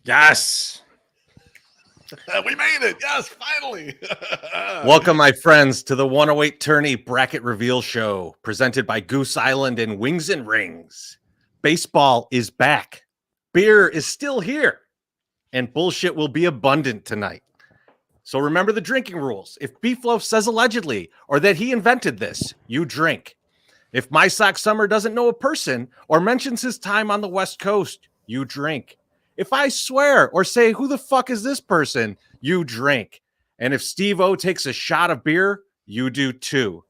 Yes. We made it. Yes, finally. Welcome, my friends, to the 108 Tourney Bracket Reveal Show, presented by Goose Island and Wings and Rings. Baseball is back. Beer is still here. And bullshit will be abundant tonight. So remember the drinking rules. If Beefloaf says allegedly or that he invented this, you drink. If My Sock Summer doesn't know a person or mentions his time on the West Coast, you drink. If I swear or say, who the fuck is this person, you drink. And if Steve-O takes a shot of beer, you do too.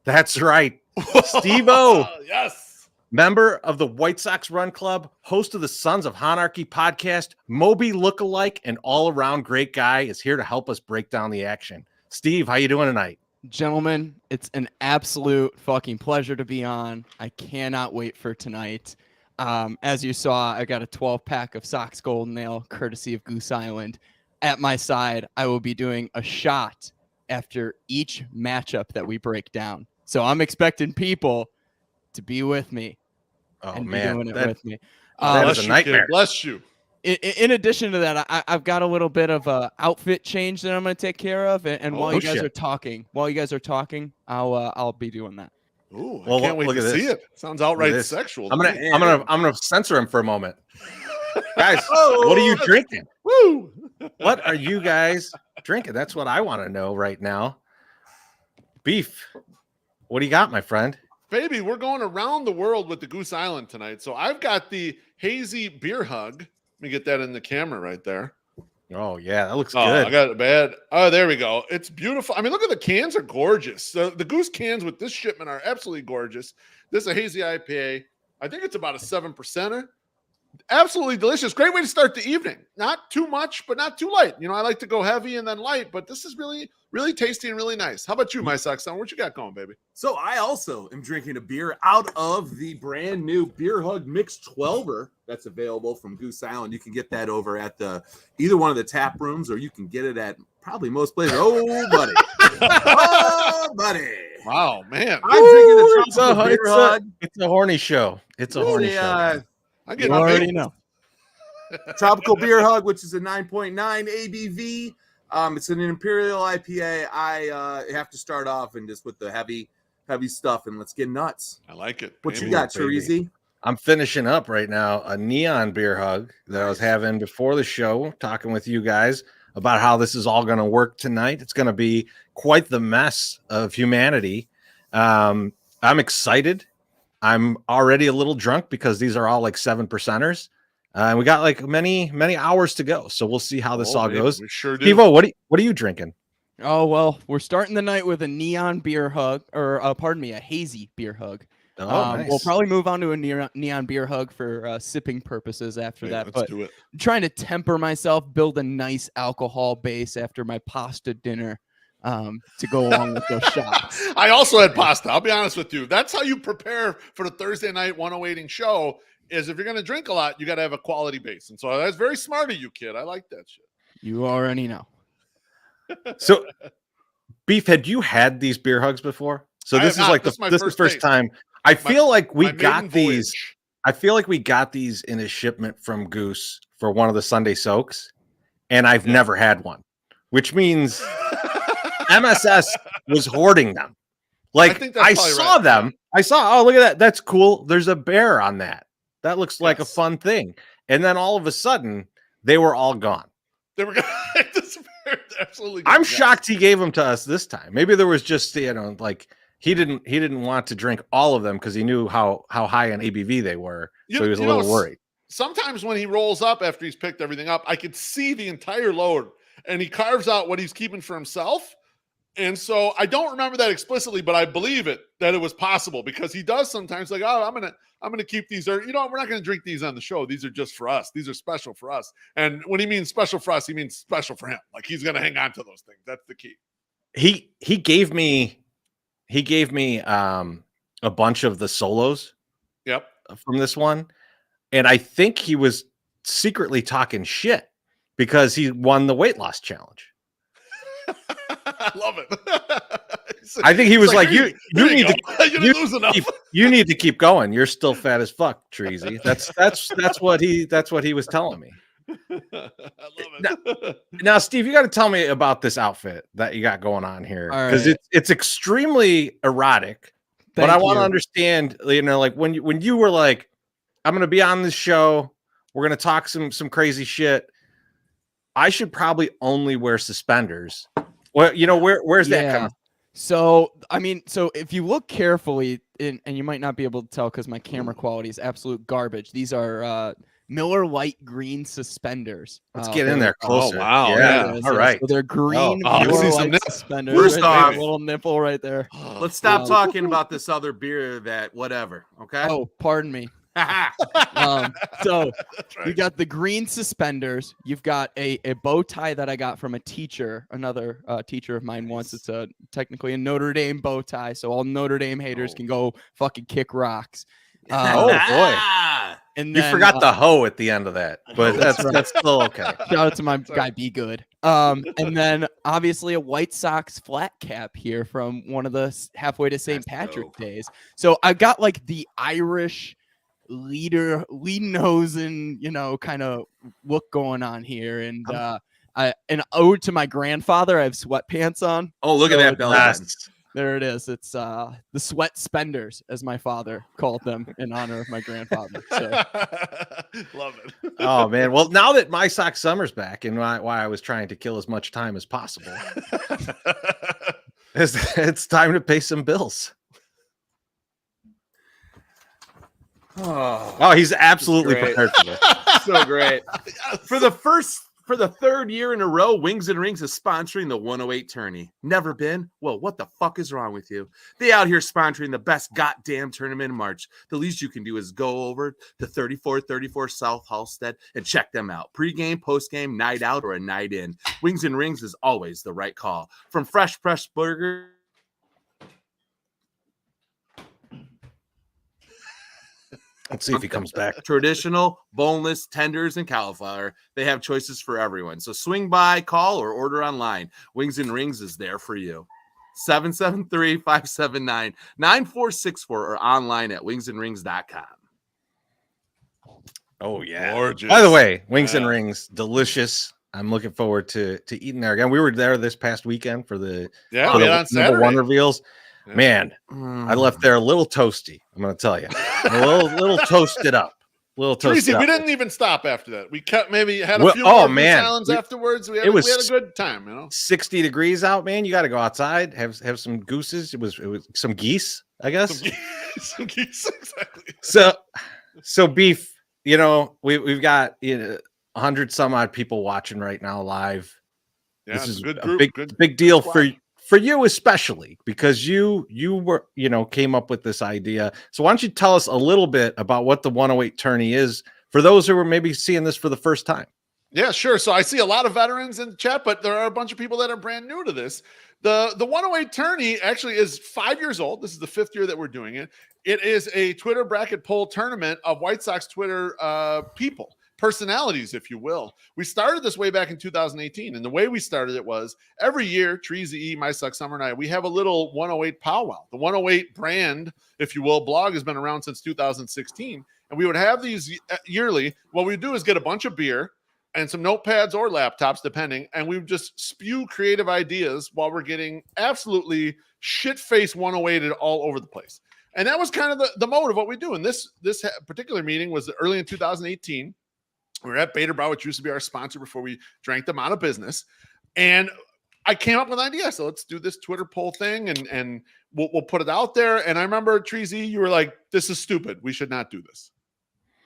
That's right. Steve-O, yes, member of the White Sox Run Club, host of the Sons of Honarchy podcast, Moby lookalike, and all-around great guy, is here to help us break down the action. Steve, how you doing tonight? Gentlemen, it's an absolute fucking pleasure to be on. I cannot wait for tonight. As you saw, I got a 12-pack of Sox Golden Ale, courtesy of Goose Island. At my side, I will be doing a shot after each matchup that we break down. So I'm expecting people to be with me. Oh, and man. be doing it with me. That is a nightmare. Kid. Bless you. In addition to that, I've got a little bit of a outfit change that I'm going to take care of. And while you guys are talking, I'll be doing that. Ooh, Well, I can't wait look to at see this. it. Sounds outright sexual. I'm gonna censor him for a moment. Guys, what are you drinking? Woo! What are you guys drinking? That's what I want to know right now. Beef, what do you got, my friend? Baby, we're going around the world with the Goose Island tonight. So I've got the hazy beer hug. Let me get that in the camera right there. Oh, yeah, that looks Oh, good. I got it bad. Oh, there we go. It's beautiful. I mean, look at the cans are gorgeous. The Goose cans with this shipment are absolutely gorgeous. This is a hazy IPA. I think it's about a 7%er. Absolutely delicious. Great way to start the evening. Not too much, but not too light. You know, I like to go heavy and then light, but this is really, really tasty and really nice. How about you, my Sox son? What you got going, baby? So I also am drinking a beer out of the brand new Beer Hug Mixed 12er that's available from Goose Island. You can get that over at either one of the tap rooms, or you can get it at probably most places. Oh, buddy. Oh, buddy. Wow, man. I'm drinking the tropical beer hug. It's a horny show. It's a horny show. I get You already know. Tropical Beer Hug, which is a 9.9 ABV. It's an Imperial IPA. I have to start off and just with the heavy stuff, and let's get nuts. I like it. What you got, Cherizy? I'm finishing up right now a neon beer hug that I was having before the show, talking with you guys about how this is all going to work tonight. It's going to be quite the mess of humanity. I'm excited. I'm already a little drunk because these are all like 7%ers. And we got like many hours to go. So we'll see how this all goes. We sure do. Steve-O, what are you drinking? Oh, well, we're starting the night with a neon beer hug, or a hazy beer hug. Oh, nice. We'll probably move on to a neon beer hug for sipping purposes after that. Let's do it. I'm trying to temper myself, build a nice alcohol base after my pasta dinner to go along with those shots. I also had pasta. I'll be honest with you. That's how you prepare for the Thursday night 108ing show. Is if you're going to drink a lot, you got to have a quality base. And so that's very smart of you, kid. I like that shit. You already know. So, Beef, had you had these beer hugs before? So this is like this is the first time. I feel like we got these. I feel like we got these in a shipment from Goose for one of the Sunday soaks, and I've never had one, which means MSS was hoarding them. Like I saw them. I saw, oh, look at that. That's cool. There's a bear on that. That looks like a fun thing. And then all of a sudden, they were all gone. They were absolutely. I'm shocked he gave them to us this time. Maybe there was just, like he didn't want to drink all of them because he knew how high an ABV they were. So he was a little worried. Sometimes when he rolls up after he's picked everything up, I could see the entire load and he carves out what he's keeping for himself. And so I don't remember that explicitly, but I believe it that it was possible because he does sometimes like, oh, I'm gonna keep these, or we're not gonna drink these on the show. These are just for us. These are special for us. And when he means special for us, he means special for him. Like he's gonna hang on to those things. That's the key. He gave me a bunch of the solos. Yep. From this one, and I think he was secretly talking shit because he won the weight loss challenge. I love it. I think he was like, you need to keep going. You're still fat as fuck, Treasy. That's what he was telling me. I love it. Now, Steve, you got to tell me about this outfit that you got going on here, All because right. it's extremely erotic. But I Thank want to you. understand, like when you were like, I'm going to be on this show, we're going to talk some crazy shit. I should probably only wear suspenders. Well, where's that coming from? So, I mean, so if you look carefully, and you might not be able to tell because my camera quality is absolute garbage. These are Miller Light green suspenders. Let's get in there closer. wow, There Yeah. it is, All yeah. right. So they're green Oh, you Miller see some Lite nip. suspenders. First right there, off- a little nipple right there. Let's stop talking about this other beer that whatever. Okay. Oh, pardon me. So That's right. you got the green suspenders. You've got a bow tie that I got from a teacher, another teacher of mine once. It's technically a Notre Dame bow tie, so all Notre Dame haters can go fucking kick rocks. Oh, boy. And You then, forgot the hoe at the end of that, but That's that's still okay. shout out to my guy Be Good. And then obviously a White Sox flat cap here from one of the halfway to St. That's Patrick dope. days. So I've got like the Irish lead nosing, kind of look going on here. And an ode to my grandfather. I have sweatpants on. Oh, look at So that belly button. there it is. It's the sweat spenders, as my father called them in honor of my grandfather. So Love it. Oh man. Well, now that my sock summer's back, and why I was trying to kill as much time as possible, it's time to pay some bills. Oh, he's absolutely great. prepared for this. So great. Yes. For the third year in a row, Wings and Rings is sponsoring the 108 tourney. Never been? Well, what the fuck is wrong with you? They out here sponsoring the best goddamn tournament in March. The least you can do is go over to 3434 South Halstead and check them out. Pre-game, post-game, night out, or a night in. Wings and Rings is always the right call. From fresh pressed burger. Let's see if he comes back. Traditional, boneless, tenders, and cauliflower. They have choices for everyone. So swing by, call, or order online. Wings and Rings is there for you. 773-579-9464 or online at wingsandrings.com. Oh yeah. Gorgeous. By the way, Wings and Yeah. Rings, delicious. I'm looking forward to eating there again. We were there this past weekend for the Yeah, for we the had on number one Saturday. reveals. Yeah. Man, I left there a little toasty. I'm going to tell you, a little toasted up, Tracy, up. we didn't even stop after that. We kept maybe had a Well, few oh, more man. islands afterwards. We had, It was- we had a good time, 60 degrees out, man. You got to go outside, have some gooses. It was some geese, I guess. Some geese, exactly. So beef. We've got 100 some odd people watching right now live. Yeah, This it's is a good a group. big good big deal squad. for you, especially because you were came up with this idea. So why don't you tell us a little bit about what the 108 tourney is for those who are maybe seeing this for the first time? Yeah, sure. So I see a lot of veterans in the chat, but there are a bunch of people that are brand new to this. The 108 tourney actually is 5 years old. This is the 5th year that we're doing it. It is a Twitter bracket poll tournament of White Sox Twitter people, personalities, if you will. We started this way back in 2018, and the way we started it was every year, Treasy, My Suck Summer and I, we have a little 108 powwow. The 108 brand, if you will, blog has been around since 2016, and we would have these yearly. What we do is get a bunch of beer and some notepads or laptops, depending, and we would just spew creative ideas while we're getting absolutely shit-faced 108'd all over the place. And that was kind of the mode of what we do. And this particular meeting was early in 2018. We were at Bader Brow, which used to be our sponsor before we drank them out of business. And I came up with an idea. So let's do this Twitter poll thing and we'll put it out there. And I remember, Treasy, you were like, this is stupid. We should not do this.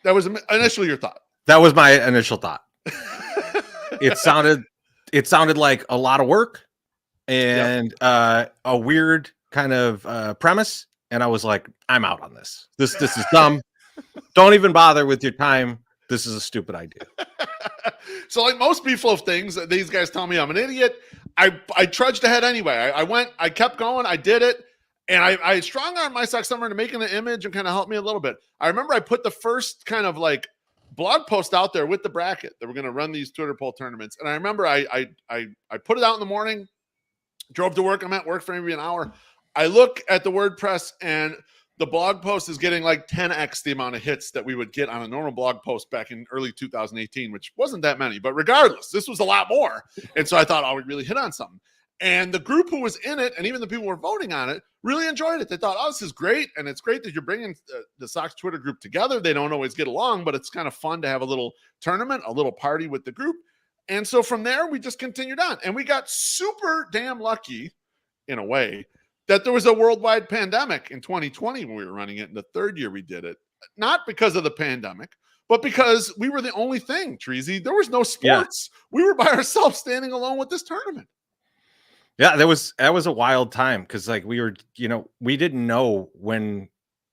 That was initially your thought. That was my initial thought. It sounded like a lot of work and a weird kind of premise. And I was like, I'm out on this. This is dumb. Don't even bother with your time. This is a stupid idea. So like most beefloaf things, these guys tell me I'm an idiot. I trudged ahead anyway. I kept going. I did it. And I strong armed My Sock Summer into making an image and kind of helped me a little bit. I remember I put the first kind of like blog post out there with the bracket that we're going to run these Twitter poll tournaments. And I remember I put it out in the morning, drove to work. I'm at work for maybe an hour. I look at the WordPress and the blog post is getting like 10x the amount of hits that we would get on a normal blog post back in early 2018, which wasn't that many. But regardless, this was a lot more. And so I thought, oh, we really hit on something. And the group who was in it, and even the people who were voting on it, really enjoyed it. They thought, oh, this is great. And it's great that you're bringing the Sox Twitter group together. They don't always get along, but it's kind of fun to have a little tournament, a little party with the group. And so from there, we just continued on. And we got super damn lucky, in a way, that there was a worldwide pandemic in 2020 when we were running it. In the third year we did it, not because of the pandemic, but because we were the only thing, Treasy. There was no sports. Yeah. We were by ourselves standing alone with this tournament. Yeah, that was a wild time because like we were, we didn't know when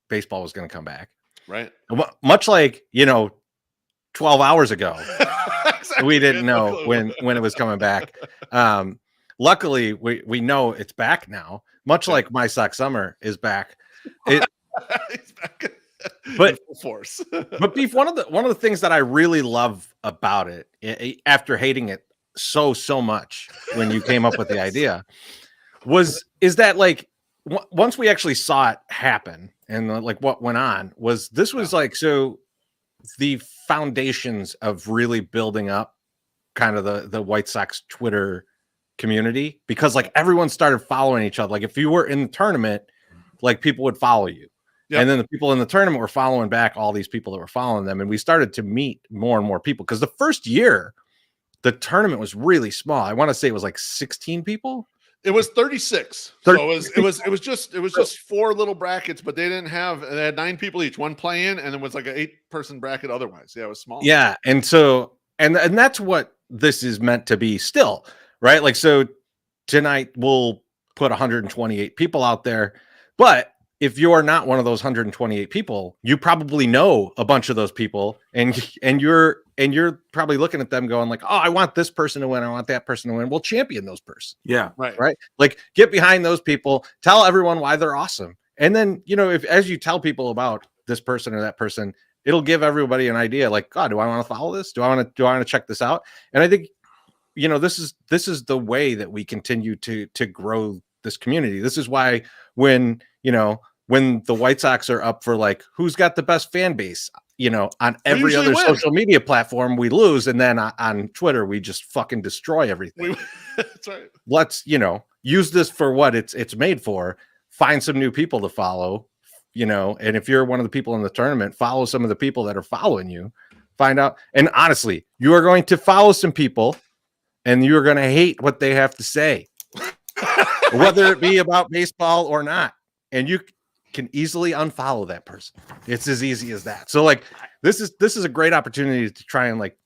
baseball was going to come back. Right. Much like, 12 hours ago, exactly. We didn't know when it was coming back. Luckily, we know it's back now, much like my Sox summer is back. It's back. But full force. But Beef, one of the things that I really love about it, after hating it so much when you came up with the idea, is that like once we actually saw it happen and like what went on was like, so the foundations of really building up kind of the White Sox Twitter community, because like everyone started following each other. Like if you were in the tournament, like people would follow you. Yep. And then the people in the tournament were following back all these people that were following them. And we started to meet more and more people because the first year the tournament was really small. I want to say it was like 16 people. It was 36. So it was just 4 little brackets, but they had 9 people each, one play-in, and it was like an 8-person bracket otherwise. Yeah, it was small. Yeah. And so and that's what this is meant to be still, right? Like, so tonight we'll put 128 people out there, but if you're not one of those 128 people, you probably know a bunch of those people, and you're probably looking at them going like, oh, I want this person to win. I want that person to win. We'll champion those persons. Yeah. Right. Like get behind those people, tell everyone why they're awesome. And then, if as you tell people about this person or that person, it'll give everybody an idea like, God, do I want to follow this? Do I want to check this out? And I think, this is the way that we continue to grow this community. This is why when the White Sox are up for like, who's got the best fan base, on every other social media platform, we lose. And then on Twitter, we just fucking destroy everything. That's right. Let's, use this for what it's made for. Find some new people to follow, and if you're one of the people in the tournament, follow some of the people that are following you, find out. And honestly, you are going to follow some people and you're going to hate what they have to say, whether it be about baseball or not. And you can easily unfollow that person. It's as easy as that. So like, this is a great opportunity to try and like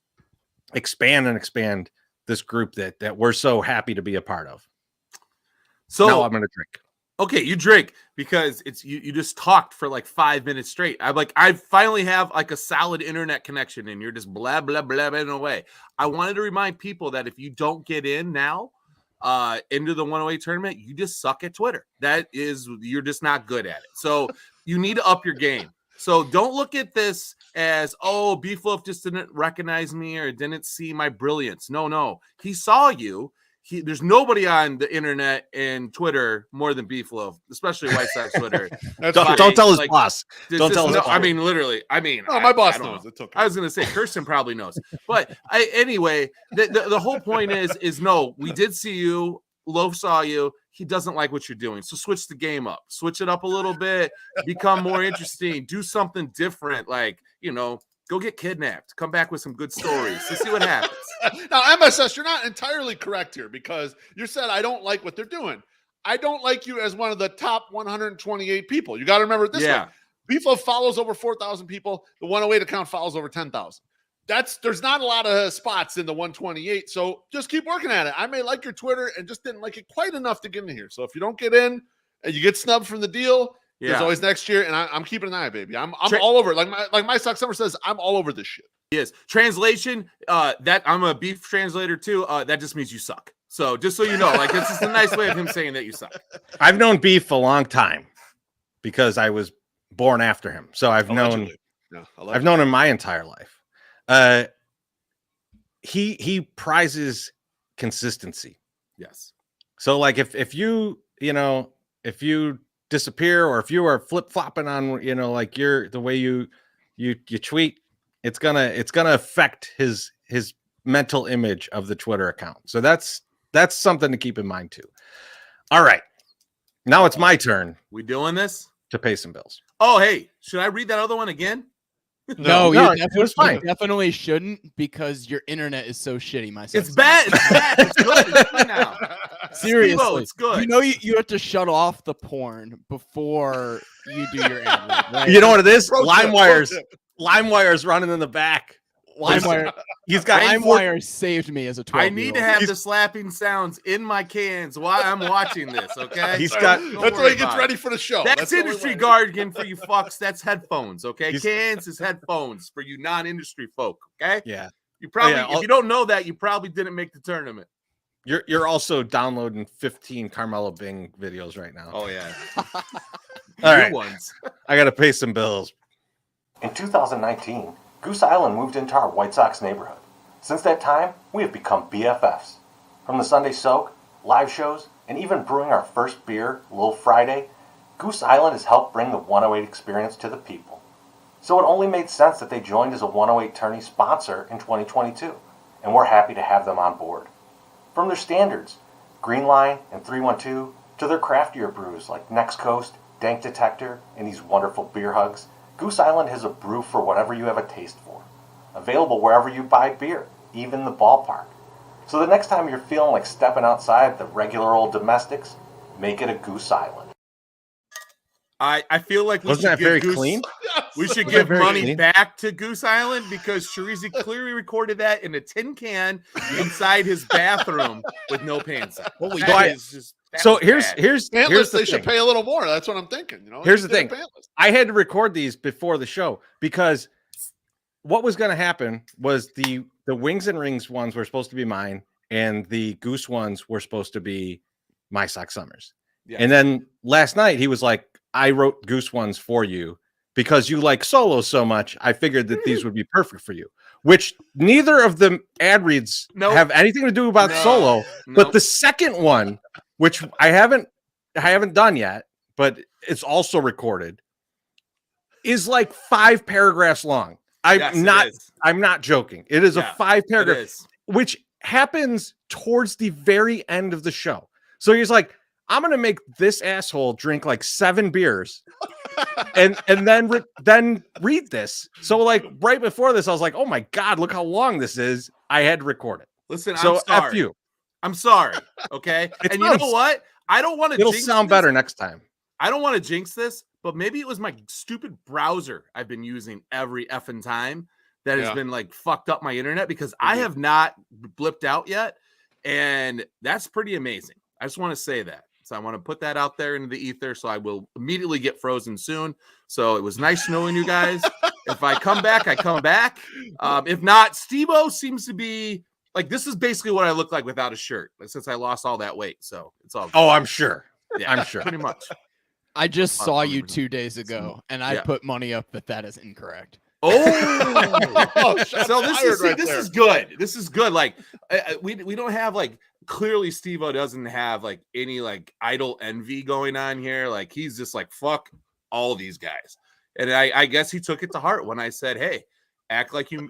expand this group that we're so happy to be a part of. So now I'm going to drink. Okay, you drink because it's you just talked for like 5 minutes straight. I finally have like a solid internet connection and you're just blah blah blah blah away. I wanted to remind people that if you don't get in now into the 108 tournament, you just suck at Twitter. You're just not good at it. So you need to up your game. So don't look at this as, oh, Beefloaf just didn't recognize me or didn't see my brilliance. No, he saw you. There's nobody on the internet and Twitter more than Beefloaf, especially White Sox Twitter. Don't tell his boss. Don't tell his boss. I mean, literally. My boss knows. It's okay. I was going to say Kirsten probably knows. But anyway, the whole point is no, we did see you. Loaf saw you. He doesn't like what you're doing. So switch the game up. Switch it up a little bit. Become more interesting. Do something different. Like, go get kidnapped. Come back with some good stories. Let's see what happens. Now, MSS, you're not entirely correct here because you said I don't like what they're doing. I don't like you as one of the top 128 people. You got to remember it this way. Beefloaf follows over 4,000 people. The 108 account follows over 10,000. There's not a lot of spots in the 128. So just keep working at it. I may like your Twitter and just didn't like it quite enough to get in here. So if you don't get in and you get snubbed from the deal, there's always next year, and I'm keeping an eye, baby. I'm all over. Like my Sox summer says, I'm all over this shit. Yes. Translation. That I'm a beef translator too. That just means you suck. So just so you know, like this is a nice way of him saying that you suck. I've known Beef a long time because I was born after him. So I've known him my entire life. He prizes consistency. Yes. So like if you disappear, or if you are flip flopping on, like the way you tweet, it's gonna affect his mental image of the Twitter account. So that's something to keep in mind too. All right, now it's my turn We doing this? to pay some bills. Oh, hey, should I read that other one again? No, No, you it was fine. definitely shouldn't, because your internet is so shitty, my son. It's bad. It's bad. It's good. It's good now. Seriously, Steve-O, it's good. You know, you have to shut off the porn before you do your ad read, right? You know what it is? Pro tip, LimeWire's running in the back. LimeWire, He's got LimeWire saved me as a 12-year-old. I need to have the slapping sounds in my cans while I'm watching this, okay? He's got- Don't That's worry why he gets about ready it. for the show. That's the only industry way. jargon for you fucks. That's headphones, okay? He's- Cans is headphones for you non-industry folk, okay? Yeah. You probably, yeah, if you don't know that, you probably didn't make the tournament. You're also downloading 15 Carmelo Bing videos right now. Oh yeah, All new right. ones. I got to pay some bills. In 2019, Goose Island moved into our White Sox neighborhood. Since that time, we have become BFFs. From the Sunday Soak, live shows, and even brewing our first beer, Lil Friday, Goose Island has helped bring the 108 experience to the people. So it only made sense that they joined as a 108 tourney sponsor in 2022, and we're happy to have them on board. From their standards, Green Line and 312, to their craftier brews like Next Coast, Dank Detector, and these wonderful beer hugs, Goose Island has a brew for whatever you have a taste for. Available wherever you buy beer, even the ballpark. So the next time you're feeling like stepping outside the regular old domestics, make it a Goose Island. I feel like we Wasn't should that give very Goose, clean? We should Was that give very money clean? back to Goose Island because Sharizi clearly recorded that in a tin can inside his bathroom with no pants on. Holy That shit. is just- that So was here's bad. here's Pantless, the they should thing. pay a little more. That's what I'm thinking. Here's the Get it thing. pantless. I had to record these before the show because what was going to happen was the Wings and Rings ones were supposed to be mine, and the Goose ones were supposed to be my Sock Summers. Yeah. And then last night he was like, I wrote Goose ones for you because you like solo so much. I figured that these would be perfect for you, which neither of the ad reads Nope. have anything to do about No. solo. Nope. But the second one, which I haven't done yet, but it's also recorded, is like 5 paragraphs long. Yes, it is. I'm not joking. It is Yeah, a 5 It paragraph, is. which happens towards the very end of the show. So he's like, I'm gonna make this asshole drink like 7 beers, and then read this. So like right before this, I was like, oh my god, look how long this is. I had to record it. Listen, So I'm sorry. F you. I'm sorry. Okay. It And you know sounds- what? I don't want to It'll jinx sound this. better next time. I don't want to jinx this, but maybe it was my stupid browser I've been using every effing time that has Yeah. been like fucked up my internet because I have not blipped out yet. And that's pretty amazing. I just want to say that. So I want to put that out there into the ether. So I will immediately get frozen soon. So it was nice knowing you guys. If I come back, I come back. If not, Steve-O seems to be like, this is basically what I look like without a shirt, like, since I lost all that weight. So it's all good. Oh, I'm sure. Yeah, I'm sure. pretty much. I just saw you 100%. 2 days ago, and I Yeah. put money up that is incorrect. Oh, shots so this fired is right this there. is good. This is good. Like we don't have like clearly Steve-O doesn't have like any like idle envy going on here. Like he's just like fuck all these guys. And I guess he took it to heart when I said, hey, act like you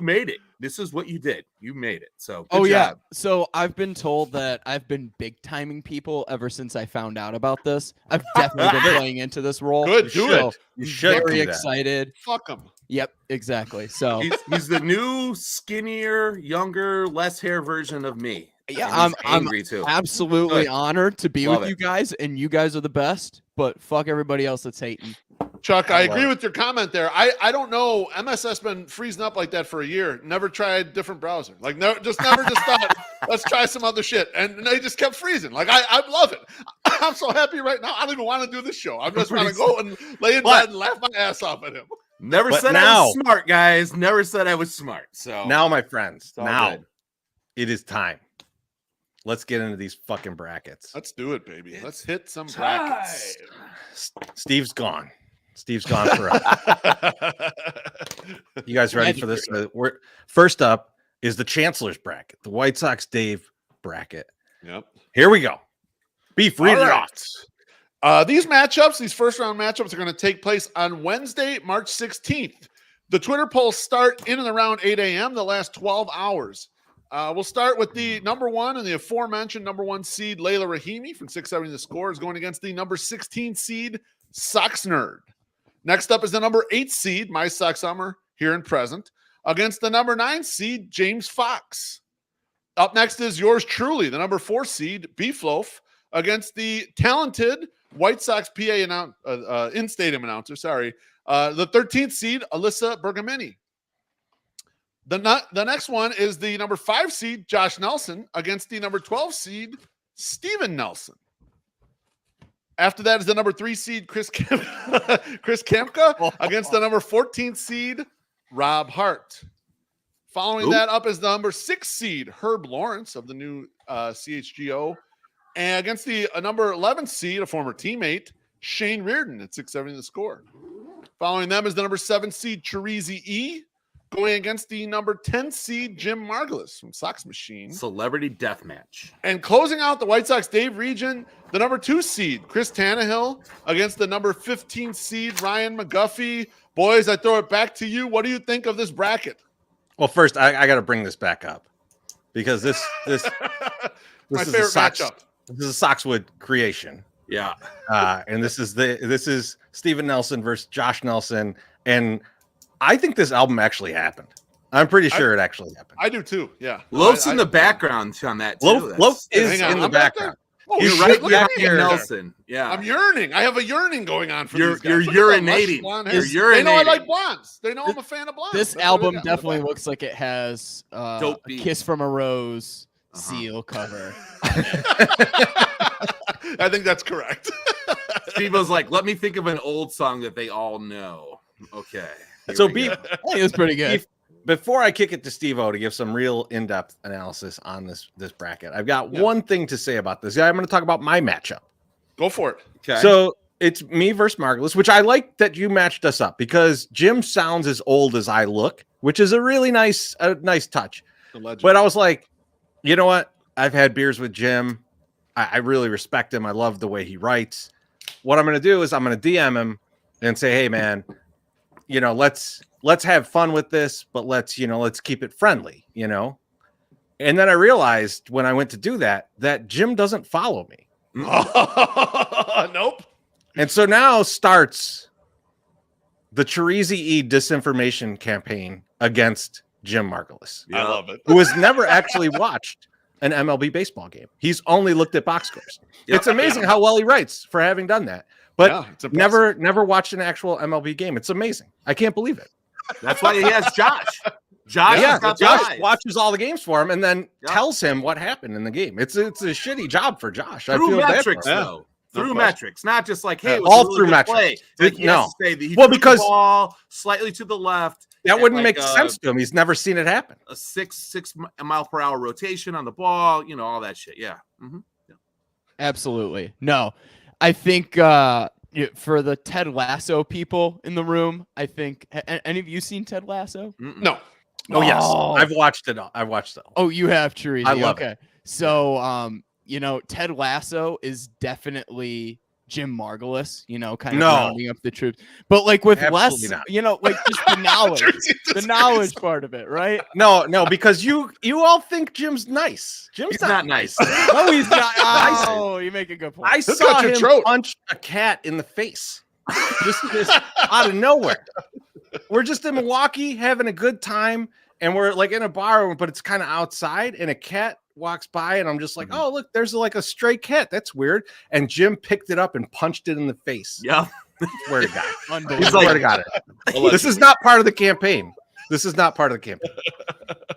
made it. This is what you did. You made it. So good Yeah. job. So I've been told that I've been big timing people ever since I found out about this. I've definitely been playing into this role. Good, do So, it. You should very do that. excited. Fuck them. Yep, exactly. So He's the new, skinnier, younger, less hair version of me. yeah, And he's I'm angry too. absolutely Good. honored to be Love with it. you guys, and you guys are the best. But fuck everybody else that's hating. Chuck, I I love agree it. with your comment there. I don't know. MSS been freezing up like that for a year. Never tried different browser. Like never just thought, let's try some other shit. And they just kept freezing. Like I love it. I'm so happy right now. I don't even want to do this show. I just want to go and lay in But- bed and laugh my ass off at him. Never But said I now- was smart, guys. Never said I was smart. So Now, my friends, all now good. it is time. Let's get into these fucking brackets. Let's do it, baby. Let's hit some brackets. Steve's gone. Steve's gone forever. You guys ready for this? We're first up is the Chancellor's bracket, the White Sox Dave bracket. Yep. Here we go. Beef, read All it right. off. These matchups, these first round matchups, are going to take place on Wednesday, March 16th. The Twitter polls start in and around 8 a.m. the last 12 hours. We'll start with the number 1 and the aforementioned number 1 seed, Layla Rahimi from 670 The Score, is going against the number 16 seed, Sux Nerd. Next up is the number 8 seed, My Sux Summer, here and present, against the number 9 seed, James Fox. Up next is yours truly, the number 4 seed, Beefloaf, against the talented White Sox PA in-stadium announcer, the 13th seed, Alyssa Bergamini. The next one is the number 5 seed, Josh Nelson, against the number 12 seed, Steven Nelson. After that is the number 3 seed, Chris Kemka, against the number 14 seed, Rob Hart. Following that up is the number 6 seed, Herb Lawrence of the new CHGO, and against the number 11 seed, a former teammate, Shane Reardon at 670 The Score. Following them is the number 7 seed, Chirizi E, going against the number 10 seed, Jim Margulis from Sox Machine. Celebrity Deathmatch. And closing out the White Sox Dave region, the number 2 seed, Chris Tannehill, against the number 15 seed, Ryan McGuffey. Boys, I throw it back to you. What do you think of this bracket? Well, first, I got to bring this back up because this My is favorite matchup. This is a Soxwood creation. Yeah. And this is Steven Nelson versus Josh Nelson. And I think this album actually happened. I'm pretty sure it actually happened. I do too. Yeah. Loaf's in the background on that too. Loaf is Hang on, in the I'm back background. Oh, You're shit, right look at back me here. Nelson. Yeah. I'm yearning. I have a yearning going on for these guys. You're Look at that lush urinating. blonde You're hair. They know I urinating. like blondes. They know I'm a fan of blondes. This That's what they album got. definitely looks like it has Dope a beats. Kiss from a Rose Uh-huh. seal cover. I think that's correct. Steve was like, let me think of an old song that they all know. Okay. here So we go. I think it's pretty good. Before I kick it to Steve-O to give some real in-depth analysis on this bracket, I've got one thing to say about this. I'm going to talk about my matchup. Go for it. Okay. So it's me versus Margulis, which I like that you matched us up because Jim sounds as old as I look, which is a really nice touch. The legend. But I was like, you know what? I've had beers with Jim. I really respect him. I love the way he writes. What I'm going to do is I'm going to DM him and say, hey, man, let's have fun with this, but let's keep it friendly, And then I realized when I went to do that Jim doesn't follow me. Nope. And so now starts the Chirizi E disinformation campaign against Jim Margulis, I love it. who has never actually watched an MLB baseball game. He's only looked at box scores. It's amazing how well he writes for having done that, but Yeah, it's impressive. never watched an actual MLB game. It's amazing. I can't believe it. That's why he has Josh. Josh, Yeah, has got the Josh eyes. watches all the games for him and then Yeah. tells him what happened in the game. It's a shitty job for Josh. Through I feel bad for metrics, him. though. Through question. metrics, not just like, hey, Yeah, it was a all really through good metrics. play. Like, he No. has to say that he Well, threw the because- ball slightly to the left. That at wouldn't like make sense to him. He's never seen it happen. A six mile per hour rotation on the ball, all that shit. Yeah. Mm-hmm. Absolutely. No, I think for the Ted Lasso people in the room, I think any of you seen Ted Lasso? No. Oh, yes. Oh. I've watched it all. I've watched it all. Oh, you have, Chirizi. I love okay. So, Ted Lasso is definitely Jim Margulis, kind of No. rounding up the troops. But like with Absolutely less, not. like just the knowledge, the knowledge part of it, right? No, because you all think Jim's nice. Jim's He's not nice. No, he's not. Nice. Oh, you make a good point. I Look saw at your him throat. punch a cat in the face, just out of nowhere. We're just in Milwaukee having a good time, and we're like in a bar, but it's kind of outside, and a cat walks by, and I'm just like, oh, look, there's like a stray cat. That's weird. And Jim picked it up and punched it in the face. Yeah. Swear to God. Unbelievable. Swear to God. This is not part of the campaign. This is not part of the campaign.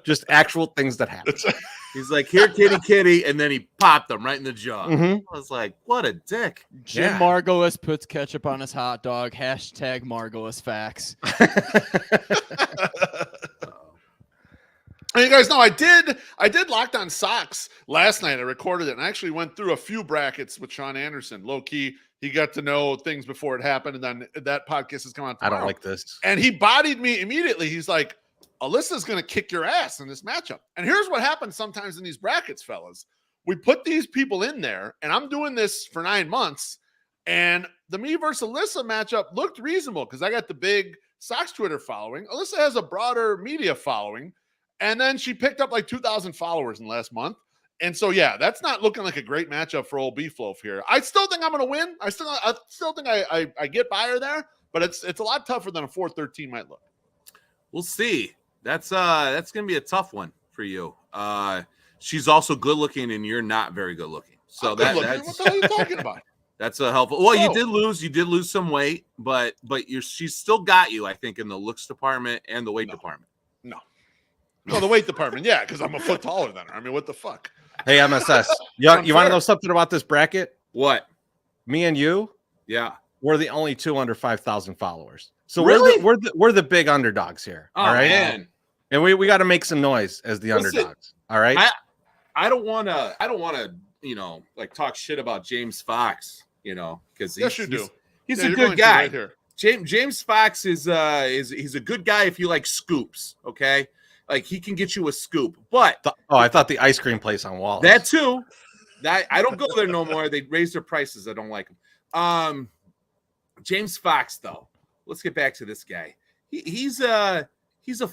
Just actual things that happen. He's like, here, kitty, and then he popped him right in the jaw. Mhm. I was like, what a dick. Jim Yeah. Margulis puts ketchup on his hot dog. Hashtag Margulis facts. And you guys know I did Locked On Sox last night. I recorded it and I actually went through a few brackets with Sean Anderson. Low key, he got to know things before it happened, and then that podcast is coming out I tomorrow. don't like this. And he bodied me immediately. He's like, Alyssa's going to kick your ass in this matchup. And here's what happens sometimes in these brackets, fellas. We put these people in there, and I'm doing this for 9 months. And the me versus Alyssa matchup looked reasonable because I got the big Sux Twitter following. Alyssa has a broader media following. And then she picked up like 2,000 followers in the last month. And so, yeah, that's not looking like a great matchup for old Beefloaf here. I still think I'm going to win. I still think I get by her there, but it's a lot tougher than a 4-13 might look. We'll see. That's going to be a tough one for you. She's also good looking, and you're not very good looking. So that's what the hell are you talking about? That's a helpful. Well, you did lose some weight, but she's still got you, I think, in the looks department and the weight department. No, the weight department, yeah, because I'm a foot taller than her. I mean, what the fuck? Hey, MSS, you want to know something about this bracket? What? Me and you, yeah, we're the only two under 5,000 followers. So really? we're the big underdogs here. Oh, all right, man. And we got to make some noise as the underdogs. All right. I don't want to like talk shit about James Fox, because he's a good guy. Right here. James Fox is he's a good guy if you like scoops, okay? Like he can get you a scoop. But I thought the ice cream place on Wallace. That too. I don't go there no more. They raised their prices. I don't like them. James Fox, though. Let's get back to this guy. He's a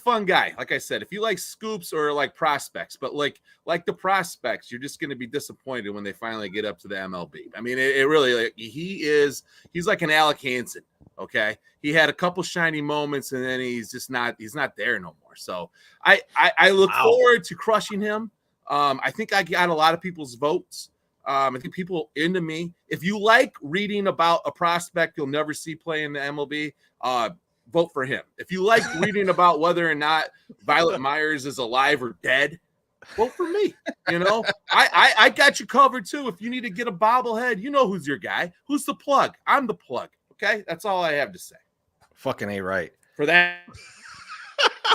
fun guy. Like I said, if you like scoops or like prospects, but like the prospects, you're just going to be disappointed when they finally get up to the MLB. I mean, it really, he's like an Alec Hansen. Okay. He had a couple shiny moments and then he's not there no more. So I look forward to crushing him. I think I got a lot of people's votes. I think people into me. If you like reading about a prospect you'll never see play in the MLB, vote for him. If you like reading about whether or not Violet Myers is alive or dead, vote for me. I got you covered too. If you need to get a bobblehead, you know who's your guy. Who's the plug? I'm the plug. Okay, that's all I have to say. Fucking A right. For that.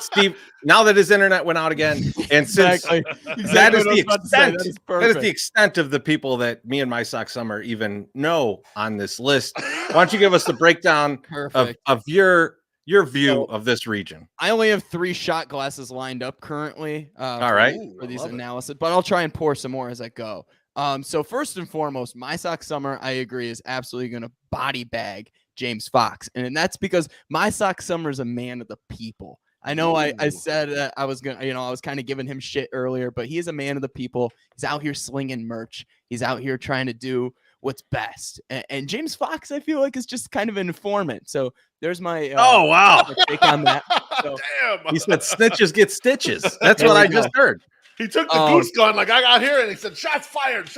Steve, now that his internet went out again, and since that is the extent of the people that me and my Sock Summer even know on this list, why don't you give us the breakdown of your view of this region? I only have 3 shot glasses lined up currently. All right, for these analysis, but I'll try and pour some more as I go. So first and foremost, my Sock Summer, I agree, is absolutely going to body bag James Fox, and that's because my Sock Summer is a man of the people. I know I said that I was going to, I was kind of giving him shit earlier, but he is a man of the people. He's out here slinging merch. He's out here trying to do what's best. And James Fox, I feel like, is just kind of an informant. So there's my take on that. So, damn. He said snitches get stitches. That's what I just heard. He took the goose gun like I got here and he said, shots fired.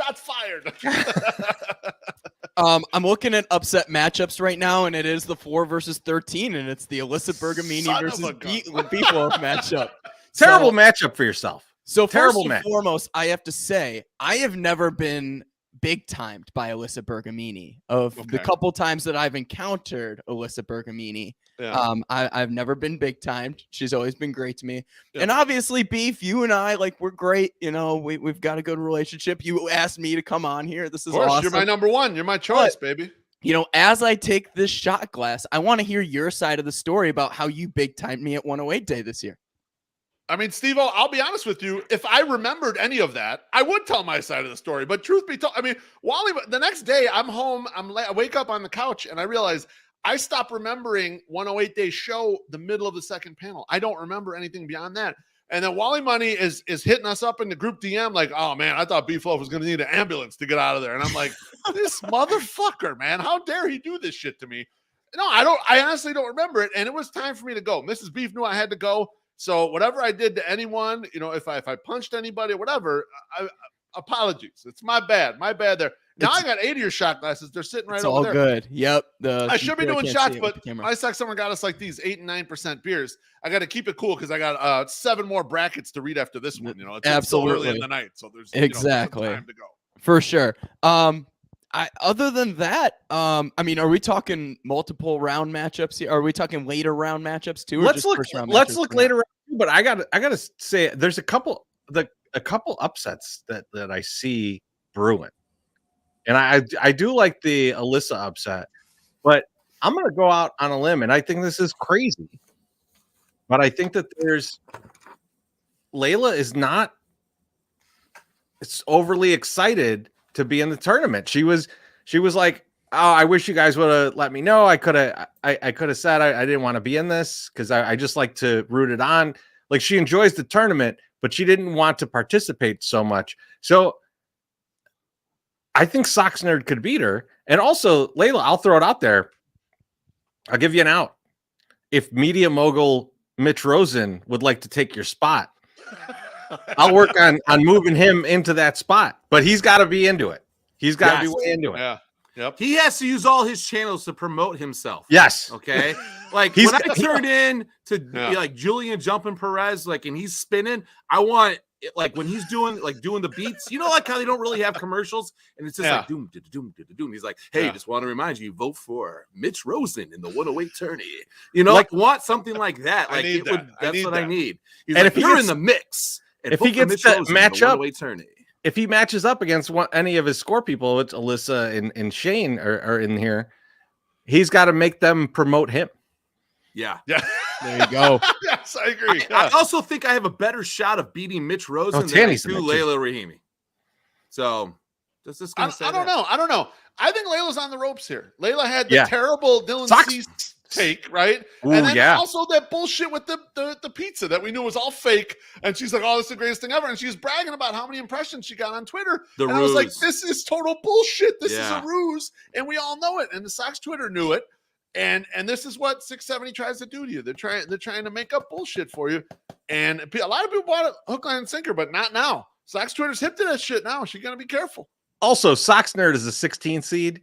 I'm looking at upset matchups right now, and it is the 4 versus 13, and it's the Alyssa Bergamini versus Beefloaf matchup. Terrible matchup for yourself. So first and foremost, I have to say, I have never been big timed by Alyssa Bergamini. The couple times that I've encountered Alyssa Bergamini, I've never been big timed. She's always been great to me. And obviously, Beef, you and I, we're great. We've got a good relationship. You asked me to come on here. This is awesome. You're my number one. You're my choice, baby. As I take this shot glass, I want to hear your side of the story about how you big timed me at 108 Day this year. I mean, Steve-O, I'll be honest with you. If I remembered any of that, I would tell my side of the story. But truth be told, I mean, Wally, the next day I'm home. I wake up on the couch and I realize I stopped remembering 108 Day show the middle of the second panel. I don't remember anything beyond that. And then Wally Money is hitting us up in the group DM like, oh, man, I thought Beefloaf was going to need an ambulance to get out of there. And I'm like, this motherfucker, man, how dare he do this shit to me? No, I honestly don't remember it. And it was time for me to go. Mrs. Beef knew I had to go. So whatever I did to anyone, if I punched anybody or whatever, apologies. It's my bad there. Now I got 8 of your shot glasses. They're sitting right over there. It's all good. Yep. I should be doing shots, but my Sock Summer got us like these 8 and 9% beers. I got to keep it cool because I got 7 more brackets to read after this one. It's absolutely so early in the night, so there's exactly some time to go. For sure. Other than that, are we talking multiple round matchups here? Are we talking later round matchups too? Let's look later round. But I gotta say, there's a couple upsets that I see brewing, and I do like the Alyssa upset, but I'm gonna go out on a limb, and I think this is crazy, but I think that Layla is not. It's overly excited to be in the tournament. She was like, I wish you guys would have let me know. I could have said I didn't want to be in this because I just like to root it on. Like, she enjoys the tournament, but she didn't want to participate so much. So I think Socks Nerd could beat her. And also, Layla, I'll throw it out there. I'll give you an out. If media mogul Mitch Rosen would like to take your spot, I'll work on moving him into that spot. But he's got to be into it. He's got to be way into it. Yeah. Yep. He has to use all his channels to promote himself. Yes. Okay. Like when I turn in to be like Julian jumping Perez, like, and he's spinning, I want it, like when he's doing the beats, like how they don't really have commercials and it's just like doom, doom, doom, doom. He's like, hey, just want to remind you, vote for Mitch Rosen in the 108 tourney. Like want something like that. Like that's what I need. He's and like, if you're in the mix, and if he gets that match up, tourney. If he matches up against any of his score people, which Alyssa and Shane are in here, he's got to make them promote him. Yeah. Yeah. There you go. Yes, I agree. I also think I have a better shot of beating Mitch Rosen than I do Layla Rahimi. So that's just gonna say I don't know. I think Layla's on the ropes here. Layla had the Yeah. terrible Dylan Cease take, right? Ooh, and then yeah. also that bullshit with the pizza that we knew was all fake. And she's like, oh, this is the greatest thing ever. And she's bragging about how many impressions she got on Twitter. The and ruse. I was like, this is total bullshit. This is a ruse. And we all know it. And the Sox Twitter knew it. And this is what 670 tries to do to you. They're trying to make up bullshit for you. And a lot of people bought it hook, line, and sinker, but not now. Sox Twitter's hip to that shit now. She's gonna be careful. Also, Sox Nerd is a 16 seed,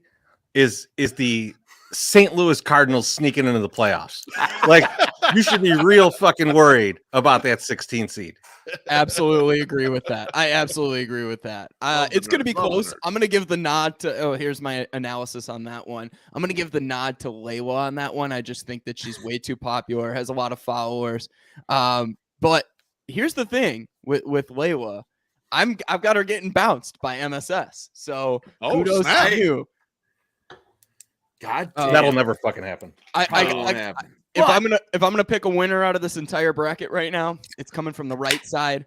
is the St. Louis Cardinals sneaking into the playoffs. Like, you should be real fucking worried about that 16 seed. Absolutely agree with that. I absolutely agree with that. It's going to be close. I'm going to give the nod to, here's my analysis on that one. I'm going to give the nod to Layla on that one. I just think that she's way too popular, has a lot of followers. But here's the thing with Layla. I've got her getting bounced by MSS. So kudos to you. God, that'll never fucking happen. If I'm gonna pick a winner out of this entire bracket right now, it's coming from the right side,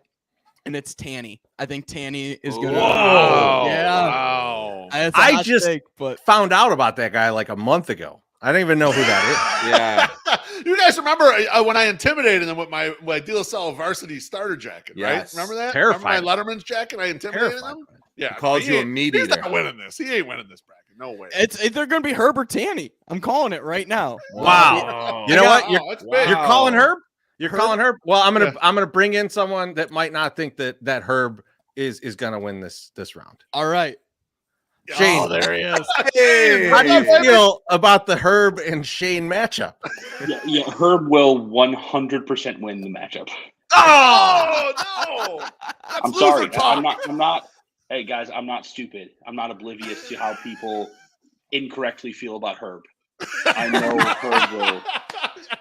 and it's Tanny. I think Tanny is gonna. Wow. Yeah. Wow. I just found out about that guy like a month ago. I don't even know who that is. Yeah. You guys remember when I intimidated them with my De La Salle varsity starter jacket, right? Remember that? Terrifying. Remember my Letterman's jacket? I intimidated them. Yeah. He called you a meat eater. He's not winning this. He ain't winning this bracket. No way. They're going to be Herb or Tanny. I'm calling it right now. Wow. You know what? You're calling Herb? You're calling Herb? Well, I'm gonna bring in someone that might not think that Herb is gonna win this round. All right. Shane, oh, there he is. Hey, how do you feel about the Herb and Shane matchup? Yeah, Herb will 100% win the matchup. Oh no! That's I'm sorry. I'm not. Hey guys, I'm not stupid. I'm not oblivious to how people incorrectly feel about Herb. I know Herb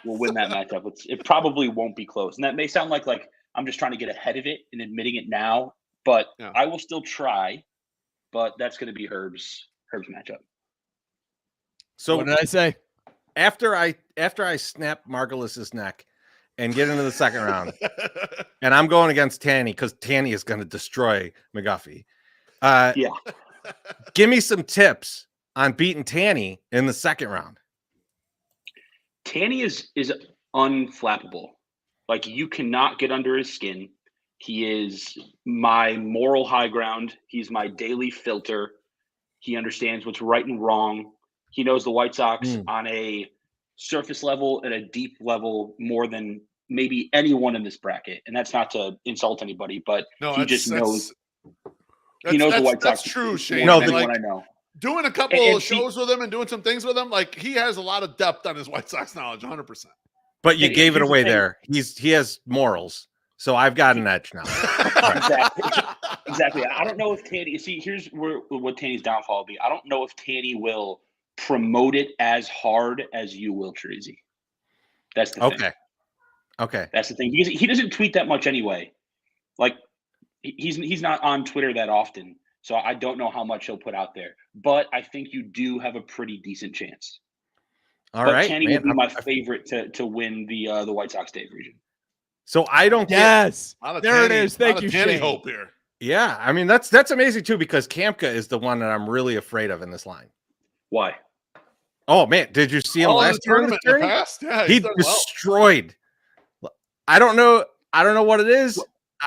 will win that matchup. It probably won't be close, and that may sound like I'm just trying to get ahead of it and admitting it now. But I will still try. But that's going to be Herb's matchup. So what did I say? After I snap Margulis's neck and get into the second round, and I'm going against Tanny because Tanny is going to destroy McGuffey. Give me some tips on beating Tanny in the second round. Tanny is unflappable. Like, you cannot get under his skin. He is my moral high ground. He's my daily filter. He understands what's right and wrong. He knows the White Sox on a surface level and a deep level more than maybe anyone in this bracket. And that's not to insult anybody, but he just knows. He knows the White Sox. That's true, Shane. No, anyone I know. Doing a couple of shows with him and doing some things with him, like, he has a lot of depth on his White Sox knowledge, 100%. But you gave it away there. He has morals. So I've got an edge now. Exactly. I don't know if Tanny. See, here's what Tanny's downfall will be. I don't know if Tanny will promote it as hard as you will, Treasy. That's the thing. Okay. That's the thing. He doesn't tweet that much anyway. Like, he's not on Twitter that often, so I don't know how much he'll put out there. But I think you do have a pretty decent chance. All right, Tanny would be my favorite to win the White Sox Dave region. So I don't Yes. There it is. Thank you, Tanny Shane. hope here. Yeah, I mean that's amazing too, because Kamka is the one that I'm really afraid of in this line. Why? Oh man, did you see him in the last year in the tournament in the tourney? past? Yeah, He he's done well. destroyed. I don't know what it is.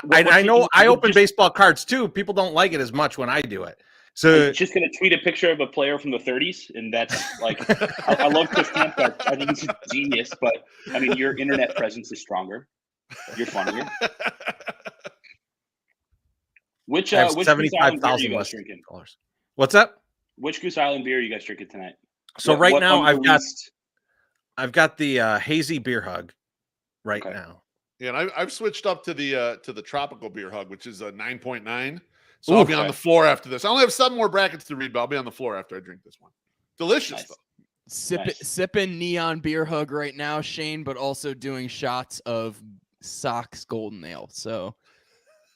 I know I open baseball cards too. People don't like it as much when I do it. So He's just going to tweet a picture of a player from the 30s, and that's like, I love Chris Stamkos. I think he's a genius, but I mean, your internet presence is stronger. You're funnier. Which I have Goose Island beer are 75,000 you guys less drinking? dollars. What's up? Which Goose Island beer are you guys drinking tonight? So right now unreleased- I've got the hazy beer hug right Okay. now. Yeah, and I've switched up to the tropical beer hug, which is a 9.9. So I'll be on the floor after this. I only have 7 more brackets to read, but I'll be on the floor after I drink this one. Delicious though. Sipping neon beer hug right now, Shane, but also doing shots of Sux Golden Ale. So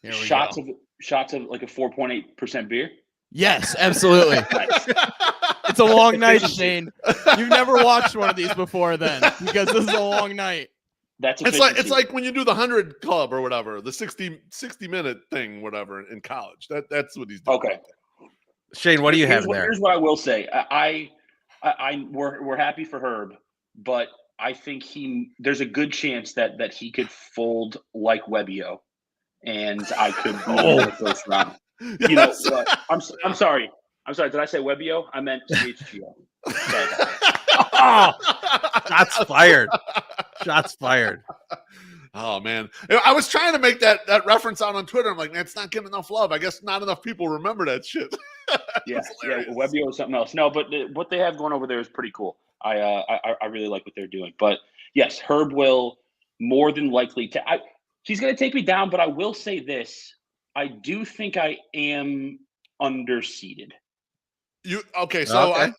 here we shots go. of like a 4.8% beer. Yes, absolutely. Nice. It's a long night, Shane. You've never watched one of these before, then, because this is a long night. That's It's like when you do the 100 club or whatever, the 60-minute thing, whatever, in college. That's what he's doing. Okay. Shane, what do you have there? Here's what I will say. We're happy for Herb, but I think there's a good chance that he could fold like Webbio, and I could be in the first round. You know, I'm sorry. Did I say Webbio? I meant CHGO. Oh, shots fired. Shots fired. Oh man, I was trying to make that reference out on Twitter. I'm like, man, it's not getting enough love. I guess not enough people remember that shit. Yeah, Webbio is something else. No, but what they have going over there is pretty cool. I really like what they're doing. But yes, Herb will more than likely he's going to take me down. But I will say this: I do think I am underseeded. I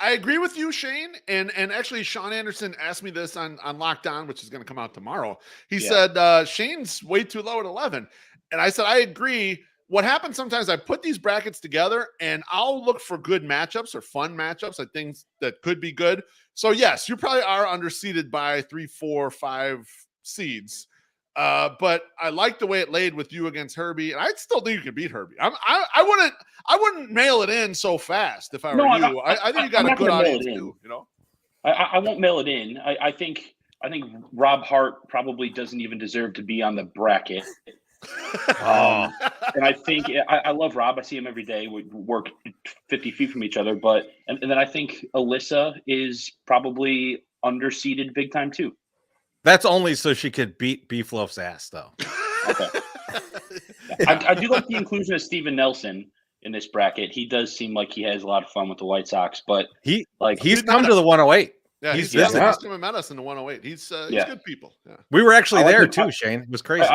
agree with you, Shane, and actually Sean Anderson asked me this on Lockdown, which is going to come out tomorrow. He said Shane's way too low at 11, and I said I agree. What happens sometimes, I put these brackets together and I'll look for good matchups or fun matchups, I think that could be good. So yes, you probably are underseeded by 3, 4, 5 seeds. But I like the way it laid with you against Herbie, and I still think you can beat Herbie. I wouldn't mail it in so fast if I were you. I think you got a good audience too. You know, I won't mail it in. I think Rob Hart probably doesn't even deserve to be on the bracket. And I think I love Rob. I see him every day. We work 50 feet from each other, and then I think Alyssa is probably underseeded big time too. That's only so she could beat Beefloaf's ass, though. Okay. I do like the inclusion of Steven Nelson in this bracket. He does seem like he has a lot of fun with the White Sox, but he's come to the 108. Yeah, he's come and met us in the 108. He's good people. Yeah. We were actually there too, Shane. It was crazy.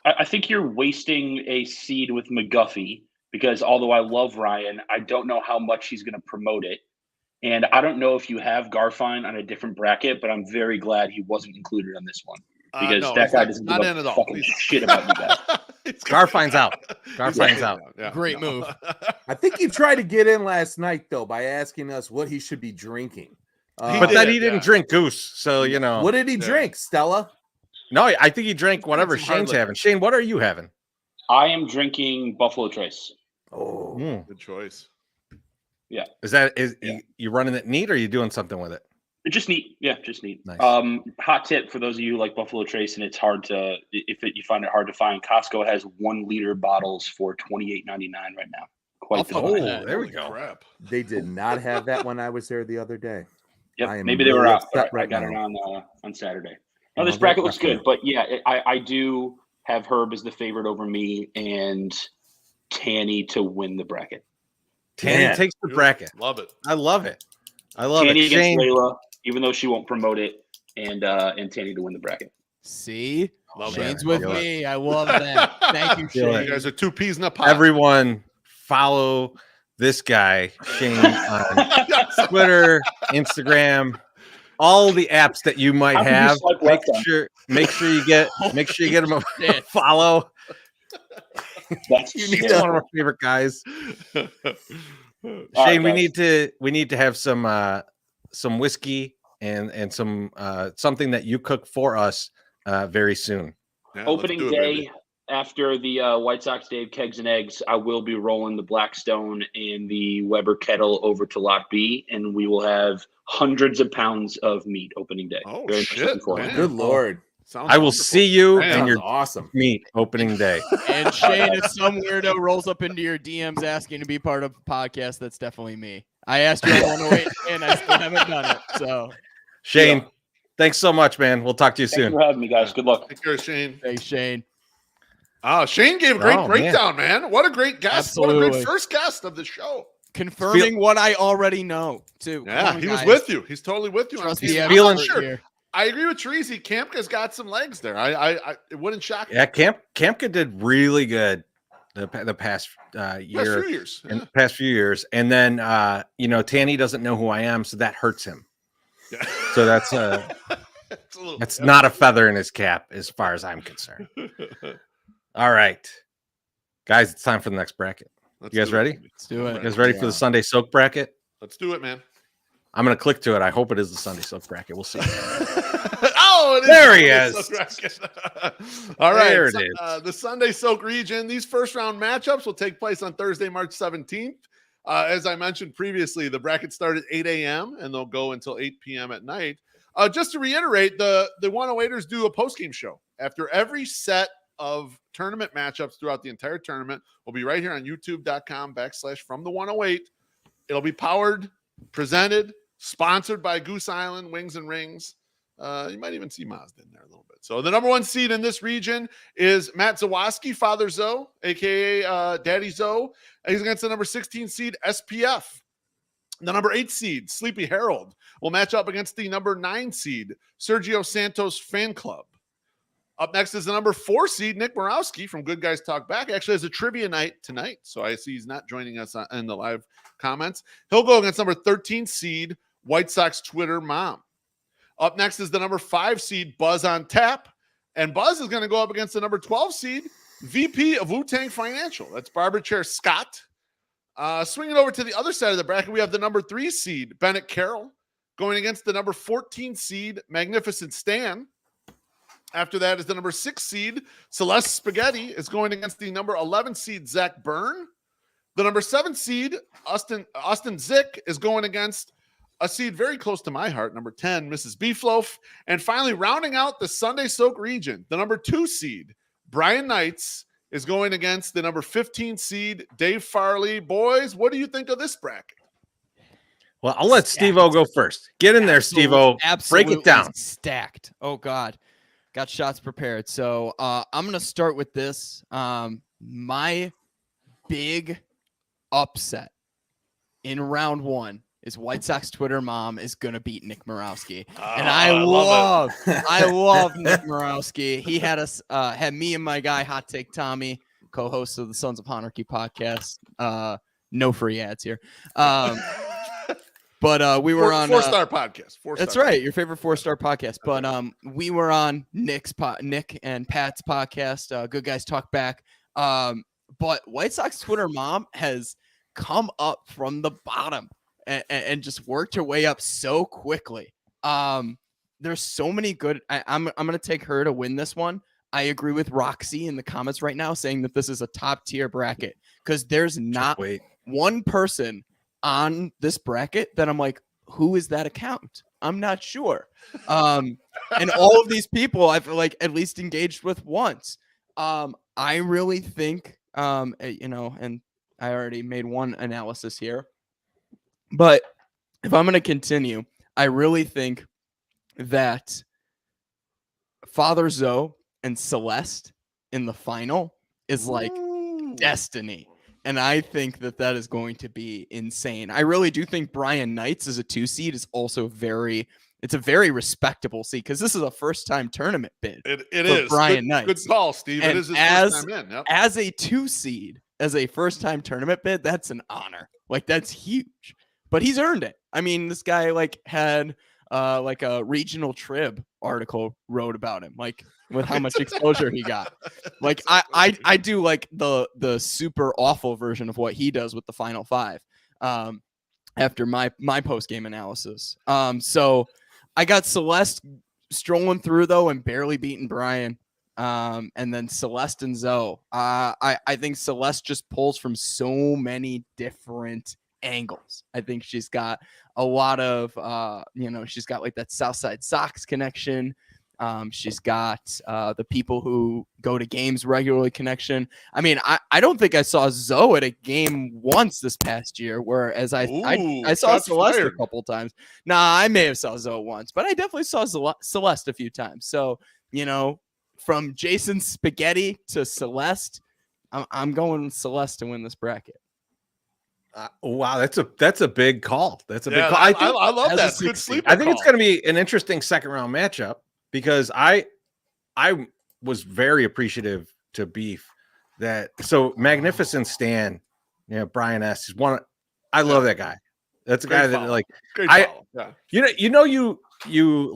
I think you're wasting a seed with McGuffey because although I love Ryan, I don't know how much he's going to promote it. And I don't know if you have Garfine on a different bracket, but I'm very glad he wasn't included on this one because that guy doesn't give a fucking shit about you guys. Garfine's out. Garfine's out. Yeah. Great move. I think he tried to get in last night though by asking us what he should be drinking. But then he didn't drink Goose, so you know. What did he drink, Stella? No, I think he drank whatever Shane's having. Shane, what are you having? I am drinking Buffalo Trace. Oh, good choice. Yeah. You running it neat or are you doing something with it? Just neat. Yeah, just neat. Nice. Hot tip for those of you who like Buffalo Trace and it's hard to you find it hard to find. Costco has 1 liter bottles for $28.99 right now. Quite the there we go. Crap. They did not have that when I was there the other day. Yep, maybe they were out. But I got it on Saturday. No, this bracket looks good, but yeah, I do have Herb as the favorite over me and Tanny to win the bracket. Tanny takes the bracket. Love it. I love it. I love Tanny it. against Layla, even though she won't promote it, and Tanny to win the bracket. See? Love Shane's that. with me. I love that. Thank you, Feel Shane. You guys are 2 peas in a pot. Everyone follow this guy, Shane, on Twitter, Instagram, all the apps that you might have. Make sure you get him a follow. That's He's one of our favorite guys. Shane, we need to have some whiskey and some something that you cook for us very soon. Opening day, after the White Sox Dave Kegs and Eggs, I will be rolling the Blackstone and the Weber kettle over to Lot B, and we will have hundreds of pounds of meat opening day. Oh, Very much shit, looking forward to man. it. Good Lord. Sounds I will wonderful. see you Man, and Sounds your awesome. meat opening day. And Shane, if some weirdo rolls up into your DMs asking to be part of a podcast, that's definitely me. I asked you on 108 and I still haven't done it. So Shane, thanks so much, man. We'll talk to you Thanks soon. for having me, guys. Good luck. Take care, Shane. thanks, Shane. Shane gave a great Oh, man. breakdown, man. What a great guest. What a Absolutely. great first guest of the show. Confirming what I already know, too. Come Yeah, on, he was guys. with you. He's totally with you. Trust on me, team. I'm feeling- not sure. here. I agree with Treasy. Kampka's got some legs there. It wouldn't shock me. Yeah, Kampka did really good the past Past year, few years. in Yeah. the past few years, and then Tanny doesn't know who I am, so that hurts him. Yeah. So that's It's a little- that's not a feather in his cap as far as I'm concerned. All right, guys, it's time for the next bracket. Let's You guys do it. ready? Let's do You it. guys ready for the Sunday Soak bracket? Let's do it, man. I'm gonna click to it. I hope it is the Sunday Soak bracket. We'll see. Oh, it is. There he Sunday is. Soak bracket. All right. There it is. The Sunday Soak region. These first round matchups will take place on Thursday, March 17th. As I mentioned previously, the bracket started at 8 a.m. and they'll go until 8 p.m. at night. Just to reiterate, the 108ers do a post-game show after every set of tournament matchups throughout the entire tournament. Will be right here on youtube.com/FromThe108. It'll be powered, presented, sponsored by Goose Island Wings and Rings. You might even see Mazda in there a little bit. So the number one seed in this region is Matt Zawoski, Father Zoe, aka Daddy Zoe. He's against the number 16 seed SPF. The number 8 seed Sleepy Harold will match up against the number 9 seed Sergio Santos Fan Club. Up next is the number 4 seed Nick Borowski from Good Guys Talk Back. Actually has a trivia night tonight, so I see he's not joining us in the live comments. He'll go against number 13 seed White Sox Twitter Mom. Up next is the number 5 seed Buzz on Tap, and Buzz is going to go up against the number 12 seed VP of Wu-Tang Financial. That's Barber Chair Scott. Swinging over to the other side of the bracket, we have the number 3 seed Bennett Carroll going against the number 14 seed Magnificent Stan. After that is the number 6 seed Celeste Spaghetti is going against the number 11 seed Zach Byrne. The number 7 seed Austin Zick is going against a seed very close to my heart, number 10 Mrs. Beefloaf. And finally, rounding out the Sunday Soak region, the number 2 seed Brian Knights is going against the number 15 seed Dave Farley. Boys, what do you think of this bracket? Well, I'll let Steve-O go first. Get in there, Steve-O. Break it down. Stacked. Oh, God. Got shots prepared. So I'm going to start with this. My big upset in round 1 is White Sox Twitter Mom is going to beat Nick Morowski. And I love Nick Morowski. He had us, had me and my guy, Hot Take Tommy, co-host of the Sons of Honarchy podcast. No free ads here. But we were on 4-star podcast. 4-star. That's right, your favorite 4-star podcast. But we were on Nick and Pat's podcast, Good Guys Talk Back. But White Sox Twitter Mom has come up from the bottom and just worked her way up so quickly. There's so many good. I'm gonna take her to win this one. I agree with Roxy in the comments right now saying that this is a top tier bracket because there's not one person on this bracket that I'm like, who is that account? I'm not sure. And all of these people I've like at least engaged with once. I really think, and I already made one analysis here, but if I'm going to continue, I really think that Father Zoe and Celeste in the final is like destiny. And I think that is going to be insane. I really do think Brian Knights as a 2 seed is also it's a very respectable seed because this is a first-time tournament bid. It is. Brian Knights. Good call, Steve. And it is his first time in. Yep. As a 2 seed, as a first-time tournament bid, that's an honor. Like, that's huge. But he's earned it. I mean, this guy had like a regional trib article wrote about him, like with how much exposure he got. Like I do like the super awful version of what he does with the Final Five after my post-game analysis. So I got Celeste strolling through though and barely beating Brian. and then Celeste and Zoe. I think Celeste just pulls from so many different angles. I think she's got a lot of, she's got like that Southside Sox connection. She's got the people who go to games regularly connection. I mean, I don't think I saw Zoe at a game once this past year, whereas I saw Celeste a couple times. Nah, I may have saw Zoe once, but I definitely saw Celeste a few times. So, from Jason Spaghetti to Celeste, I'm going Celeste to win this bracket. Wow, that's a big call. That's a big call. I love that. Good sleeper I think it's call. going to be an interesting second round matchup because I was very appreciative to Beef that so Magnificent Stan, Brian S. is one. I love that guy. That's a guy that Great follow. Yeah. You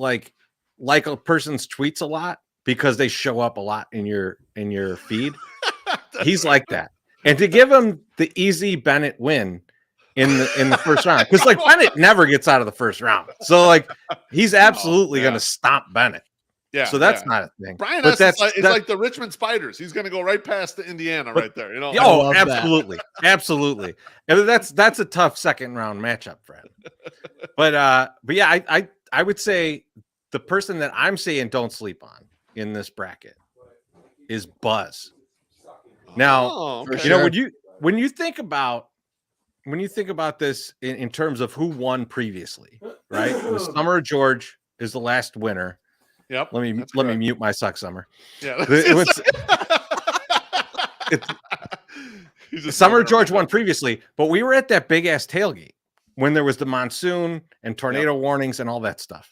like a person's tweets a lot because they show up a lot in your feed. He's like that. And to give him the easy Bennett win in the first round, because like Bennett never gets out of the first round, so like he's absolutely going to stomp Bennett. Yeah. So that's not a thing. Brian S. is like the Richmond Spiders. He's going to go right past the Indiana right there. Oh, absolutely, absolutely. And that's a tough second round matchup, Fred. But yeah, I would say the person that I'm saying don't sleep on in this bracket is Buzz. Now, when you think about this in terms of who won previously, right? It was Summer George is the last winner. Yep. Let me mute my Suck Summer. Yeah. Summer George won previously, but we were at that big ass tailgate when there was the monsoon and tornado warnings and all that stuff.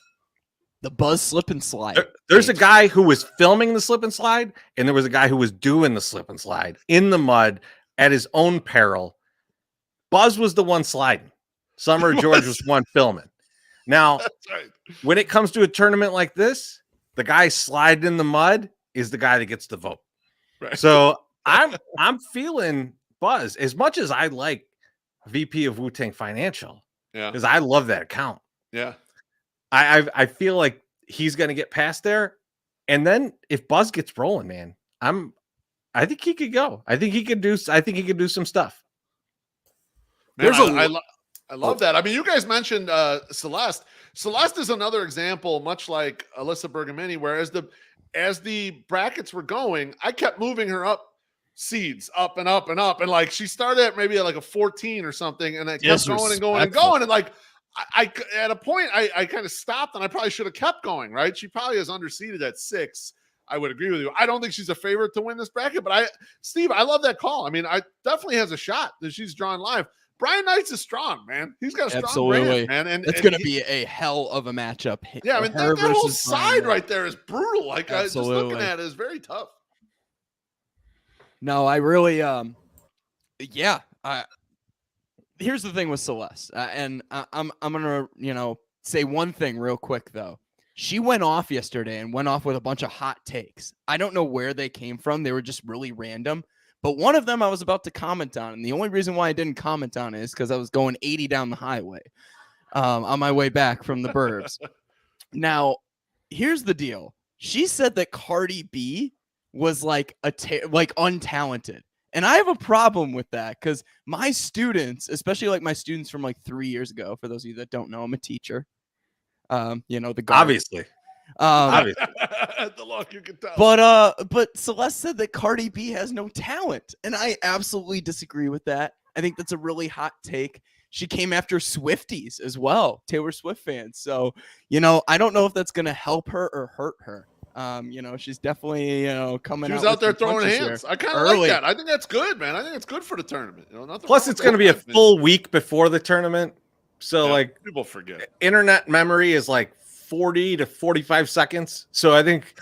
The Buzz slip and slide. There's a guy who was filming the slip and slide, and there was a guy who was doing the slip and slide in the mud at his own peril. Buzz was the one sliding. Summer George was one filming. Now, when it comes to a tournament like this, the guy sliding in the mud is the guy that gets the vote. Right. So I'm feeling Buzz as much as I like VP of Wu-Tang Financial. Yeah, because I love that account. Yeah. I feel like he's going to get past there, and then if Buzz gets rolling, man, I think he could go. I think he could do some stuff. Man, I love that. I mean, you guys mentioned Celeste. Celeste is another example, much like Alyssa Bergamini, where as the brackets were going, I kept moving her up seeds up and up and up, and like she started at maybe like a 14 or something, and it kept going and going and going, and like. I at a point I kind of stopped, and I probably should have kept going. Right? She probably is underseeded at 6. I would agree with you. I don't think she's a favorite to win this bracket, but Steve, I love that call. I mean, I definitely has a shot that she's drawn live. Brian Knights is strong, man. He's got a strong brand, man, and it's going to be a hell of a matchup. Yeah, I mean that whole side right there is brutal. Like just looking at it is very tough. No, I really, here's the thing with Celeste, and I'm gonna say one thing real quick though. She went off yesterday and went off with a bunch of hot takes. I don't know where they came from. They were just really random. But one of them I was about to comment on, and the only reason why I didn't comment on it is because I was going 80 down the highway on my way back from the burbs. Now, here's the deal. She said that Cardi B was like untalented. And I have a problem with that because my students, especially like my students from like 3 years ago, for those of you that don't know, I'm a teacher. The guard. Obviously. The look you can tell. But Celeste said that Cardi B has no talent, and I absolutely disagree with that. I think that's a really hot take. She came after Swifties as well, Taylor Swift fans. So, I don't know if that's going to help her or hurt her. She's definitely, coming out. She was out there throwing hands. I kind of like that. I think that's good, man. I think it's good for the tournament. Plus, it's going to be a full week before the tournament. So, people forget. Internet memory is like 40 to 45 seconds. So I think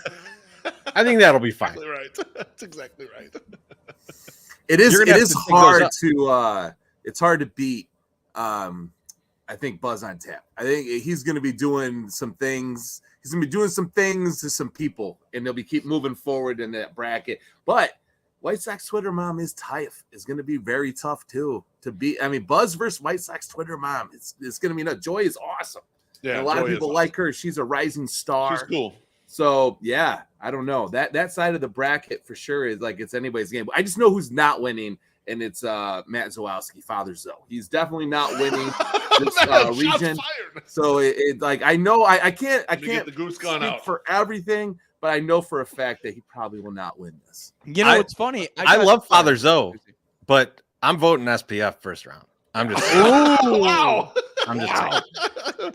that'll be fine. Exactly right. That's exactly right. It is hard to beat I think Buzz on tap. I think he's going to be doing some things. He's going to be doing some things to some people, and they'll be keep moving forward in that bracket. But White Sox Twitter mom is tough. It's going to be very tough too to beat. I mean, Buzz versus White Sox Twitter mom. It's going to be Joy is awesome. Yeah, and a lot of people like her. She's a rising star. She's cool. So yeah, I don't know. That side of the bracket for sure is like it's anybody's game. I just know who's not winning, and it's Matt Zawowski, Father Zoe. He's definitely not winning this Man, shots region. fired. So it like I know I can't Get the Goose gun speak out. for everything, but I know for a fact that he probably will not win this. You know what's funny? I love Father Zoe, but I'm voting SPF first round. I'm just saying. Wow. I'm just saying.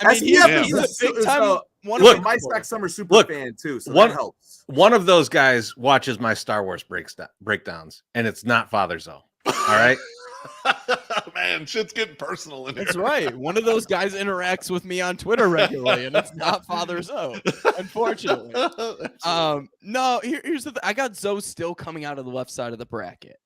I mean, SPF he's a big is time. Look, my Sux Summer super look, fan too, so one- that helps. One of those guys watches my Star Wars breakdowns, and it's not Father Zoe. All right. Man, shit's getting personal in here. That's right. One of those guys interacts with me on Twitter regularly, and it's not Father Zoe, unfortunately. No, here's the thing. I got Zoe still coming out of the left side of the bracket.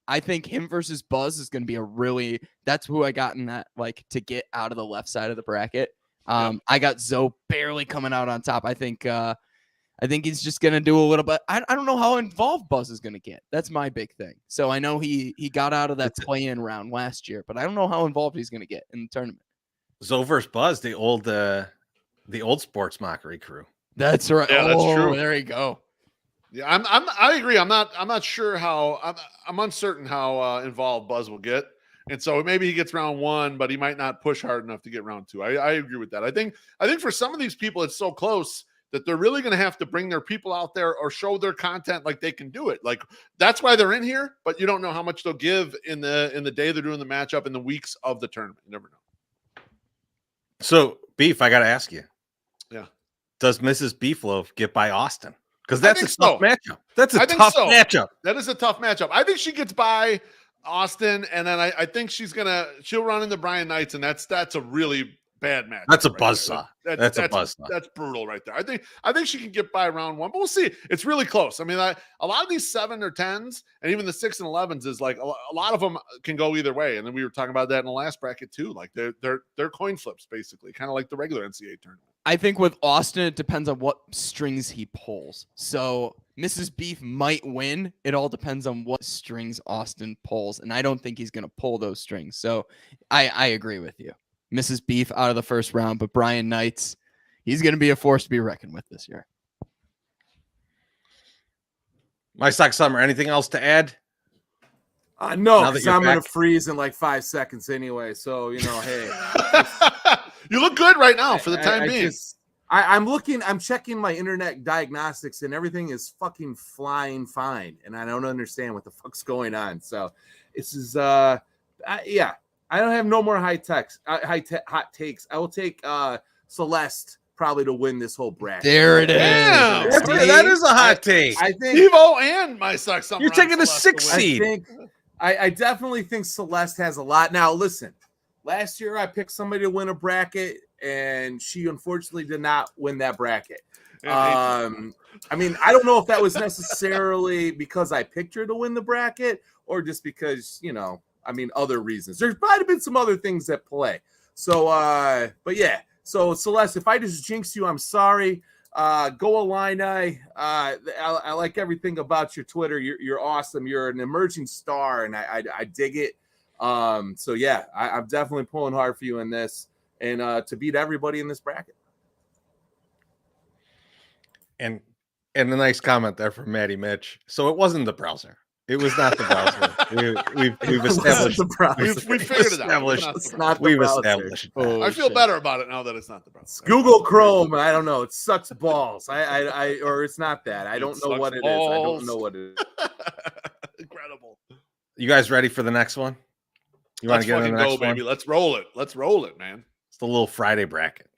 I think him versus Buzz is going to be that's who I got in that, like, to get out of the left side of the bracket. I got Zoe barely coming out on top. I think he's just going to do a little bit. I don't know how involved Buzz is going to get. That's my big thing. So I know he got out of that play-in round last year, but I don't know how involved he's going to get in the tournament. Zoe versus Buzz, the old sports mockery crew. That's right. Yeah, that's true. There you go. Yeah, I agree. I'm not sure how I'm uncertain how involved Buzz will get. And so maybe he gets round one, but he might not push hard enough to get round two. I agree with that. I think for some of these people, it's so close that they're really going to have to bring their people out there or show their content like they can do it. Like that's why they're in here, but you don't know how much they'll give in the day they're doing the matchup, in the weeks of the tournament. You never know. So, Beef, I got to ask you. Yeah. Does Mrs. Beefloaf get by Austin? Because that's a tough matchup. That's a think tough so. matchup. That is a tough matchup. I think she gets by Austin, and then I think she'll run into Brian Knights, and that's a really bad match. That's a buzzsaw. That's a buzzsaw. That's brutal right there. I think she can get by round one, but we'll see. It's really close. I mean, a lot of these 7 or 10s, and even the 6 and 11s is like a lot of them can go either way. And then we were talking about that in the last bracket too. Like they're coin flips basically, kind of like the regular NCAA tournament. I think with Austin, it depends on what strings he pulls. So Mrs. Beef might win. It all depends on what strings Austin pulls. And I don't think he's going to pull those strings. So I agree with you. Mrs. Beef out of the first round, but Brian Knights, he's going to be a force to be reckoned with this year. My Sux Summer, anything else to add? No, because I'm going to freeze in like 5 seconds anyway. So, hey. You look good right now for the time being. I'm checking my internet diagnostics and everything is fucking flying fine. And I don't understand what the fuck's going on. So this is, yeah, I don't have no more hot takes. I will take Celeste probably to win this whole bracket. There it is. Yeah. That is a hot take. I think Evo and my Sux Summer. You're taking a 6 to win. seed. I definitely think Celeste has a lot. Now, listen, last year I picked somebody to win a bracket, and she unfortunately did not win that bracket. I mean, I don't know if that was necessarily because I picked her to win the bracket or just because, other reasons. There might have been some other things at play. So, but yeah. So, Celeste, if I just jinxed you, I'm sorry. Go Illini. I like everything about your Twitter. You're awesome. You're an emerging star, and I dig it. So yeah, I'm definitely pulling hard for you in this, and to beat everybody in this bracket. And a nice comment there from Maddie Mitch. So it wasn't the browser. It was not the browser. We've established. We figured it out. It's not the We've browser. established. I feel better about it now that it's not the browser. It's Google Chrome. I don't know. It sucks balls. Or it's not that. I don't know what it is. I don't know what it is. Incredible. You guys ready for the next one? You want to get into the next one? Baby. Let's roll it, man. It's the Lil Friday bracket.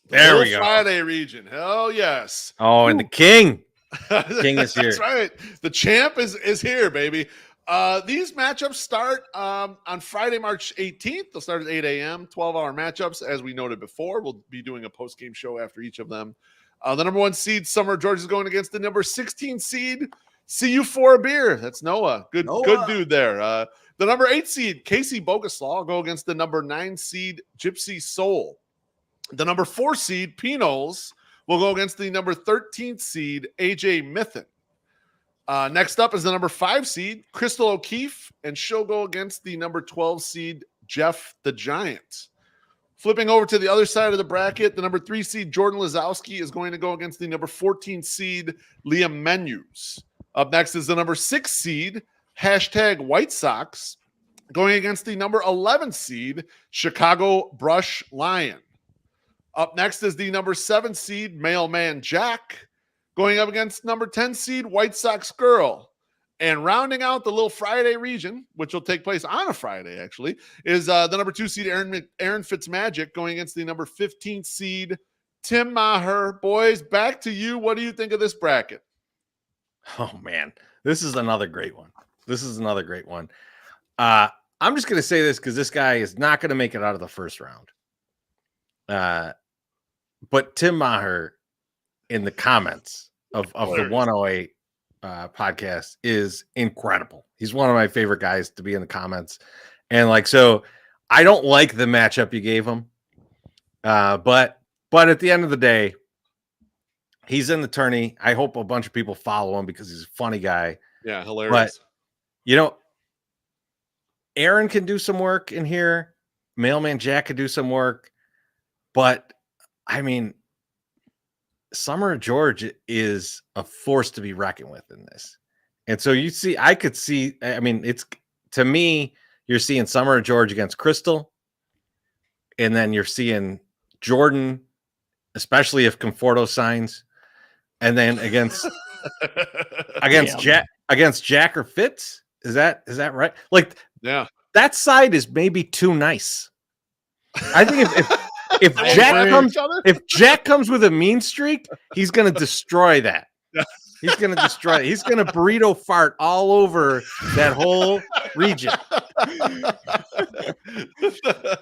There we go. Friday region. Hell yes. Oh, and the king. King is here. That's right. The champ is here, baby. These matchups start on Friday, March 18th. They'll start at 8 a.m., 12-hour matchups. As we noted before, we'll be doing a post-game show after each of them. The number 1 seed, Summer Georgia, is going against the number 16 seed, CU for a beer. That's Noah. Good dude there. The number 8 seed, Casey Boguslaw, will go against the number 9 seed, Gypsy Soul. The number 4 seed, Pinols, will go against the number 13th seed, AJ Mithen. Next up is the number 5 seed, Crystal O'Keefe, and she'll go against the number 12 seed, Jeff the Giant. Flipping over to the other side of the bracket, the number 3 seed Jordan Lazowski is going to go against the number 14 seed Liam Menus. Up next is the number 6 seed #White Sox going against the number 11 seed Chicago Brush Lion. Up next is the number 7 seed Mailman Jack going up against number 10 seed White Sox Girl. And rounding out the Lil Friday region, which will take place on a Friday, actually, is the number 2 seed Aaron Fitzmagic going against the number 15 seed Tim Maher. Boys, back to you. What do you think of this bracket? Oh, man. This is another great one. I'm just going to say this because this guy is not going to make it out of the first round. But Tim Maher in the comments of the 108 podcast is incredible. He's one of my favorite guys to be in the comments. And like, so I don't like the matchup you gave him. But at the end of the day, he's in the tourney. I hope a bunch of people follow him because he's a funny guy. Yeah, hilarious. But, you know, Aaron can do some work in here. Mailman Jack can do some work. But, I mean, Summer George is a force to be reckoned with in this. And so you see, I could see, I mean, it's, to me, you're seeing Summer George against Crystal. And then you're seeing Jordan, especially if Conforto signs. And then against Jack or Fitz. Is that right? Like, yeah, that side is maybe too nice. I think if Jack comes with a mean streak, he's going to destroy that. He's going to destroy it. He's going to burrito fart all over that whole region.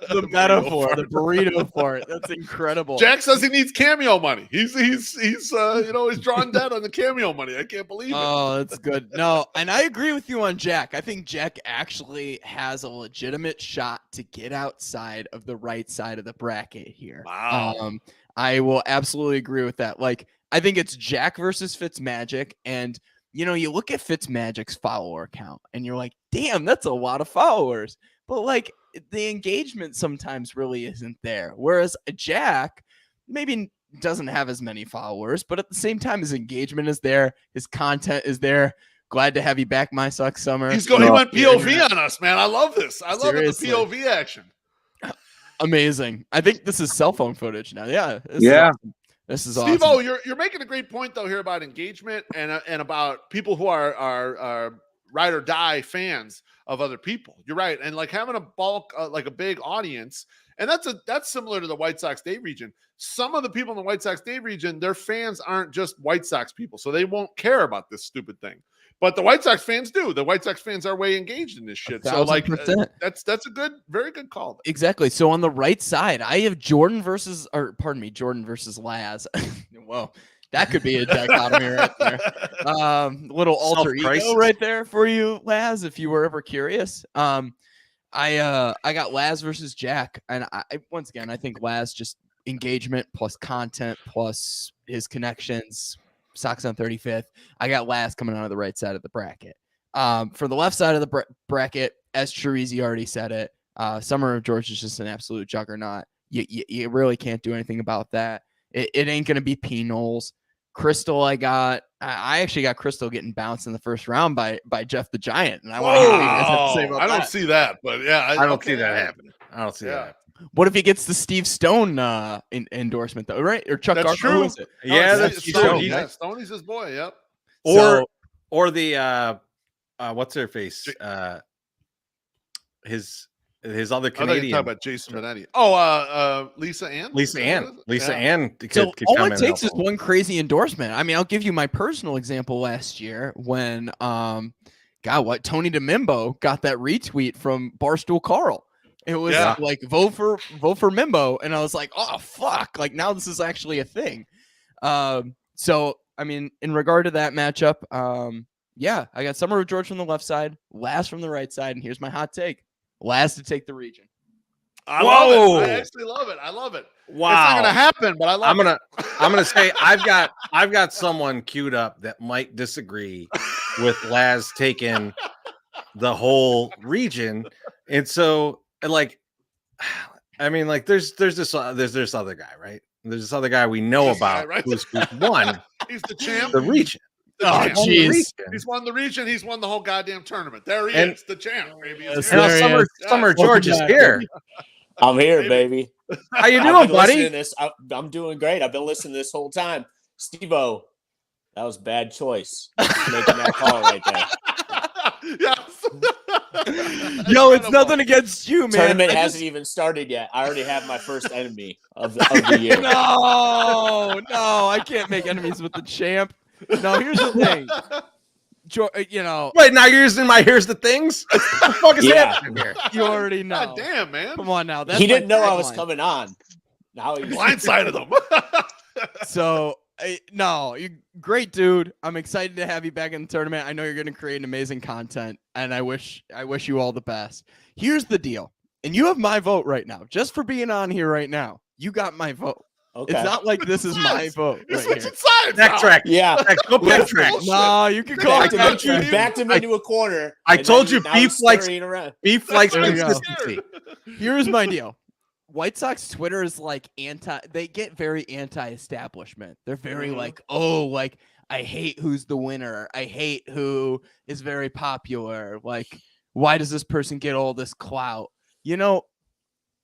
The metaphor, the burrito fart. That's incredible. Jack says he needs cameo money. He's drawn dead on the cameo money. I can't believe it. Oh, that's good. No, and I agree with you on Jack. I think Jack actually has a legitimate shot to get outside of the right side of the bracket here. Wow. I will absolutely agree with that. Like, I think it's Jack versus Fitzmagic, and you look at Fitzmagic's follower count, and you're like, damn, that's a lot of followers. But like, the engagement sometimes really isn't there. Whereas Jack maybe doesn't have as many followers, but at the same time, his engagement is there, his content is there. Glad to have you back, my Sux Summer. He went POV on us, man. I love this. I love the POV action. Amazing. I think this is cell phone footage now. Yeah. This is Steve-O, awesome. you're making a great point though here about engagement and about people who are ride or die fans of other people. You're right, and like having a bulk, like a big audience, and that's similar to the White Sox Day region. Some of the people in the White Sox Day region, their fans aren't just White Sox people, so they won't care about this stupid thing. But the White Sox fans do. The White Sox fans are way engaged in this shit. 1,000%. So like that's a very good call. Exactly. So on the right side, I have Jordan versus Laz. Whoa, that could be a dichotomy right there. Little alter ego right there for you, Laz, if you were ever curious. I got Laz versus Jack, and I once again, I think Laz just engagement plus content plus his connections. Sox on 35th. I got Laz coming out of the right side of the bracket. For the left side of the bracket, as Chirizi already said it, Summer of George is just an absolute juggernaut. You really can't do anything about that. It ain't going to be P-Knowles. Crystal, I actually got Crystal getting bounced in the first round by Jeff the Giant. And I want to hear what you guys have to say about that. I don't see that, but yeah. I don't see that happening. I don't see that. What if he gets the Steve Stone endorsement though, right? Or Chuck That's Garfien? true. Is it? Yeah, that's Stone. true. Yeah, Stoney's his boy. Yep. Or the what's her face? His other Canadian. I thought about Jason Benetti. Oh, Lisa Ann. Lisa Ann. So all it takes is one crazy endorsement. I mean, I'll give you my personal example last year when Tony DeMimbo got that retweet from Barstool Carl. It was like vote for Mimbo, and I was like, oh fuck! Like now this is actually a thing. So I mean, in regard to that matchup, I got Summer of George from the left side, Laz from the right side, and here's my hot take: Laz to take the region. I love it. I actually love it. I love it. Wow, it's not gonna happen, but I love it. I'm gonna say I've got someone queued up that might disagree with Laz taking the whole region, and so. Like, I mean, like, there's this other guy, right? There's this other guy we know This guy, about right? who's won He's the champ. the region. The Oh, champ. jeez. He's won the region. He's won the whole goddamn tournament. There he And- is, the champ, baby. Yes, He's And here. there he Summer, is. Summer Yes. George is Welcome back, here. I'm here, Baby. baby. How you I've doing, been listening buddy? to this. I'm doing great. I've been listening this whole time. Steve-O, that was a bad choice. Making that call right there. Yes. Yo, it's nothing against you, man. Tournament I hasn't even started yet. I already have my first enemy of the year. No, I can't make enemies with the champ. No, here's the thing. You know, Wait, now you're using my here's the things? What the fuck is Yeah. happening here? you already know. God damn, man. Come on now. That's He my didn't know I was tagline. coming on. Now he's Blindsided him. So, no, you great dude. I'm excited to have you back in the tournament. I know you're going to create amazing content, and I wish you all the best. Here's the deal, and you have my vote right now, just for being on here right now. You got my vote. okay. It's not like this is my vote You're right here. switching sides. now. Backtrack. Yeah. Go backtrack. bullshit. No, you can call Back it to You backtrack. backed him into a corner. I and told then you now beef he's likes- scurrying around. Beef likes There you go. consistency. Here's my deal. White Sox Twitter is like they get very anti-establishment. They're very like, oh, like I hate who's the winner. I hate who is very popular. Like, why does this person get all this clout? You know,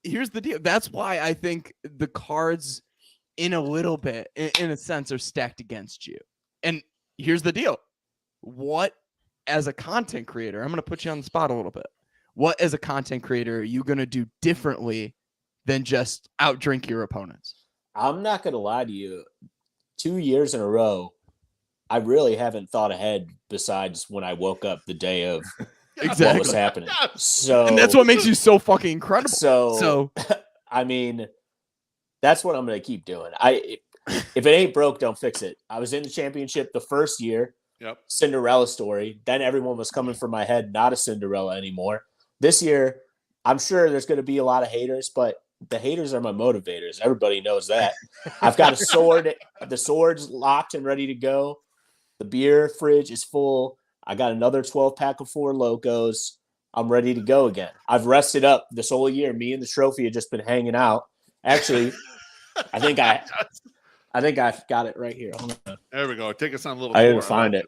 here's the deal. That's why I think the cards in a little bit, in a sense, are stacked against you. And here's the deal. What, as a content creator, I'm going to put you on the spot a little bit. What, as a content creator, are you going to do differently than just outdrink your opponents? I'm not going to lie to you. 2 years in a row, I really haven't thought ahead besides when I woke up the day of what was happening. Yes. So And that's what makes you so fucking incredible. So I mean, that's what I'm going to keep doing. If it ain't broke, don't fix it. I was in the championship the first year. Yep. Cinderella story. Then everyone was coming for my head, not a Cinderella anymore. This year, I'm sure there's going to be a lot of haters, but the haters are my motivators. Everybody knows that. I've got a sword. The sword's locked and ready to go. The beer fridge is full. I got another 12-pack of Four Locos. I'm ready to go again. I've rested up this whole year. Me and the trophy have just been hanging out. Actually, I think I've got it right here. Hold on. There we go. Take us on a little I tour. didn't find it.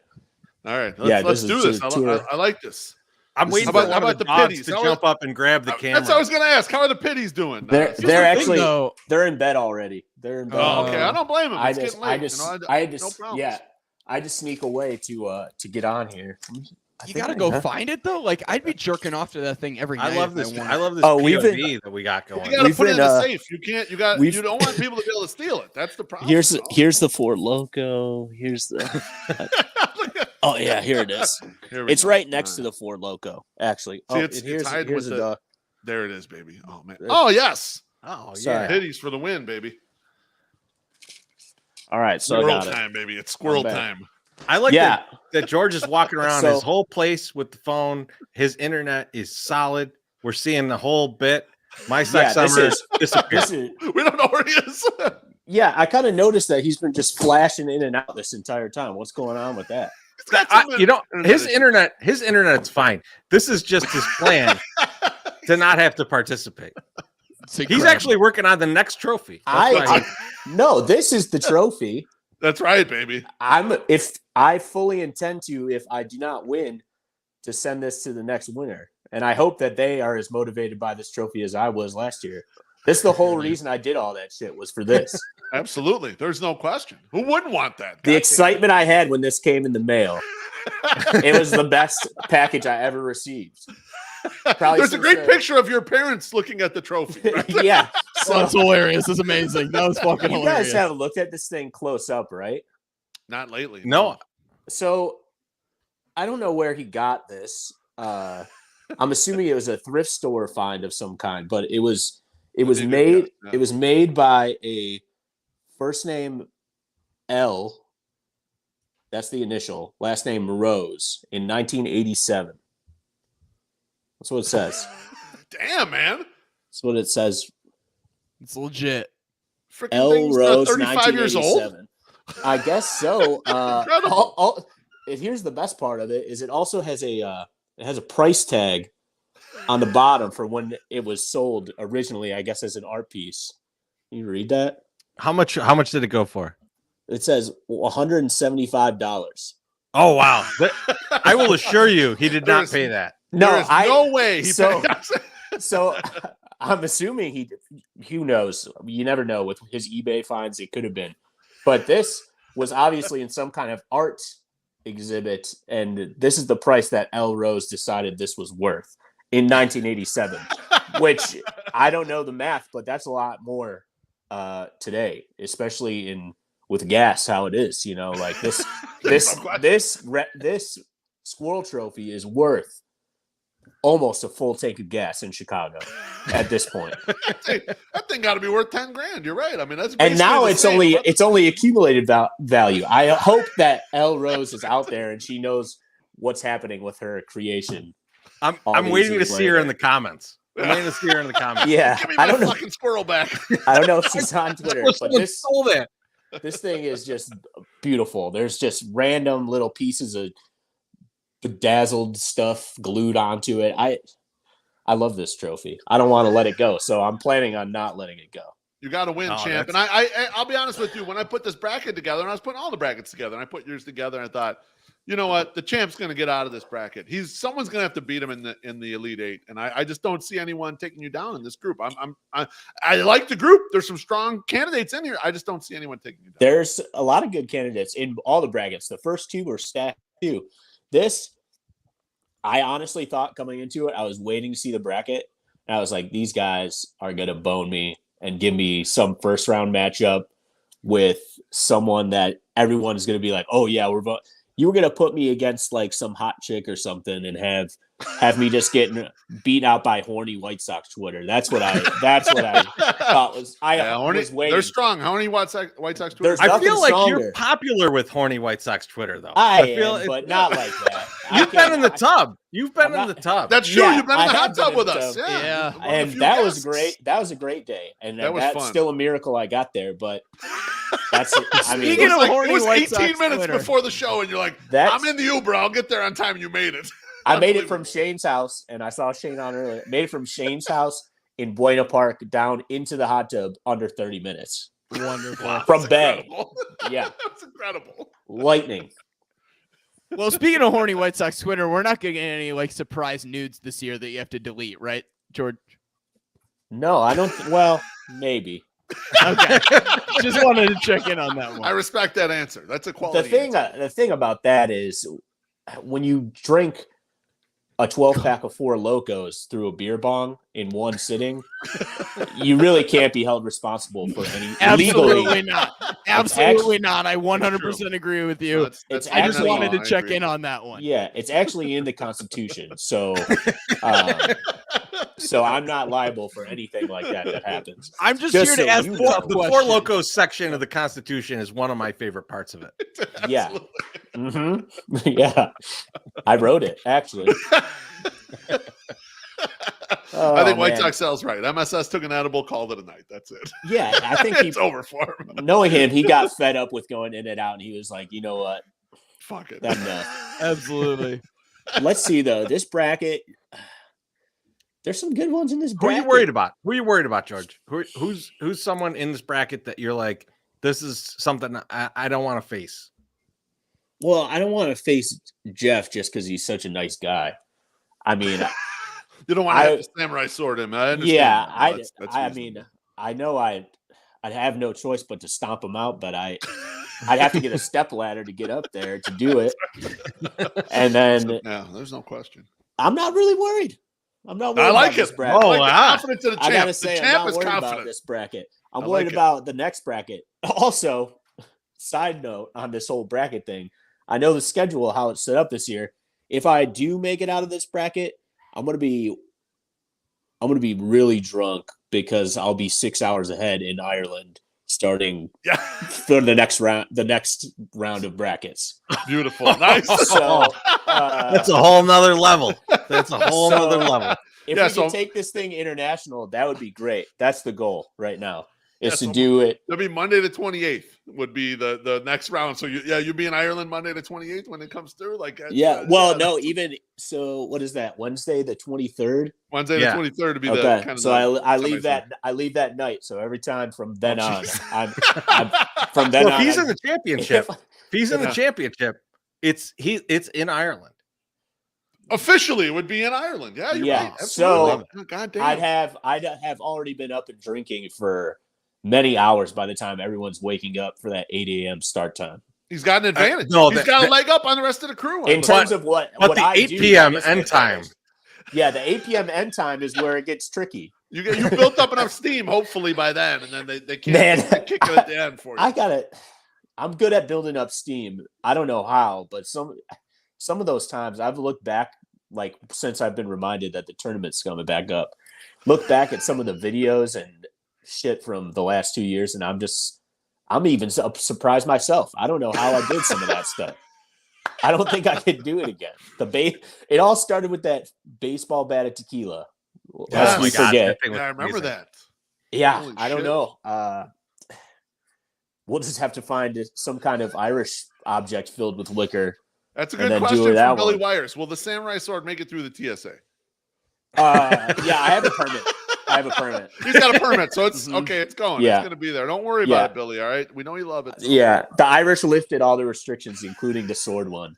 All right. Yeah, Let's this do is this. to the tour. I like this. I'm waiting How for about- one how of the about the dogs pitties? to How jump up and grab the camera. That's what I was going to ask. How are the pitties doing? They're Here's the they're thing, actually though. they're in bed already. They're in bed. Oh, okay. I don't blame him. I It's just getting late. I had to no problems. yeah. I just sneak away to get on here. I You think got to I go have- find it, though. Like, I'd be jerking off to that thing every night. I love if this. wanted. I love this Oh, we've POV been- that we got going. You got to We've put it in been, the safe. You can't. You got. we've- You don't want people to be able to steal it. That's the problem. Here's bro. here's the Four Loco. Here's the Oh yeah, here it is. Here we It's go. right next All to the Four Loco, actually. See, Oh, it's and here's tied here's with a the- dog. There it is, baby. Oh man. Oh yes. Oh Sorry. yeah. Pitties for the win, baby. All right, so I Squirrel got it. time, baby. It's squirrel I'm back. time. I like Yeah. that George is walking around So- his whole place with the phone. His internet is solid. We're seeing the whole bit. My Yeah, sex summer this disappeared. This is We don't know where he is. yeah, I kind of noticed that he's been just flashing in and out this entire time. What's going on with that? He's got some You know, his issues. internet's fine. This is just his plan to not have to participate. It's He's incredible. actually working on the next trophy. That's why No, this is the trophy. That's right, baby. If I fully intend to, if I do not win, to send this to the next winner. And I hope that they are as motivated by this trophy as I was last year. This is the whole reason I did all that shit was for this. Absolutely. There's no question. Who wouldn't want that? The excitement I had when this came in the mail. It was the best package I ever received. Probably There's a since great picture of your parents looking at the trophy. right? yeah. Oh, So that's hilarious. It's amazing. That was fucking you hilarious. guys haven't looked at this thing close up, right? Not lately. No, So I don't know where he got this. I'm assuming it was a thrift store find of some kind, but it was Maybe, made yeah. it was made by a first name L. That's the initial. Last name Rose in 1987. That's what it says. Damn, man. That's what it says. It's legit. Freaking L thing's Rose 35 years old. 1987. I guess so. Incredible. And here's the best part of it is it also has a price tag on the bottom for when it was sold originally, I guess as an art piece. Can you read that? How much did it go for? It says $175. Oh wow. I will assure you he did not pay that. There's no way he paid. So I'm assuming who knows? You never know with his eBay finds, it could have been. But this was obviously in some kind of art exhibit, and this is the price that L. Rose decided this was worth in 1987, which I don't know the math, but that's a lot more today, especially with gas, how it is, like this squirrel trophy is worth almost a full tank of gas in Chicago at this point. That thing got to be worth $10,000. You're right. I mean, that's and now it's only accumulated value. I hope that Elle Rose is out there and she knows what's happening with her creation. I'm waiting to see her in the comments. I'm waiting to see her in the comments. Yeah, give me my fucking squirrel back. I don't know if she's on Twitter, but this thing is just beautiful. There's just random little pieces of bedazzled stuff glued onto it. I love this trophy. I don't want to let it go, so I'm planning on not letting it go. You got to win, champ. And I'll be honest with you. When I put this bracket together, and I was putting all the brackets together, and I put yours together, and I thought, you know what, the champ's going to get out of this bracket. Someone's going to have to beat him in the Elite Eight, and I just don't see anyone taking you down in this group. I like the group. There's some strong candidates in here. I just don't see anyone taking you down. There's a lot of good candidates in all the brackets. The first two were stacked too. This, I honestly thought coming into it, I was waiting to see the bracket, and I was like, these guys are going to bone me and give me some first round matchup with someone that everyone's going to be like, oh yeah, you were going to put me against like some hot chick or something and have me just getting beat out by horny White Sox Twitter. That's what I thought was. Was waiting. They're strong. Horny White Sox Twitter. I feel like you're popular with horny White Sox Twitter, though. I feel but not like that. You've been in the tub. You've been in the tub. That's true. You've been in the hot tub with us. Yeah. And that was great. That was a great day. And that's still a miracle I got there. But that's Speaking of horny White Sox, it was 18 minutes before the show, and you're like, I'm in the Uber. I'll get there on time. You made it. I made it from Shane's house, and I saw Shane on earlier. Made it from Shane's house in Buena Park down into the hot tub under 30 minutes. Wonderful. Wow, from Bay. Yeah. That's incredible. Lightning. Well, speaking of horny White Sox Twitter, we're not going to get any like surprise nudes this year that you have to delete, right, George? No, I don't. Well, maybe. Okay. Just wanted to check in on that one. I respect that answer. That's a quality The thing about that is when you drink a 12-pack of Four Locos through a beer bong in one sitting, you really can't be held responsible for any. Absolutely not. Absolutely not. I 100% agree with you. I just wanted to check in on that one. Yeah, it's actually in the Constitution. So I'm not liable for anything like that happens. I'm just here to ask. The Four Locos section of the Constitution is one of my favorite parts of it. Yeah. Mm-hmm. Yeah. I wrote it, actually. I think White Sox sells right. MSS took an edible, called it a night. That's it. Yeah, I think it's over for him. Knowing him, he got fed up with going in and out, and he was like, you know what? Fuck it. Absolutely. Let's see, though. This bracket, there's some good ones in this bracket. Who are you worried about? Who are you worried about, George? Who's someone in this bracket that you're like, this is something I don't want to face? Well, I don't want to face Jeff just because he's such a nice guy. I mean, you don't want to have to samurai sword him. I understand. Yeah, I mean, I know I'd have no choice but to stomp him out, but I'd have to get a step ladder to get up there to do it. And then, no, there's no question. I'm not really worried. I'm not worried. I like about this it. bracket. Oh, like confidence of the champ. I gotta say, the champ I'm not is worried confident about this bracket. I'm worried about the next bracket. Also, side note on this whole bracket thing, I know the schedule, how it's set up this year. If I do make it out of this bracket, I'm gonna be really drunk because I'll be 6 hours ahead in Ireland starting for the next round of brackets. Beautiful. Nice. So that's a whole nother level. That's a whole nother level. If we can take this thing international, that would be great. That's the goal right now. is to do it. That'll be Monday the 28th would be the next round. So you'll be in Ireland Monday the 28th when it comes through. Like No, even so. What is that? Wednesday the 23rd. Wednesday the 23rd to be okay. the kind of. So I leave that. I leave that night. So every time from then on, I'm from then on. If he's in the championship, it's in Ireland. Officially, it would be in Ireland. Yeah, you're right. So God damn. I'd have already been up and drinking for many hours by the time everyone's waking up for that 8 a.m. start time. He's got an advantage. He's got a leg up on the rest of the crew. In terms of what the I 8 do, p.m. end time. Yeah, the 8 p.m. end time is where it gets tricky. You built up enough steam, hopefully by then, and then they can't kick it at the end for you. I'm good at building up steam. I don't know how, but some of those times I've looked back, like since I've been reminded that the tournament's coming back up, look back at some of the videos and shit from the last 2 years, and I'm even surprised myself. I don't know how I did some of that stuff. I don't think I could do it again. It all started with that baseball bat of tequila. Yeah, we forget. I remember that. Yeah, Holy I don't shit. know. We'll just have to find some kind of Irish object filled with liquor. That's a and good then question do it from that Billy one. Wires. Will the samurai sword make it through the TSA? Yeah, I have a permit. He's got a permit, so it's okay. It's going. Yeah. It's going to be there. Don't worry about it, Billy. All right, we know you love it. So. Yeah, the Irish lifted all the restrictions, including the sword one,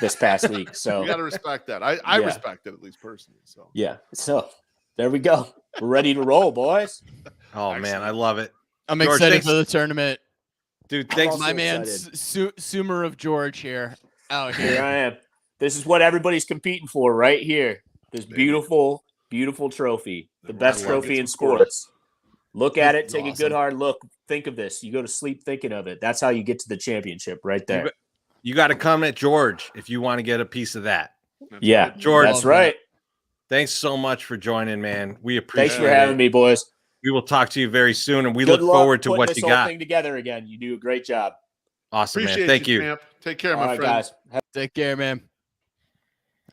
this past week. So you got to respect that. I respect it, at least personally. So yeah, so there we go. We're ready to roll, boys. Oh man, I love it. I'm George, excited thanks. for the tournament. Dude, thanks. My man, Sumer of George here, out here. Here I am. This is what everybody's competing for right here. This beautiful, beautiful trophy, the best trophy in sports. Look at it. Take a good hard look. Think of this. You go to sleep thinking of it. That's how you get to the championship right there. You got to come at George if you want to get a piece of that. Yeah, George. That's right. Thanks so much for joining, man. We appreciate it. Thanks for having me, boys. We will talk to you very soon, and we Good look luck forward to putting what this you whole got. thing together again. You do a great job. Awesome, appreciate man. Thank you. Champ. Take care, All my right, friend. guys. Take care, man.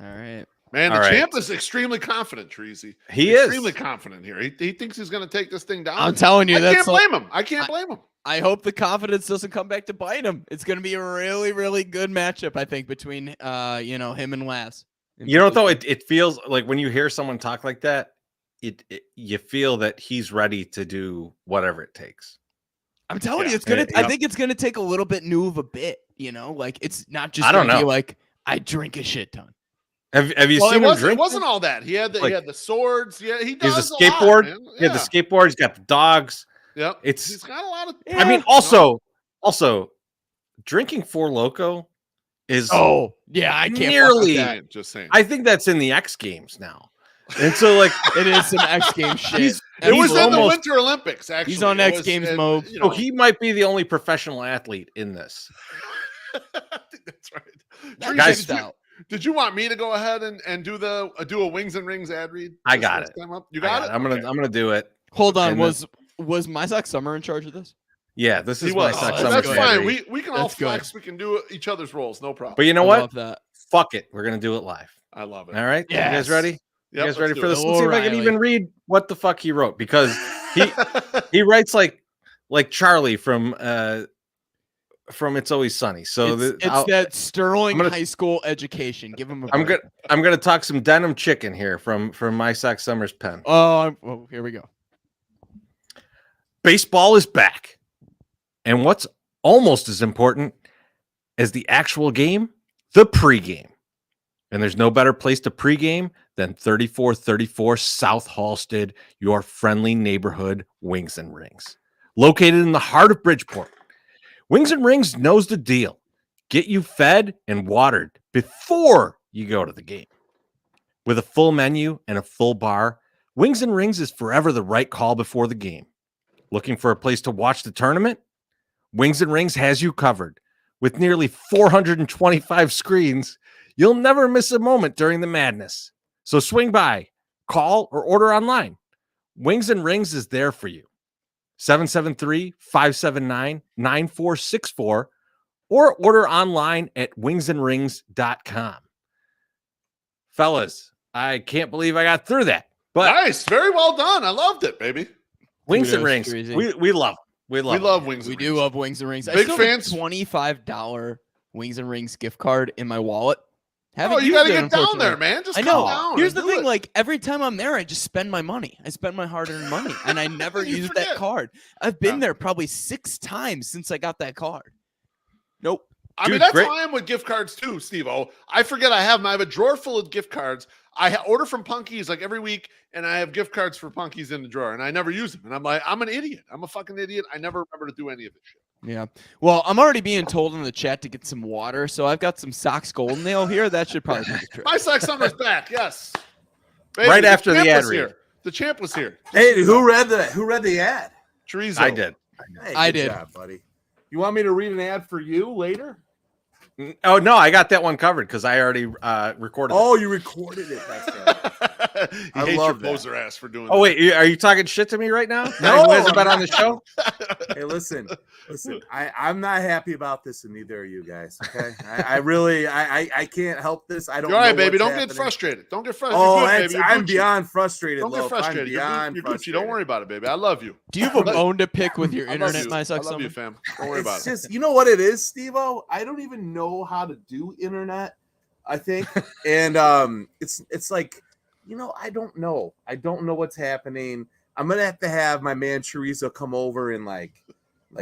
All right. Man, the All right. champ is extremely confident, Treasy. He is. Extremely confident here. He thinks he's going to take this thing down. I'm telling you, I can't blame him. I can't blame him. I hope the confidence doesn't come back to bite him. It's going to be a really, really good matchup, I think, between him and Laz. You know, though, it feels like when you hear someone talk like that, you feel that he's ready to do whatever it takes. I'm telling you, it's gonna. I think it's gonna take a little bit new of a bit. Like it's not just. I don't gonna be know. like I drink a shit ton. Have you seen him drink? It wasn't all that. He had the swords. Yeah, he does. He's a skateboard. A lot, man. He had the skateboard. He's got the dogs. Yep. It's. He's got a lot of. I mean, also, drinking Four Loko is. Oh yeah, I can't. Nearly. Just saying. I think that's in the X Games now, and so like it is some X Games shit. It was in the Winter Olympics. Actually, he's on X Games mode. So he might be the only professional athlete in this. I think that's right. That Guys, checks out. Did you want me to go ahead and do a Wings and Rings ad read? I got it. You got it. I'm gonna do it. Hold on. And Was My Sock Summer in charge of this? Yeah, this is He my was. Sux That's Summer fine. ad read. We can all That's good. flex. We can do each other's roles. No problem. But you know I what? love that. Fuck it. We're gonna do it live. I love it. All right. Yes. You guys ready? Yep, You guys let's ready do for it. this? Let's see if I can O'Reilly. even read what the fuck he wrote, because he writes like Charlie from It's Always Sunny. So It's that Sterling high school education. Give him a break. I'm gonna talk some denim chicken here from My Sock Summer's pen. Oh, here we go. Baseball is back. And what's almost as important as the actual game, the pregame. And there's no better place to pregame than 3434 South Halsted, your friendly neighborhood Wings and Rings. Located in the heart of Bridgeport, Wings and Rings knows the deal. Get you fed and watered before you go to the game. With a full menu and a full bar, Wings and Rings is forever the right call before the game. Looking for a place to watch the tournament? Wings and Rings has you covered. With nearly 425 screens, you'll never miss a moment during the madness. So swing by, call, or order online. Wings and Rings is there for you. 773-579-9464 or order online at wingsandrings.com. Fellas, I can't believe I got through that. But nice. Very well done. I loved it, baby. Wings and Kudos, Rings. Treasy. We love. We love Wings. We and do Rings. love Wings and Rings. I Big still have a fans. $25 Wings and Rings gift card in my wallet. Haven't Oh, you used got to it, get down unfortunately. there, man. Just I come know. down. Here's and the do thing: it. like every time I'm there, I just spend my money. I spend my hard-earned money, and I never You use forget. that card. I've been Yeah. there probably 6 times since I got that card. Nope. I mean, Dude, that's great. how I am with gift cards too, Steve-O. I forget I have them. I have a drawer full of gift cards. I order from Punky's like every week, and I have gift cards for Punky's in the drawer, and I never use them. And I'm like, I'm an idiot. I'm a fucking idiot. I never remember to do any of this shit. Yeah. Well, I'm already being told in the chat to get some water, so I've got some Sux Golden Ale here. That should probably be the trick. My Sux Summer's back. Yes. Baby, Right after the champ ad was read. here. The champ was here. Hey, who read the ad? Chorizo. I did. Hey, I good did. job, buddy. You want me to read an ad for you later? Oh no, I got that one covered because I already recorded. Oh, you recorded it. That's right. He I hates your love that. poser ass for doing Oh that. wait, are you talking shit to me right now? No, Who hasn't I'm been on the not. show? Hey, listen. I'm not happy about this, and neither are you guys. Okay, I really can't help this. I don't. You're all right, know baby. what's Don't get happening. frustrated. Don't get frustrated. Oh, You're good, that's, baby. You're I'm Gucci. beyond frustrated. Don't get Loaf. frustrated. I'm You're beyond Gucci. frustrated. Don't worry about it, baby. I love you. Do you have a bone to pick with your I love internet, you. my I Sux love you, Summer? fam. Don't worry about It's it. just, you know what it is, Steve-O? I don't even know how to do internet, I think. And it's like, I don't know. I don't know what's happening. I'm gonna have my man Chorizo come over and like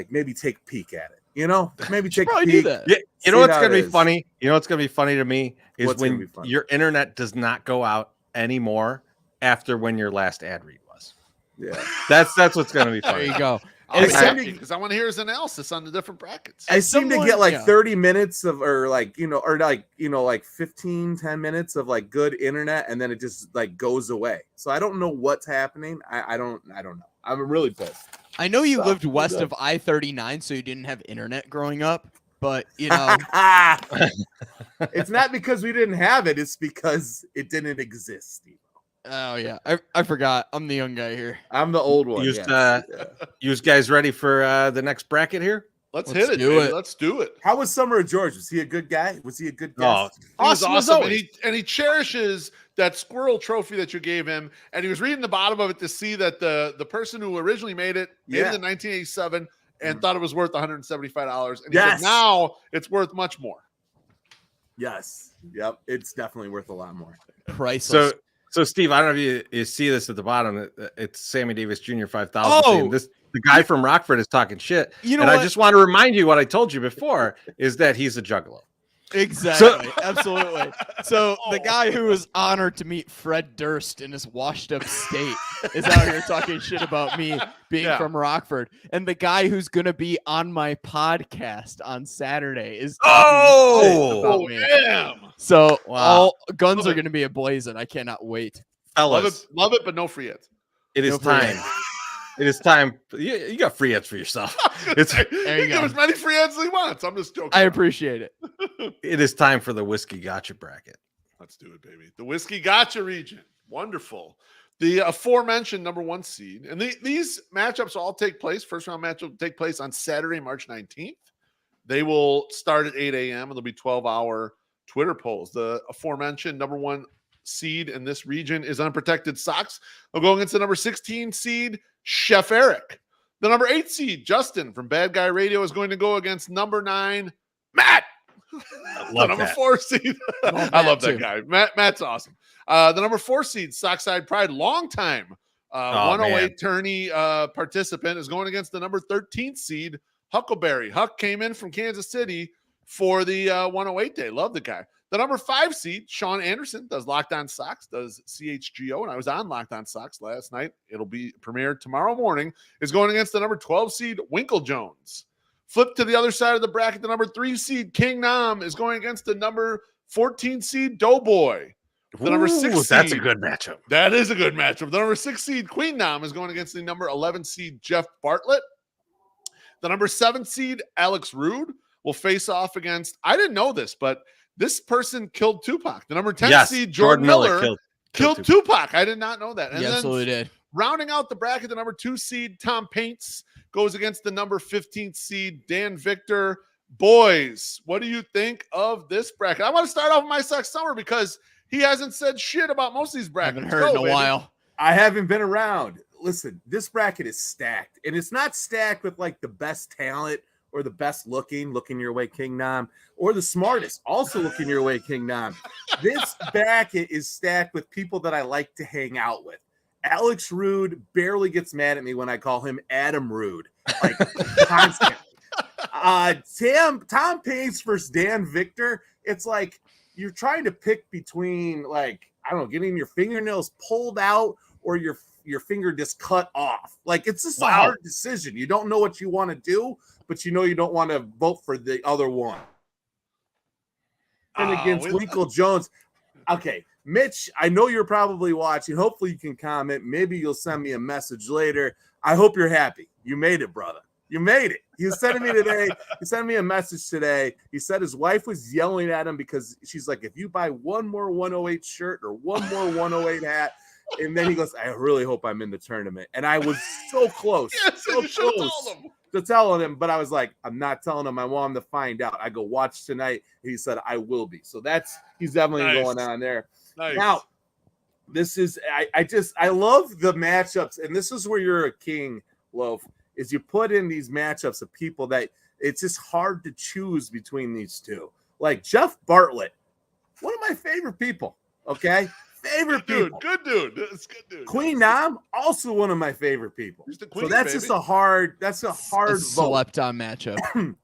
maybe take a peek at it. Maybe take a Probably do peek. that. Yeah, you know See what's how gonna it be is. funny? You know what's gonna be funny to me is What's gonna when be funny? your internet does not go out anymore after when your last ad read was. Yeah. That's what's gonna be There funny. you go. I'll As be some- happy because I want to hear his analysis on the different brackets. I seem to get someone- 30 minutes of, or 15, 10 minutes of like good internet, and then it just like goes away. So I don't know what's happening. I don't know. I'm really pissed. I know you So, lived west good. of I-39, so you didn't have internet growing up, but you know, It's not because we didn't have it, it's because it didn't exist, Steve. oh yeah, I forgot. I'm the young guy here. I'm the old one. You yes. You guys ready for the next bracket here? Let's Let's hit it, do baby. it. Let's do it. How was Summer of George? Was he a good guy? Was he a good Oh, guest? He was awesome as awesome, and always. he cherishes that squirrel trophy that you gave him. And he was reading the bottom of it to see that the person who originally made it in 1987 and thought it was worth $175, and he Yes. said now it's worth much more. Yes. Yep. It's definitely worth a lot more. Priceless. So Steve, I don't know if you see this at the bottom. It's Sammy Davis Jr. 5000. Oh! saying the guy from Rockford is talking shit. You know and what? I just want to remind you what I told you before is that he's a juggalo. Exactly. Absolutely. So the guy who was honored to meet Fred Durst in his washed up state is out here talking shit about me being Yeah. from Rockford. And the guy who's going to be on my podcast on Saturday is talking shit about me. Damn. So Wow. all guns Love are it. going to be ablazing. I cannot wait. Fellas, Love it, but no free ads. it is No free time. It is time. You got free ads for yourself. It's you He give go. as many free ads as he wants. I'm just joking. I around. appreciate it. it is time for the whiskey gotcha bracket. Let's do it, baby. The Whiskey Gotcha region. Wonderful. The aforementioned number 1 seed. And these matchups all take place. First round matchup will take place on Saturday, March 19th. They will start at 8 a.m. and there'll be 12-hour Twitter polls. The aforementioned number 1 seed in this region is Unprotected Sox. They'll go against the number 16 seed, Chef Eric. The number 8 seed, Justin from Bad Guy Radio, is going to go against number 9, Matt. I The love number that. 4 seed. Love I Matt love that too. guy. Matt's awesome. The number 4 seed, Sockside Pride, longtime 108 tourney participant, is going against the number 13th seed, Huckleberry. Huck came in from Kansas City for the 108 day. Love the guy. The number 5 seed, Sean Anderson, does Locked On Sox, does CHGO, and I was on Locked On Sox last night. It'll be premiered tomorrow morning, is going against the number 12 seed, Winkle Jones. Flip to the other side of the bracket. The number 3 seed, King Nam, is going against the number 14 seed, Doughboy. The number 6 Ooh, that's a seed- good matchup. That is a good matchup. The number 6 seed, Queen Nam, is going against the number 11 seed, Jeff Bartlett. The number 7 seed, Alex Rude, will face off against, I didn't know this, but this person killed Tupac. The number 10 Yes, seed, Jordan Miller, killed Tupac. Tupac. I did not know that. And He then absolutely did. rounding out the bracket, the number 2 seed, Tom Paints, goes against the number 15th seed, Dan Victor. Boys, what do you think of this bracket? I want to start off with my Sux Summer because he hasn't said shit about most of these brackets. Haven't heard in Go, a baby. while. I haven't been around. listen, this bracket is stacked, and it's not stacked with like the best talent or the best looking your way, King Nam, or the smartest also looking your way, King Nam. This bracket is stacked with people that I like to hang out with. Alex Rude barely gets mad at me when I call him Adam Rude, like constantly. Tom Pace versus Dan Victor. It's like you're trying to pick between, like, I don't know, getting your fingernails pulled out or your finger just cut off. Like, it's just a hard decision. You don't know what you want to do, but you know you don't want to vote for the other one. And against Winkle Jones. Okay, Mitch, I know you're probably watching. Hopefully you can comment. Maybe you'll send me a message later. I hope you're happy. You made it, brother. You made it. He was sending me today. He sent me a message today. He said his wife was yelling at him because she's like, if you buy one more 108 shirt or one more 108 hat, and then he goes, I really hope I'm in the tournament. And I was so close, so close to telling him, but I was like, I'm not telling him. I want him to find out. I go watch tonight. And he said, I will be. So he's definitely going on there. Nice. Now, this is, I love the matchups. And this is where you're a king, Loaf, is you put in these matchups of people that it's just hard to choose between these two. Like Jeff Bartlett, one of my favorite people. Okay. Favorite people. Good dude. That's good dude. Queen Nam, also one of my favorite people. So that's just a hard vote. Slept on matchup.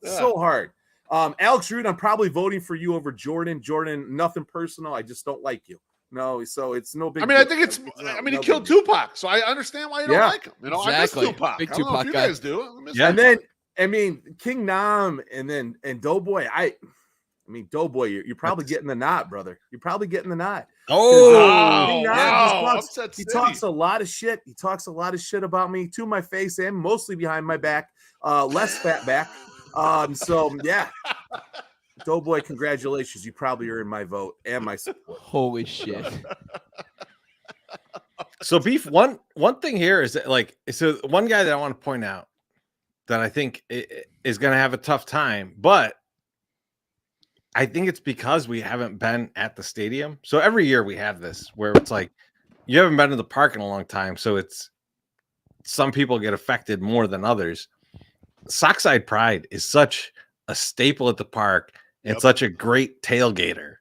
So hard. Alex Rude, I'm probably voting for you over Jordan. Jordan, nothing personal. I just don't like you. No, so it's no big. I mean, deal. I think he killed Tupac, so I understand why you don't like him. You know, exactly. I miss Tupac. Big I don't know if you guys do. And then, I mean, King Nam and Doughboy. I mean, Doughboy, you're probably getting the nod, brother. You're probably getting the nod. He talks a lot of shit. He talks a lot of shit about me to my face and mostly behind my back. Less fat back. So yeah. Doughboy, congratulations. You probably are in my vote and my support. Holy shit. So Beef, one thing here is that, like, so one guy that I want to point out that I think is going to have a tough time, but I think it's because we haven't been at the stadium. So every year we have this where it's like you haven't been to the park in a long time, so it's some people get affected more than others. Sockside Pride is such a staple at the park and such a great tailgater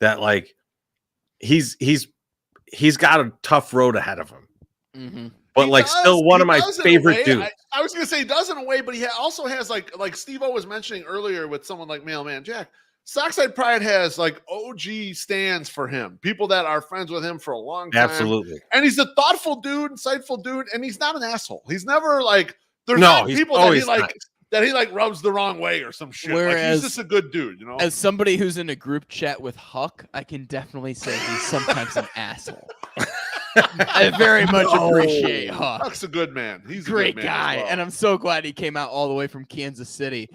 that, like, he's got a tough road ahead of him. Mm-hmm. But still one of my favorite dudes. I was gonna say he does in a way, but he also has like Steve-O was mentioning earlier with someone like Mailman Jack. Sockside Pride has like OG stands for him, people that are friends with him for a long time. Absolutely. And he's a thoughtful dude, insightful dude, and he's not an asshole. He's never like there's not people that he rubs the wrong way or some shit. Whereas, like, he's just a good dude, you know. As somebody who's in a group chat with Huck, I can definitely say he's sometimes an asshole. I very much appreciate Huck. Huck's a good man. He's a great good man guy, well. and I'm so glad he came out all the way from Kansas City.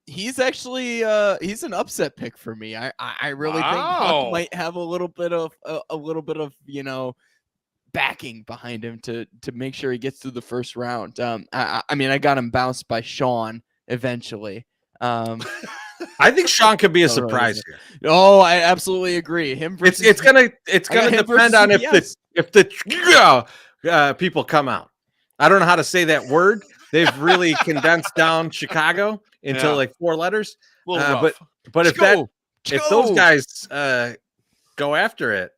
He's actually he's an upset pick for me. I really think Huck might have a little bit of you know, backing behind him to make sure he gets through the first round. I mean, I got him bounced by Sean eventually. I think Sean could be a surprise here. Oh, I absolutely agree. Him versus it's gonna depend on if the people come out. I don't know how to say that word. They've really condensed down Chicago into like 4 letters. But if those guys go after it,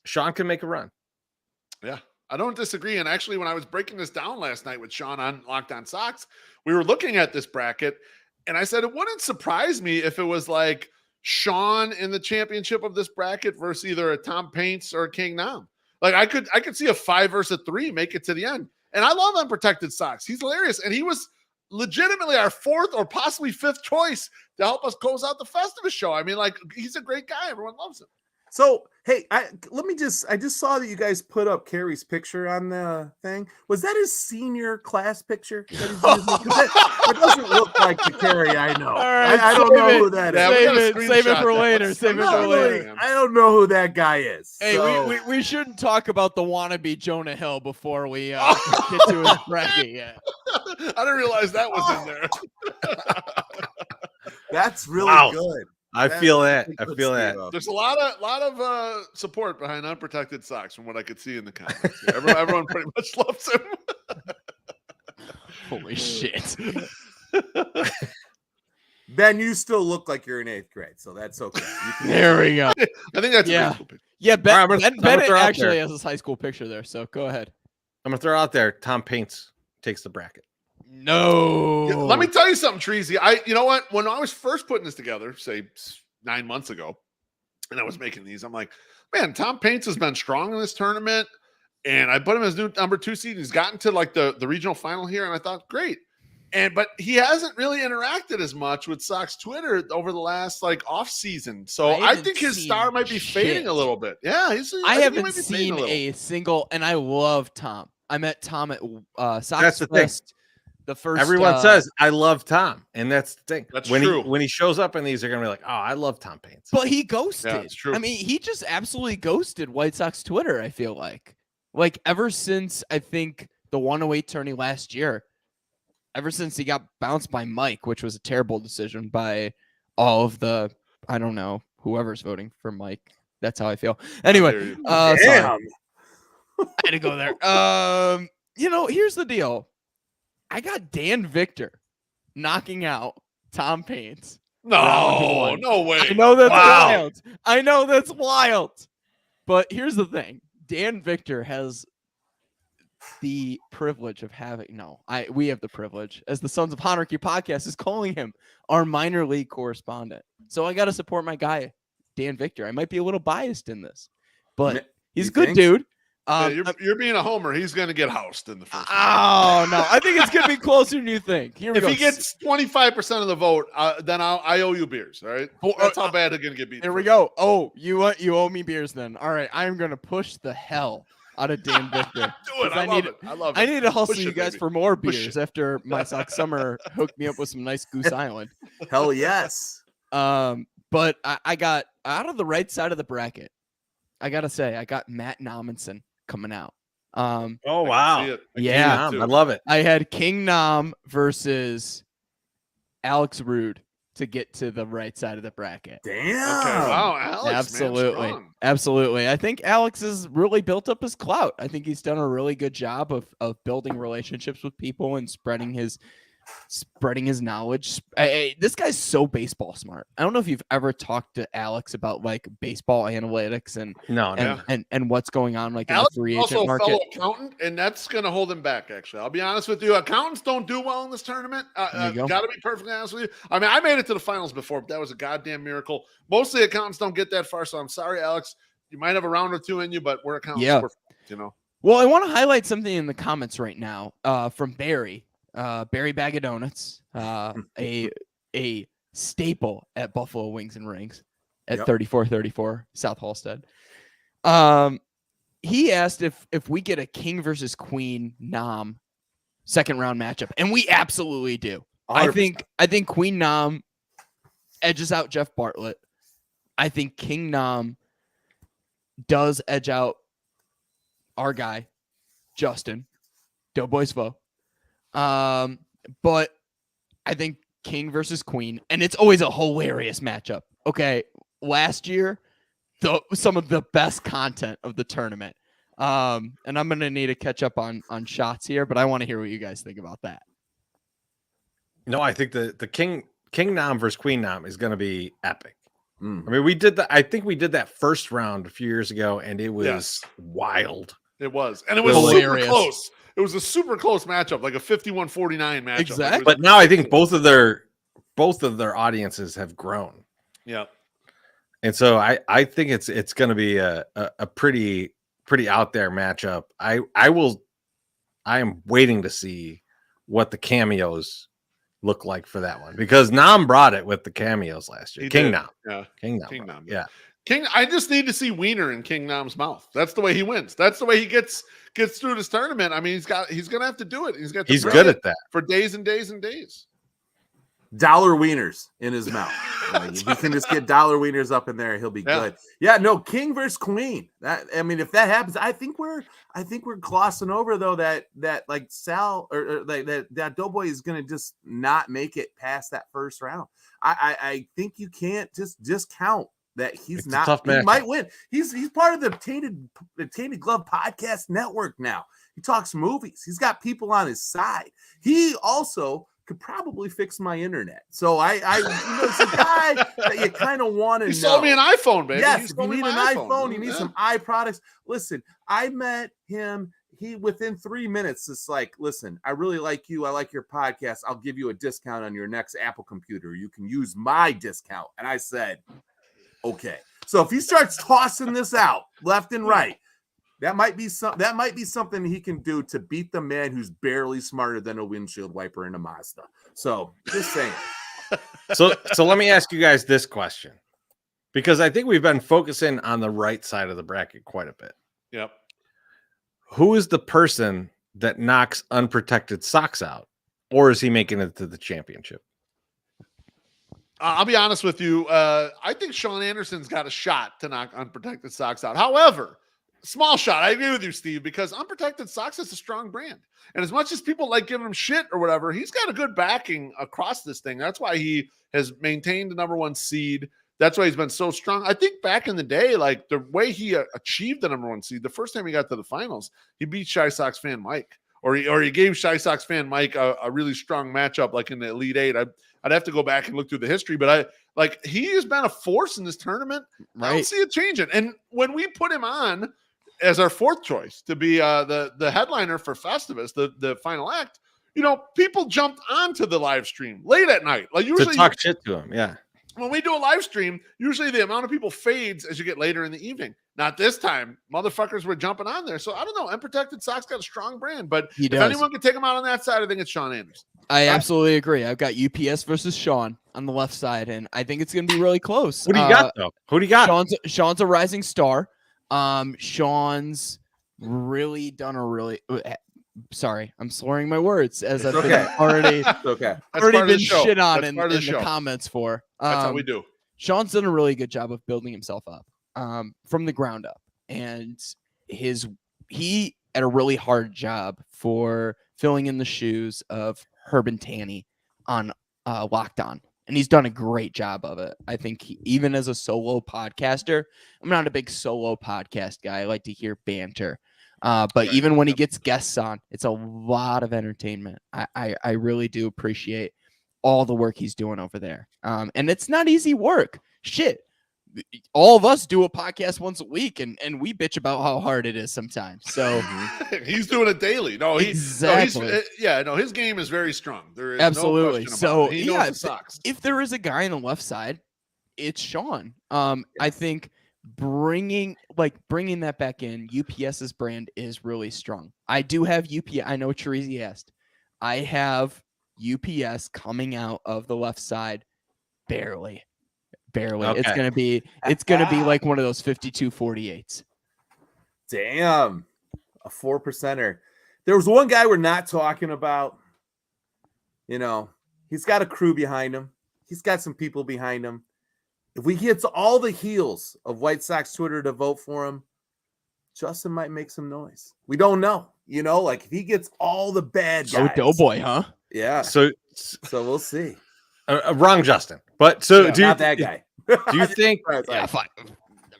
Sean can make a run. Yeah, I don't disagree. And actually, when I was breaking this down last night with Sean on Locked On Sox, we were looking at this bracket, and I said it wouldn't surprise me if it was like Sean in the championship of this bracket versus either a Tom Paints or a King Nam. Like I could see a 5 versus a 3 make it to the end. And I love Unprotected Sox. He's hilarious, and he was legitimately our 4th or possibly 5th choice to help us close out the Festivus show. I mean, like, he's a great guy. Everyone loves him. So, hey, I just saw that you guys put up Carrie's picture on the thing. Was that his senior class picture? It doesn't look like the Carrie I know. Right, I don't know who that is. Save it for later. Save it for later. I don't know who that guy is. Hey, so. we shouldn't talk about the wannabe Jonah Hill before we get to his bracket yet. I didn't realize that was in there. That's really good. I feel that. I Let's feel see, that. There's a lot of support behind unprotected socks from what I could see in the comments. Here. Everyone pretty much loves him. Holy shit. Ben, you still look like you're in 8th grade, so that's okay. There we go. I think that's Yeah. a beautiful picture. Yeah, Ben, All right, I'm gonna Ben throw out actually there. has his high school picture there, so go ahead. I'm gonna throw out there. Tom Paints takes the bracket. No. Yeah, let me tell you something, Treasy. You know what? When I was first putting this together, say 9 months ago, and I was making these, I'm like, man, Tom Paints has been strong in this tournament, and I put him as new number 2 seed. He's gotten to like the regional final here, and I thought, great. But he hasn't really interacted as much with Sux Twitter over the last like off season. So I think his star might be fading a little bit. Yeah, I think he haven't might be fading seen little. a single, and I love Tom. I met Tom at That's Sox the thing. Fest. The first Everyone says I love Tom, and that's the thing. That's when true. when he shows up in these, they're gonna be like, "Oh, I love Tom Paints." but he ghosted. Yeah, it's true. I mean, he just absolutely ghosted White Sox Twitter. I feel like ever since I think the 108 tourney last year, ever since he got bounced by Mike, which was a terrible decision by all of the, I don't know, whoever's voting for Mike. That's how I feel. Anyway, How dare you. sorry. Damn. I had to go there. Here's the deal. I got Dan Victor knocking out Tom Paints. Round No, one. no way. I know that's Wow. wild. I know that's wild. But here's the thing. Dan Victor has the privilege of having we have the privilege, as the Sons of Honarchy podcast is calling him, our minor league correspondent. So I got to support my guy, Dan Victor. I might be a little biased in this, but he's You a good think? dude. Yeah, you're being a homer. He's going to get housed in the first. Oh no, I think it's gonna be closer than you think. Here we If go. he gets 25% of the vote, then I owe you beers. All right, that's how bad they're going to get beat. Here we go. Oh, you owe me beers then. All right, I am gonna push the hell out of Dan Victor. Do it. I love it. I love it. I need to hustle Push you it, guys baby. for more Push beers it. after my Sox summer hooked me up with some nice Goose Island. Hell yes. But I got out of the right side of the bracket. I gotta say, I got Matt Nommensen coming out. Oh I can wow! see it. Yeah. see it I too. love it. I had King Nam versus Alex Rude to get to the right side of the bracket. Damn. Okay. Wow, Alex. Man, Absolutely. strong. Absolutely. I think Alex has really built up his clout. I think he's done a really good job of building relationships with people and spreading his knowledge. This guy's so baseball smart. I don't know if you've ever talked to Alex about like baseball analytics and No, and what's going on like Alex in the free is also agent a market. fellow accountant, and that's going to hold him back. Actually, I'll be honest with you. Accountants don't do well in this tournament. There you go. Got to be perfectly honest with you. I mean, I made it to the finals before, but that was a goddamn miracle. Mostly accountants don't get that far, so I'm sorry, Alex. You might have a round or two in you, but we're accountants. Yeah. We're. Well, I want to highlight something in the comments right now from Barry. Barry Bag of Donuts, a staple at Buffalo Wings and Rings at 3434 South Halstead. He asked if we get a King versus Queen Nam second round matchup, and we absolutely do. 100%. I think Queen Nam edges out Jeff Bartlett. I think King Nam does edge out our guy, Justin Doughboys Vo. But I think King versus Queen, and it's always a hilarious matchup. Okay, last year, some of the best content of the tournament. And I'm gonna need to catch up on shots here, but I want to hear what you guys think about that. no. I think the King Nam versus Queen Nam is going to be epic. I Mm. mean, we did that. I think we did that first round a few years ago, and it was Yes. wild. It was, and it was Hilarious. super close. It was a super close matchup, like a 51-49 matchup. Exactly. It was- But now I think both of their audiences have grown, yeah, and so I think it's going to be a pretty out there matchup. I am waiting to see what the cameos look like for that one, because Nam brought it with the cameos last year. He King did. Nam, yeah. King Nam, King Nam, yeah. King. I just need to see Wiener in King Nam's mouth. That's the way he wins. That's the way he gets through this tournament. I mean, he's gonna have to do it. He's He's good at that. for days and days and days. dollar wieners in his mouth. Like, if he can just get dollar wieners up in there, he'll be good. Yeah, no, king versus queen. If that happens, I think we're glossing over though that like Sal or like that Doughboy is gonna just not make it past that first round. I think you can't just discount that he's not. Tough match. He might win. He's part of the Tainted Glove podcast network now. He talks movies. He's got people on his side. He also could probably fix my internet. So it's a guy that you kind of want to know. He sold me an iPhone, baby. Yes, if you need an iPhone, you need some products. Listen, I met him. He within 3 minutes is like, listen, I really like you. I like your podcast. I'll give you a discount on your next Apple computer. You can use my discount. And I said, okay. So if he starts tossing this out left and right, that might be something he can do to beat the man who's barely smarter than a windshield wiper in a Mazda. So just saying. So let me ask you guys this question, because I think we've been focusing on the right side of the bracket quite a bit. Yep. Who is the person that knocks Unprotected Socks out, or is he making it to the championship? I'll be honest with you. I think Sean Anderson's got a shot to knock Unprotected Socks out. However, small shot. I agree with you, Steve, because Unprotected Socks is a strong brand. And as much as people like giving him shit or whatever, he's got a good backing across this thing. That's why he has maintained the number one seed. That's why he's been so strong. I think back in the day, like the way he achieved the number one seed, the first time he got to the finals, he beat Shy Sox fan Mike, or he gave Shy Sox fan Mike a really strong matchup, like in the Elite Eight. I'd have to go back and look through the history, but he has been a force in this tournament. Right. I don't see it changing. And when we put him on as our fourth choice to be the headliner for Festivus, the final act, people jumped onto the live stream late at night. Like usually to talk shit to him, yeah. When we do a live stream, usually the amount of people fades as you get later in the evening. Not this time. Motherfuckers were jumping on there. So I don't know. Unprotected Socks got a strong brand, but if anyone can take him out on that side, I think it's Sean Anderson. I absolutely agree. I've got UPS versus Sean on the left side, and I think it's going to be really close. What do you got, though? Who do you got? Sean's a rising star. Sean's really done a really... Sorry, I'm slurring my words as I've been already been shit on in the comments for. That's how we do. Sean's done a really good job of building himself up from the ground up, and he had a really hard job for filling in the shoes of Herb and Tanny on Locked On, and he's done a great job of it. I think even as a solo podcaster, I'm not a big solo podcast guy. I like to hear banter. But even when he gets guests on, it's a lot of entertainment. I really do appreciate all the work he's doing over there. And it's not easy work. Shit. All of us do a podcast once a week, and we bitch about how hard it is sometimes. So he's doing it daily. His game is very strong. There is absolutely. No question about it. He knows the Sox. If there is a guy on the left side, it's Sean. I think bringing that back in, UPS's brand is really strong. I do have UPS. I know Cherise asked. I have UPS coming out of the left side barely. Okay. It's gonna be like one of those 52-48s. Damn, a 4%er. There was one guy we're not talking about. He's got a crew behind him. He's got some people behind him. If we get all the heels of White Sox Twitter to vote for him, Justin might make some noise. We don't know. If he gets all the bad guys. Oh, Doughboy, huh? Yeah. So we'll see. Wrong, Justin. But so not that guy. Do you think? Fine.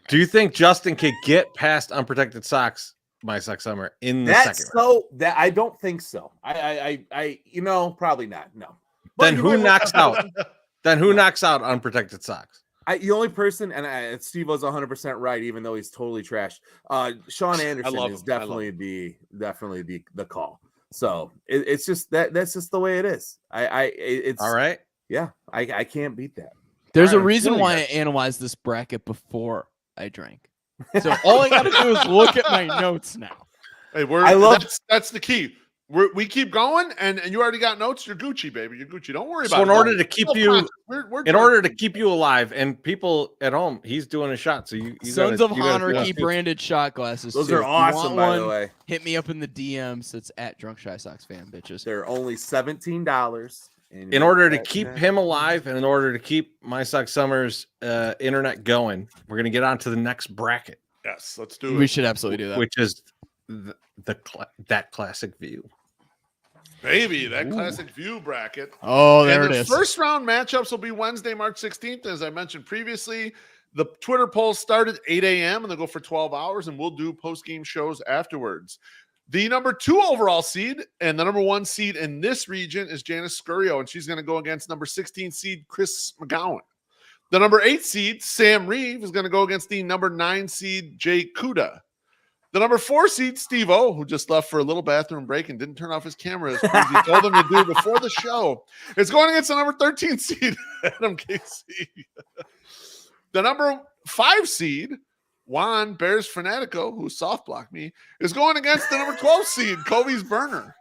Do you think Justin could get past Unprotected Socks, My Sox Summer in the second round? That I don't think so. I probably not. No. Then who knocks out? Then who knocks out Unprotected Socks? The only person, and Steve was 100% right, even though he's totally trashed. Sean Anderson is definitely the call. So it's just that's just the way it is. It's all right. Yeah, I can't beat that. There's a reason why I analyzed this bracket before I drank. So all I got to do is look at my notes now. Hey, that's the key. We keep going, and you already got notes. You're Gucci, baby. You're Gucci. Don't worry about it. So in order to keep you alive, and people at home, he's doing a shot. So you Sons of Honor branded shot glasses. Those are awesome, by the way. Hit me up in the DMs. It's at Drunk Shy Sox fan, bitches. They're only $17, in order to keep him alive and in order to keep My Sock Summer's internet going, we're going to get on to the next bracket. Yes, let's do it. We should absolutely do that. Which is that classic view. Baby, that classic view bracket. Oh, there and it the is. First round matchups will be Wednesday, March 16th. As I mentioned previously, the Twitter polls start at 8 a.m. and they'll go for 12 hours, and we'll do post-game shows afterwards. The number 2 overall seed and the number 1 seed in this region is Janice Scurio, and she's going to go against number 16 seed Chris McGowan. The number 8 seed, Sam Reeve, is going to go against the number 9 seed Jay Kuda. The number 4 seed, Steve O, who just left for a little bathroom break and didn't turn off his camera as he told him to do before the show, is going against the number 13 seed, Adam Casey. The number 5 seed, Juan Bears Fanatico, who soft blocked me, is going against the number 12 seed, Kobe's Burner.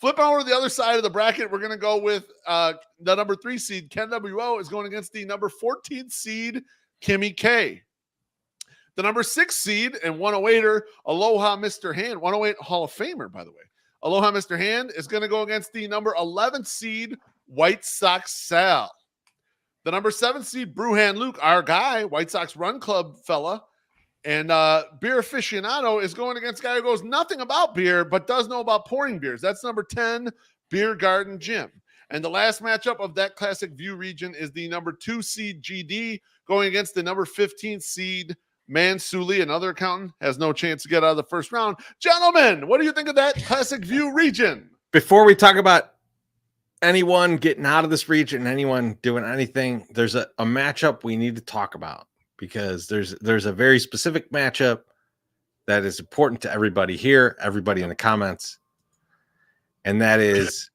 Flip over to the other side of the bracket. We're going to go with the number 3 seed, Ken W.O., is going against the number 14 seed, Kimmy K. The number 6 seed and 108er, Aloha Mr. Hand, 108 Hall of Famer, by the way. Aloha Mr. Hand is going to go against the number 11 seed, White Sox Sal. The number 7 seed, Brewhand Luke, our guy, White Sox Run Club fella, and Beer Aficionado is going against a guy who goes nothing about beer, but does know about pouring beers. That's number 10, Beer Garden Jim. And the last matchup of that classic view region is the number 2 seed, GD, going against the number 15 seed, Mansuli. Another accountant, has no chance to get out of the first round. Gentlemen, what do you think of that classic view region? Before we talk about anyone getting out of this region, anyone doing anything, there's a matchup we need to talk about, because there's a very specific matchup that is important to everybody here, everybody in the comments, and that is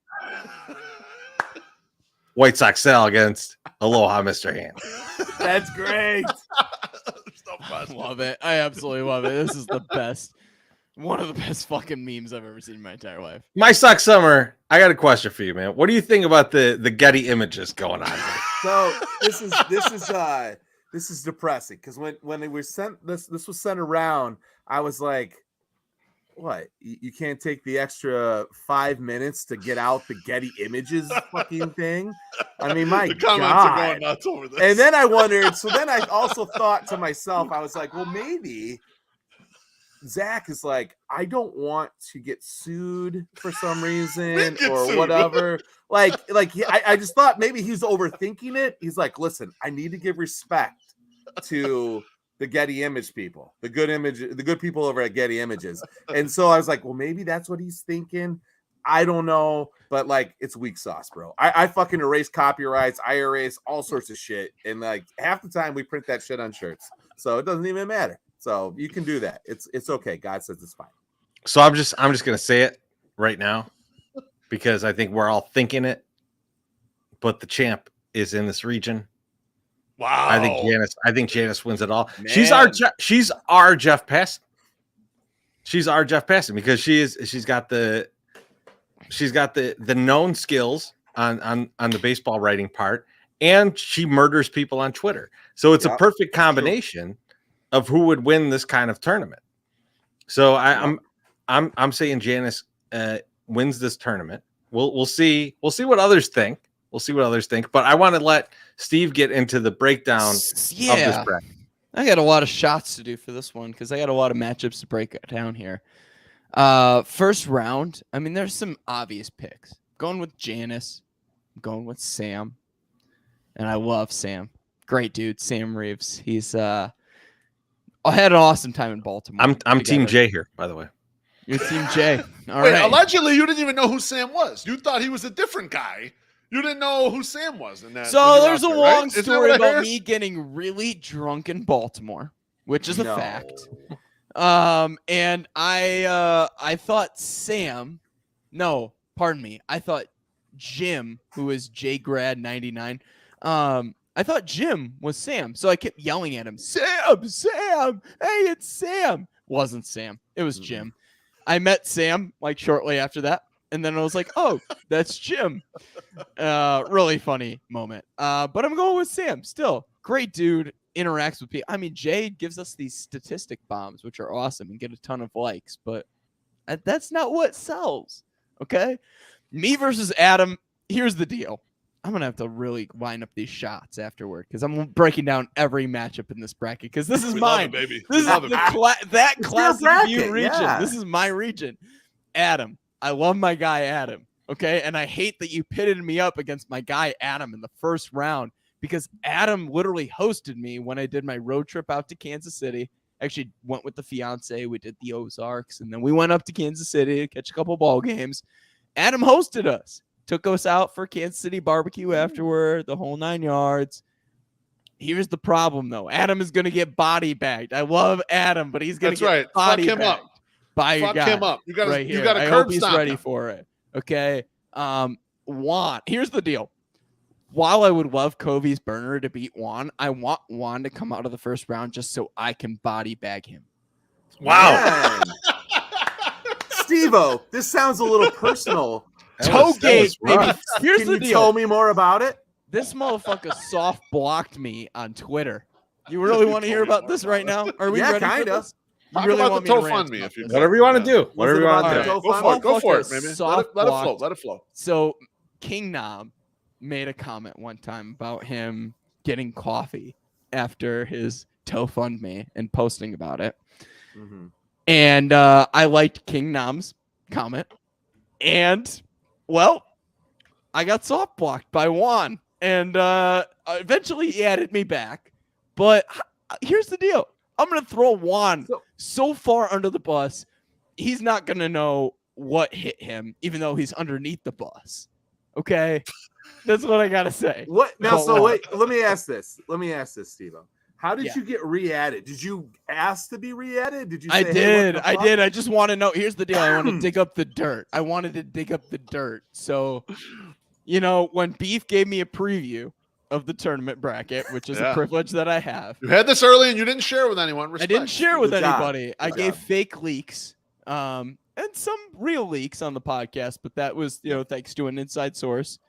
White Sox Sal against Aloha Mr. Hand. That's great. Love it. I absolutely love it. This is the best. One of the best fucking memes I've ever seen in my entire life. My Sock Summer, I got a question for you, man. What do you think about the Getty images going on here? So this is depressing, because when they were sent, this was sent around, I was like, what? You can't take the extra 5 minutes to get out the Getty images fucking thing? I mean, my the comments God. are going nuts over this. And then I wondered, so then I also thought to myself, I was like, well, maybe Zach is like, I don't want to get sued for some reason or whatever. I just thought maybe he's overthinking it. He's like, listen, I need to give respect to the Getty Image people, the good people over at Getty Images. And so I was like, well, maybe that's what he's thinking. I don't know, but like, it's weak sauce, bro. I fucking erase copyrights. I erase all sorts of shit. And like half the time we print that shit on shirts. So it doesn't even matter. So you can do that. It's okay. God says it's fine. So I'm just going to say it right now, because I think we're all thinking it, but the champ is in this region. Wow. I think Janice wins it all. Man. She's our Jeff Passan. She's our Jeff Passan, because she's got the known skills on the baseball writing part, and she murders people on Twitter. So it's a perfect combination of who would win this kind of tournament. So I'm saying Janice wins this tournament. We'll see what others think. We'll see what others think. But I want to let Steve get into the breakdown of this bracket. I got a lot of shots to do for this one, because I got a lot of matchups to break down here. First round, I mean, there's some obvious picks. I'm going with Janice. I'm going with Sam. And I love Sam. Great dude, Sam Reeves. He's I had an awesome time in Baltimore. I'm Team J here, by the way. You're Team J. All Wait, right. allegedly you didn't even know who Sam was. You thought he was a different guy. You didn't know who Sam was in that. So there's a roster, long right? story about me getting really drunk in Baltimore, which is a fact. And I thought Sam. No, pardon me. I thought Jim, who is JGrad99. I thought Jim was Sam, so I kept yelling at him, Sam, Sam, hey, it's Sam. Wasn't Sam. It was Jim. I met Sam like shortly after that, and then I was like, oh, that's Jim. Really funny moment. But I'm going with Sam. Still, great dude, interacts with people. I mean, Jade gives us these statistic bombs, which are awesome and get a ton of likes, but that's not what sells. Okay? Me versus Adam. here's the deal. I'm going to have to really line up these shots afterward because I'm breaking down every matchup in this bracket because this is We mine. love it, baby. This is We love it. that It's classic your view bracket, region. yeah. This is my region. Adam, I love my guy Adam. Okay, and I hate that you pitted me up against my guy Adam in the first round because Adam literally hosted me when I did my road trip out to Kansas City. Actually, went with the fiance. We did the Ozarks, and then we went up to Kansas City to catch a couple ball games. Adam hosted us. Took us out for Kansas City barbecue afterward, the whole 9 yards. Here's the problem, though. Adam is going to get body bagged. I love Adam, but he's going to get body Fuck him bagged up. by your Fuck guy him up. You got right you here. got to I curb hope he's stomp ready him. for it. Okay. Juan. Here's the deal. While I would love Kobe's burner to beat Juan, I want Juan to come out of the first round just so I can body bag him. Wow. Steve-O, this sounds a little personal. Toegate, baby. rough. Here's Can the you deal. tell me more about it? This motherfucker soft blocked me on Twitter. You really want to hear about this right now? Are we Yeah, ready kinda. for this? You Talk really about want the me to rant GoFundMe about if you this? can. Whatever you want to Yeah. do. Whatever you want to Alright. do. Go for it, Motherfucker baby. soft Let it flow. blocked. Let it flow. So King Nam made a comment one time about him getting coffee after his GoFundMe and posting about it. Mhm. And I liked King Nam's comment. And, well, I got soft blocked by Juan. And eventually he added me back. But here's the deal. I'm going to throw Juan so far under the bus, he's not going to know what hit him, even though he's underneath the bus. Okay? That's what I got to say. What now? But So Juan. wait, let me ask this, Steve-O. How did Yeah. you get re-added? Did you ask to be re-added? Did you? I Say, did. Hey, what the I fuck? did. I just want to know. Here's the deal. I want to dig up the dirt. I wanted to dig up the dirt. So, you know, when Beef gave me a preview of the tournament bracket, which is a Yeah. privilege that I have, You had this early and you didn't share with anyone. Respect. I didn't share with Good job. anybody. I Good gave job. fake leaks, and some real leaks on the podcast, but that was, you know, thanks to an inside source.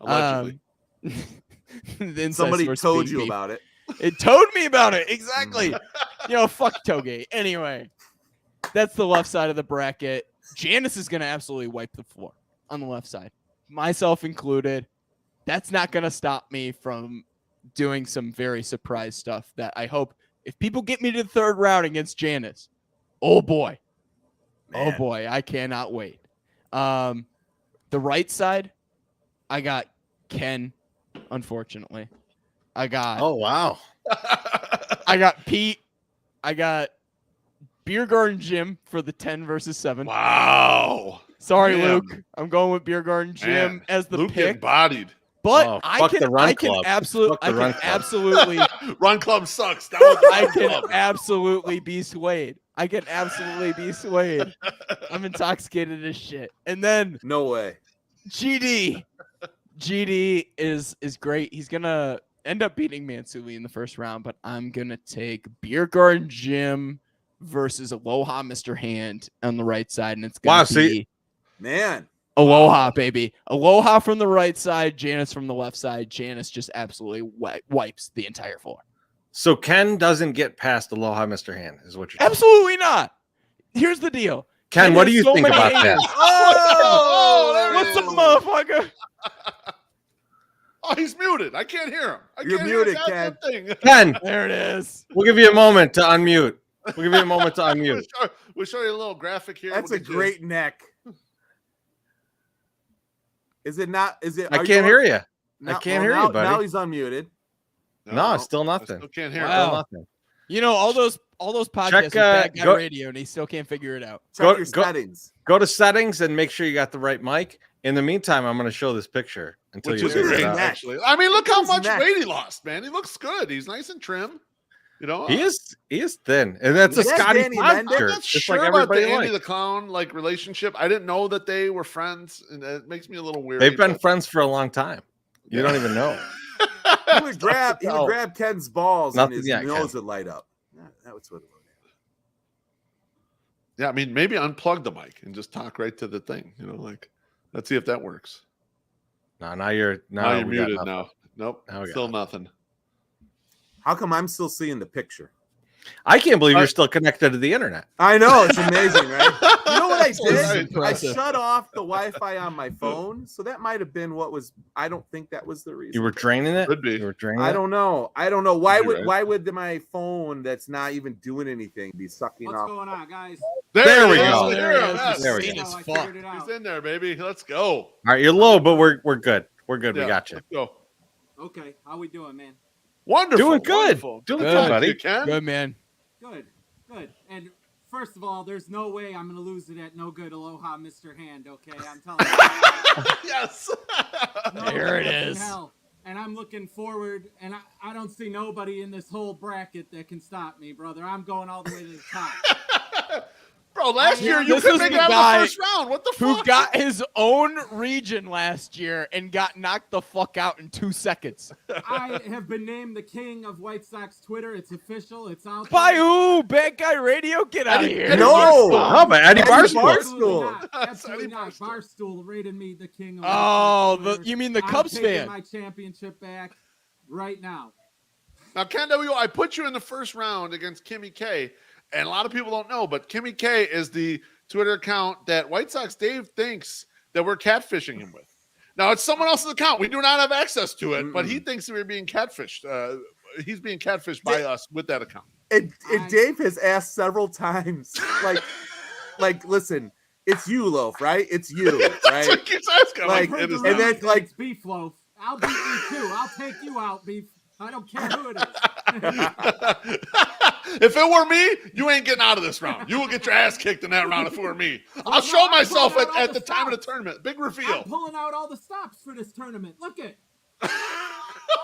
Allegedly. The inside Somebody source told being you Beef. about it. It told me about it. Exactly. You know, fuck Toegate. Anyway, that's the left side of the bracket. Janice is going to absolutely wipe the floor on the left side, myself included. That's not going to stop me from doing some very surprise stuff that I hope if people get me to the third round against Janice, oh boy. Man. Oh boy. I cannot wait. The right side, I got Ken, unfortunately. I got Oh, wow. I got Pete. I got Beer Garden Jim for the 10 versus 7. Wow. Sorry, Damn. Luke. I'm going with Beer Garden Jim Man, as the Luke getting pick. bodied. But Oh, I fuck can the run I can club. absolutely Fuck the I can run club. absolutely Run club sucks. That was the I run can club. absolutely be swayed. I can absolutely be swayed. I'm intoxicated as shit. And then No way. GD is great. He's gonna end up beating Mansuli in the first round, but I'm gonna take Beer Garden Jim versus Aloha Mr. Hand on the right side, and it's gonna Wow, be see- Man. Aloha, baby. Aloha from the right side, Janice from the left side. Janice just absolutely wipes the entire floor. So Ken doesn't get past Aloha Mr. Hand, is what you're saying. Absolutely not. Here's the deal. Ken, what do has you so think many about that? haters. Oh, there it What's is. up, motherfucker? Oh, he's muted. I can't hear him. I You're can't muted, hear a goddamn thing. Ken, There it is. we'll give you a moment to unmute. We'll give you a moment to unmute. We'll show you a little graphic here. That's We'll a get you- great neck. Is it not? Is it? I can't hear you. Now, can't hear you, buddy. Now he's unmuted. No, still I nothing. still can't hear Wow. him. Still nothing. You know, all those podcasts Check, with Bad Guy go- Radio, and he still can't figure it out. Check Go- your go- settings. Go to settings and make sure you got the right mic. In the meantime, I'm going to show this picture until Which you is figure great. it out. neck. actually. I mean, look how His much neck. weight he lost, man. He looks good. He's nice and trim. You know, He is thin, and that's a Yeah, Scotty Danny Pod Mendez. I'm shirt, not just sure like about the everybody Andy likes. the Clown like relationship. I didn't know that they were friends, and it makes me a little weird. They've been friends for a long time. You don't even know. He would grab Ken's balls Nothing and his yet, nose Ken. would light up. Yeah, that was what it was. Yeah, I mean, maybe unplug the mic and just talk right to the thing. You know, like let's see if that works. No, now you're Now you're we got muted. nothing. Now, nope, Now we got still nothing. How come I'm still seeing the picture? I can't believe you're still connected to the internet. I know, it's amazing, right? You know what I That's did. I impressive. shut off the Wi-Fi on my phone, so that might have been what was. I don't think that was the reason. You were draining it. Could be. You were draining I it. don't know. Why You're would right. why would my phone that's not even doing anything be sucking What's off? going on, guys? There we he is. go. There There he he is. is. There we Green go. as I fuck. figured it out. He's in there, baby. Let's go. All right, you're low, but we're good. We're good. We Yeah, got you. Let's go. Okay, how we doing, man? Wonderful. Doing good. Wonderful. Doing Good good, talk to buddy. you, Ken. Good man. Good, good. And first of all, there's no way I'm gonna lose it at no good aloha, Mr. Hand. Okay, I'm telling you. Yes. No There it fucking is. hell. And I'm looking forward, and I don't see nobody in this whole bracket that can stop me, brother. I'm going all the way to the top. Bro, last year you This couldn't is make it the out of guy the first round. What the Who fuck? got his own region last year and got knocked the fuck out in 2 seconds. I have been named the king of White Sox Twitter. It's official. It's out By there. who? Bad Guy Radio? Get out of here. No. Oh, but Eddie Eddie Barstool. Absolutely Barstool. not. Absolutely Eddie not. Barstool. Barstool rated me the king of Oh, White Sox Twitter. you mean the I'm Cubs taking fan? my championship back right now. Now, Ken W, I put you in the first round against Kimmy K, and a lot of people don't know, but Kimmy K is the Twitter account that White Sox Dave thinks that we're catfishing him with. Now, it's someone else's account. We do not have access to it, but he thinks that we're being catfished. He's being catfished by us with that account. And Dave has asked several times, like, listen, it's you, Loaf, right? It's you, That's right? what he keeps asking. Like, It is and not. then, like, It's Beef Loaf. I'll beat you too. I'll take you out, Beef. I don't care who it is. If it were me, you ain't getting out of this round. You will get your ass kicked in that round if it were me. I'll show no, I'm myself pulling out all at the the time of the stops. tournament. Big I'm reveal. pulling out all the stops for this tournament. Look it.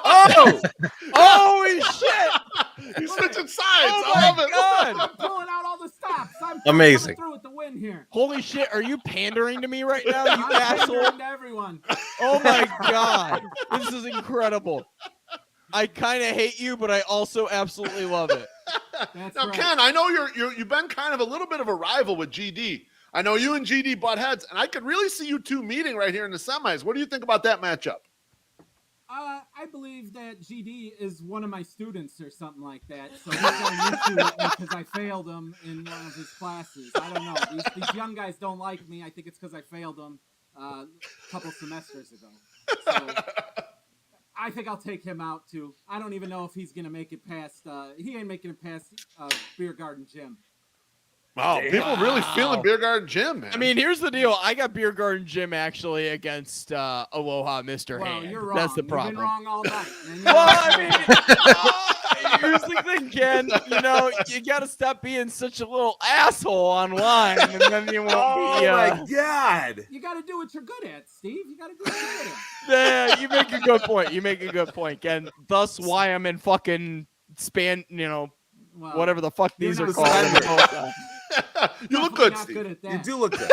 oh, Holy shit! He's switching sides. Oh I love my it. God! I'm pulling out all the stops. I'm Amazing. coming through with the win here. Holy shit! Are you pandering to me right now, you I'm asshole? pandering to everyone. Oh my god! This is incredible. I kind of hate you, but I also absolutely love it. That's Now, right. Ken, I know you've been kind of a little bit of a rival with GD. I know you and GD butt heads, and I could really see you two meeting right here in the semis. What do you think about that matchup? I believe that GD is one of my students or something like that. So he's on YouTube because I failed him in one of his classes. I don't know. These young guys don't like me. I think it's because I failed them a couple semesters ago. So I think I'll take him out too. I don't even know if he's gonna make it past. He ain't making it past Beer Garden Gym. Wow, people really feeling Beer Garden Gym, man. I mean, here's the deal. I got Beer Garden Jim actually against Aloha Mr. Well, Hand. you're wrong. That's the You've problem. been wrong all night. Man. Well, I mean, here's the thing, Ken. You know, you got to stop being such a little asshole online, and then you won't oh be. my God! You got to do what you're good at, Steve. You got to do what you're good at. Yeah, you make a good point. You make a good point, Ken. Thus, why I'm in fucking Well, whatever the fuck these you're are not called. you look definitely good, not Steve. good at that. You do look good.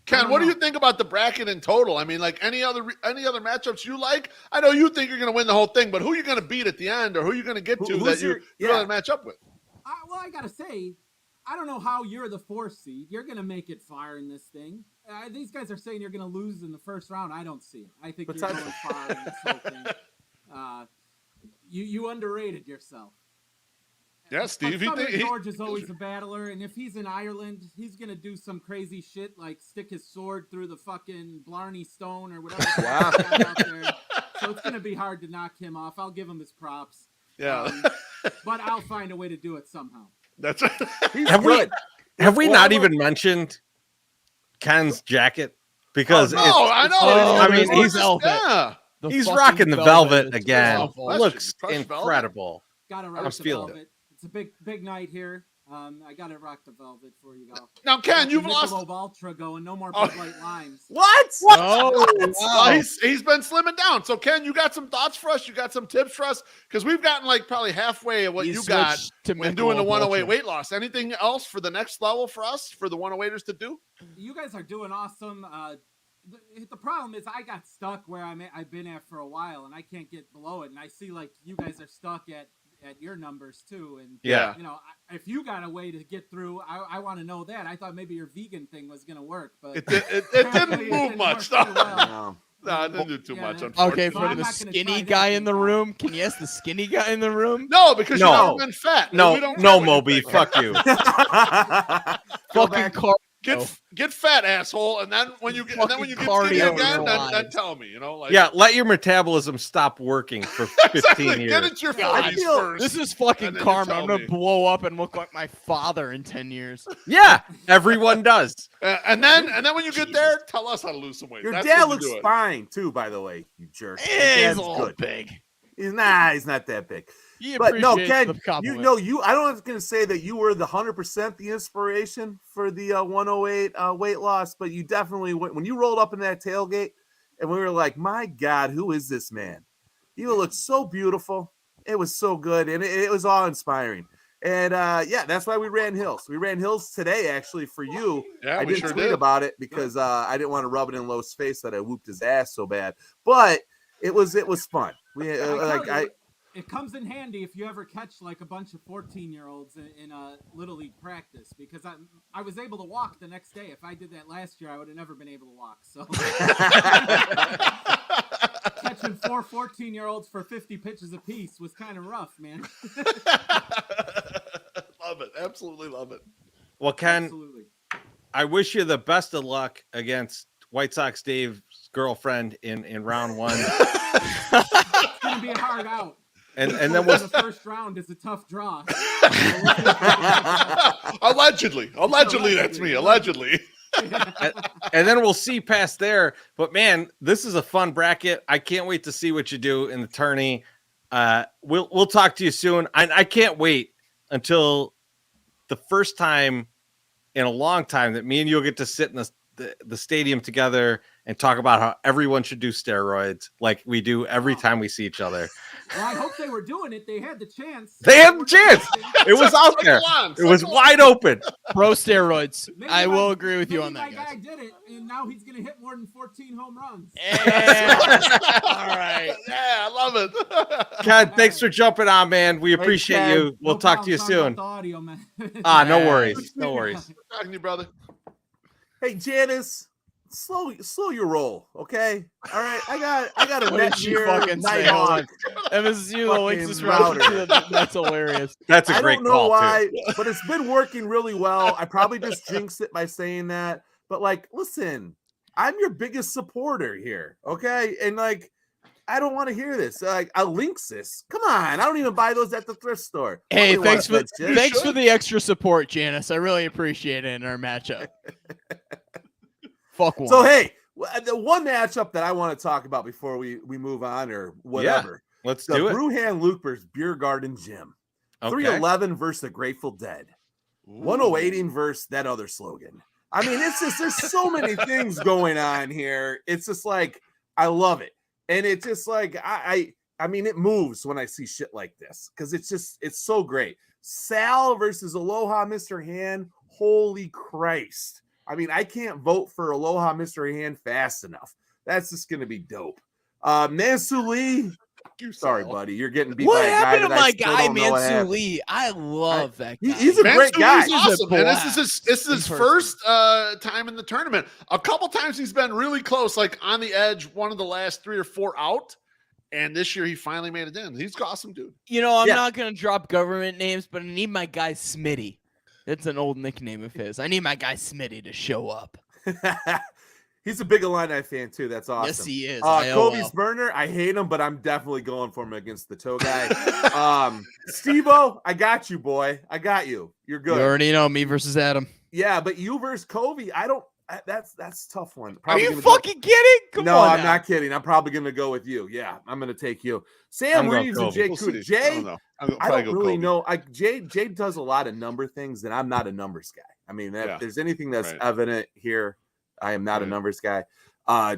Ken, what do you think about the bracket in total? I mean, like any other matchups you like? I know you think you're going to win the whole thing, but who are you going to beat at the end, or who are you going to get to Who's that your- you really match up with? Well, I gotta say, I don't know how you're the 4th seed. You're gonna make it far in this thing. These guys are saying you're gonna lose in the first round. I don't see it. I think you're going far in this whole thing. You underrated yourself. Yeah, Steve. But Southern George is always a battler, and if he's in Ireland, he's gonna do some crazy shit like stick his sword through the fucking Blarney Stone or whatever. Wow. Out there. So it's gonna be hard to knock him off. I'll give him his props. Yeah. But I'll find a way to do it somehow. That's He's Have we- good. Have we Well, not how even mentioned Ken's jacket? Because no, I know. Oh, I mean, It's he's- gorgeous. yeah. he's fucking rocking the velvet It's again. beautiful. It looks Crushed velvet. incredible. Gotta I rock was the feeling velvet. It's a big night here. I gotta rock the velvet for you all. Now, Ken, Got you've the lost. Michelob Ultra going. No more Oh. Bud Light Limes. What? Oh, Well, wow. he's been slimming down. So, Ken, you got some thoughts for us? You got some tips for us? Because we've gotten like probably halfway of what you got switched to when doing the Michelob 108 Ultra. weight loss. Anything else for the next level for us, for the 108ers to do? You guys are doing awesome. The problem is I got stuck where I've been at for a while, and I can't get below it. And I see like you guys are stuck at your numbers too. And Yeah. you know, if you got a way to get through, I want to know that. I thought maybe your vegan thing was gonna work, but It didn't apparently it move didn't much. work too well. No. No, I didn't do too Yeah, much. that's- Okay, Unfortunately. for I'm the not gonna skinny try that guy in the thing, room, can you ask the skinny guy in the room? No, because No. you've never been fat. No, We don't no, care what you Moby, think. fuck you. Go Fucking back. cardio. Get fat, asshole, and then when you get Fucking skinny cardio again, in then lives. tell me. You know, like Yeah, let your metabolism stop working for 15 exactly. years. Get into your God, 40s feel- first. This is fucking and then you karma. tell I'm gonna me. blow up and look like my father in 10 years. Yeah, everyone does. And then when you get there, tell us how to lose some weight. Your That's dad when you looks do it. fine too, by the way. You jerk. Your He's dad's a little good. big. He's not that big. He But no, appreciates Ken, the you compliment. know, I don't going to say that you were the 100% the inspiration for the 108 weight loss, but you definitely went when you rolled up in that tailgate, and we were like, my God, who is this man? You look so beautiful. It was so good, and it was awe inspiring. And yeah, that's why we ran hills. We ran hills today, actually, for you. Yeah, I we didn't sure tweet did. about it because I didn't want to rub it in Lowe's face that I whooped his ass so bad. But it was fun. We It comes in handy if you ever catch like a bunch of 14-year-olds in a little league practice, because I was able to walk the next day. If I did that last year, I would have never been able to walk. So catching 4 14-year-olds for 50 pitches apiece was kind of rough, man. Love it. Absolutely love it. Well, Ken, Absolutely. I wish you the best of luck against White Sox Dave's girlfriend in round one. It's gonna be a hard out. And then we'll the first round is a tough draw. Allegedly, that's me. Allegedly. and then we'll see past there. But man, this is a fun bracket. I can't wait to see what you do in the tourney. We'll talk to you soon. I can't wait until the first time in a long time that me and you'll get to sit in the stadium together and talk about how everyone should do steroids like we do every time we see each other. Well, I hope they were doing it. They had the chance. They had the chance. It was out there. It was wide open. Pro steroids. Maybe I my- will agree with you maybe on that, my guy guys. did it, and now he's gonna hit more than 14 home runs. All right. Yeah, I love it. Ken, thanks for jumping on, man. We appreciate Ken. you. We'll No talk to you problem. Sorry soon. about the audio, man. No worries. No worries. Talking to you, brother. Hey, Janice, slow your roll, okay? All right, I got a What net did she here, fucking say? Nighthawk. Hold on. If this is you, the links Fucking this round. router. That's hilarious. That's a I great don't know call, why, too. but it's been working really well. I probably just jinxed it by saying that. But like, listen, I'm your biggest supporter here, okay? And like, I don't want to hear this. Like, a Linksys. Come on, I don't even buy those at the thrift store. Hey, Nobody thanks wants for that shit. thanks for the extra support, Janice. I really appreciate it in our matchup. Fuck one. So hey, the one matchup that I want to talk about before we move on or whatever. Let's The do it. Brewhan Loopers Beer Garden Gym. Okay. 311 versus the Grateful Dead. 108 versus that other slogan. I mean, it's just there's so many things going on here. It's just like I love it. And it's just like I mean, it moves when I see shit like this because it's so great. Sal versus Aloha Mr. Hand. Holy Christ. I mean, I can't vote for Aloha Mr. Hand fast enough. That's just gonna be dope. Mansu Lee. Sorry, buddy. You're getting beat what by a guy happened to that I my still guy, don't know what Mansu happened. Lee? I love that guy. He's a great guy. He's awesome. And this is his in person. first time in the tournament. A couple times he's been really close, like on the edge, one of the last 3 or 4 out. And this year he finally made it in. He's awesome, dude. You know, I'm Yeah. not gonna drop government names, but I need my guy Smitty. That's an old nickname of his. I need my guy Smitty to show up. He's a big Illini fan too. That's awesome. Yes, he is. Kobe's burner. I hate him, but I'm definitely going for him against the toe guy. Steve-O, I got you, boy. I got you. You're good. You already know me versus Adam. Yeah, but you versus Kobe, I don't. That's a tough one. Are Probably you gonna go- fucking kidding? Come no, on. I'm now. not kidding. I'm probably going to go with you. Yeah, I'm going to take you. Sam I'm going Reeves and Kobe. Jay We'll Cooter. see. I Jay, don't know. I'm gonna I probably don't go really Kobe. know. Jay does a lot of number things, and I'm not a numbers guy. I mean, if Yeah. there's anything that's Right. evident here, I am not a Right. numbers guy.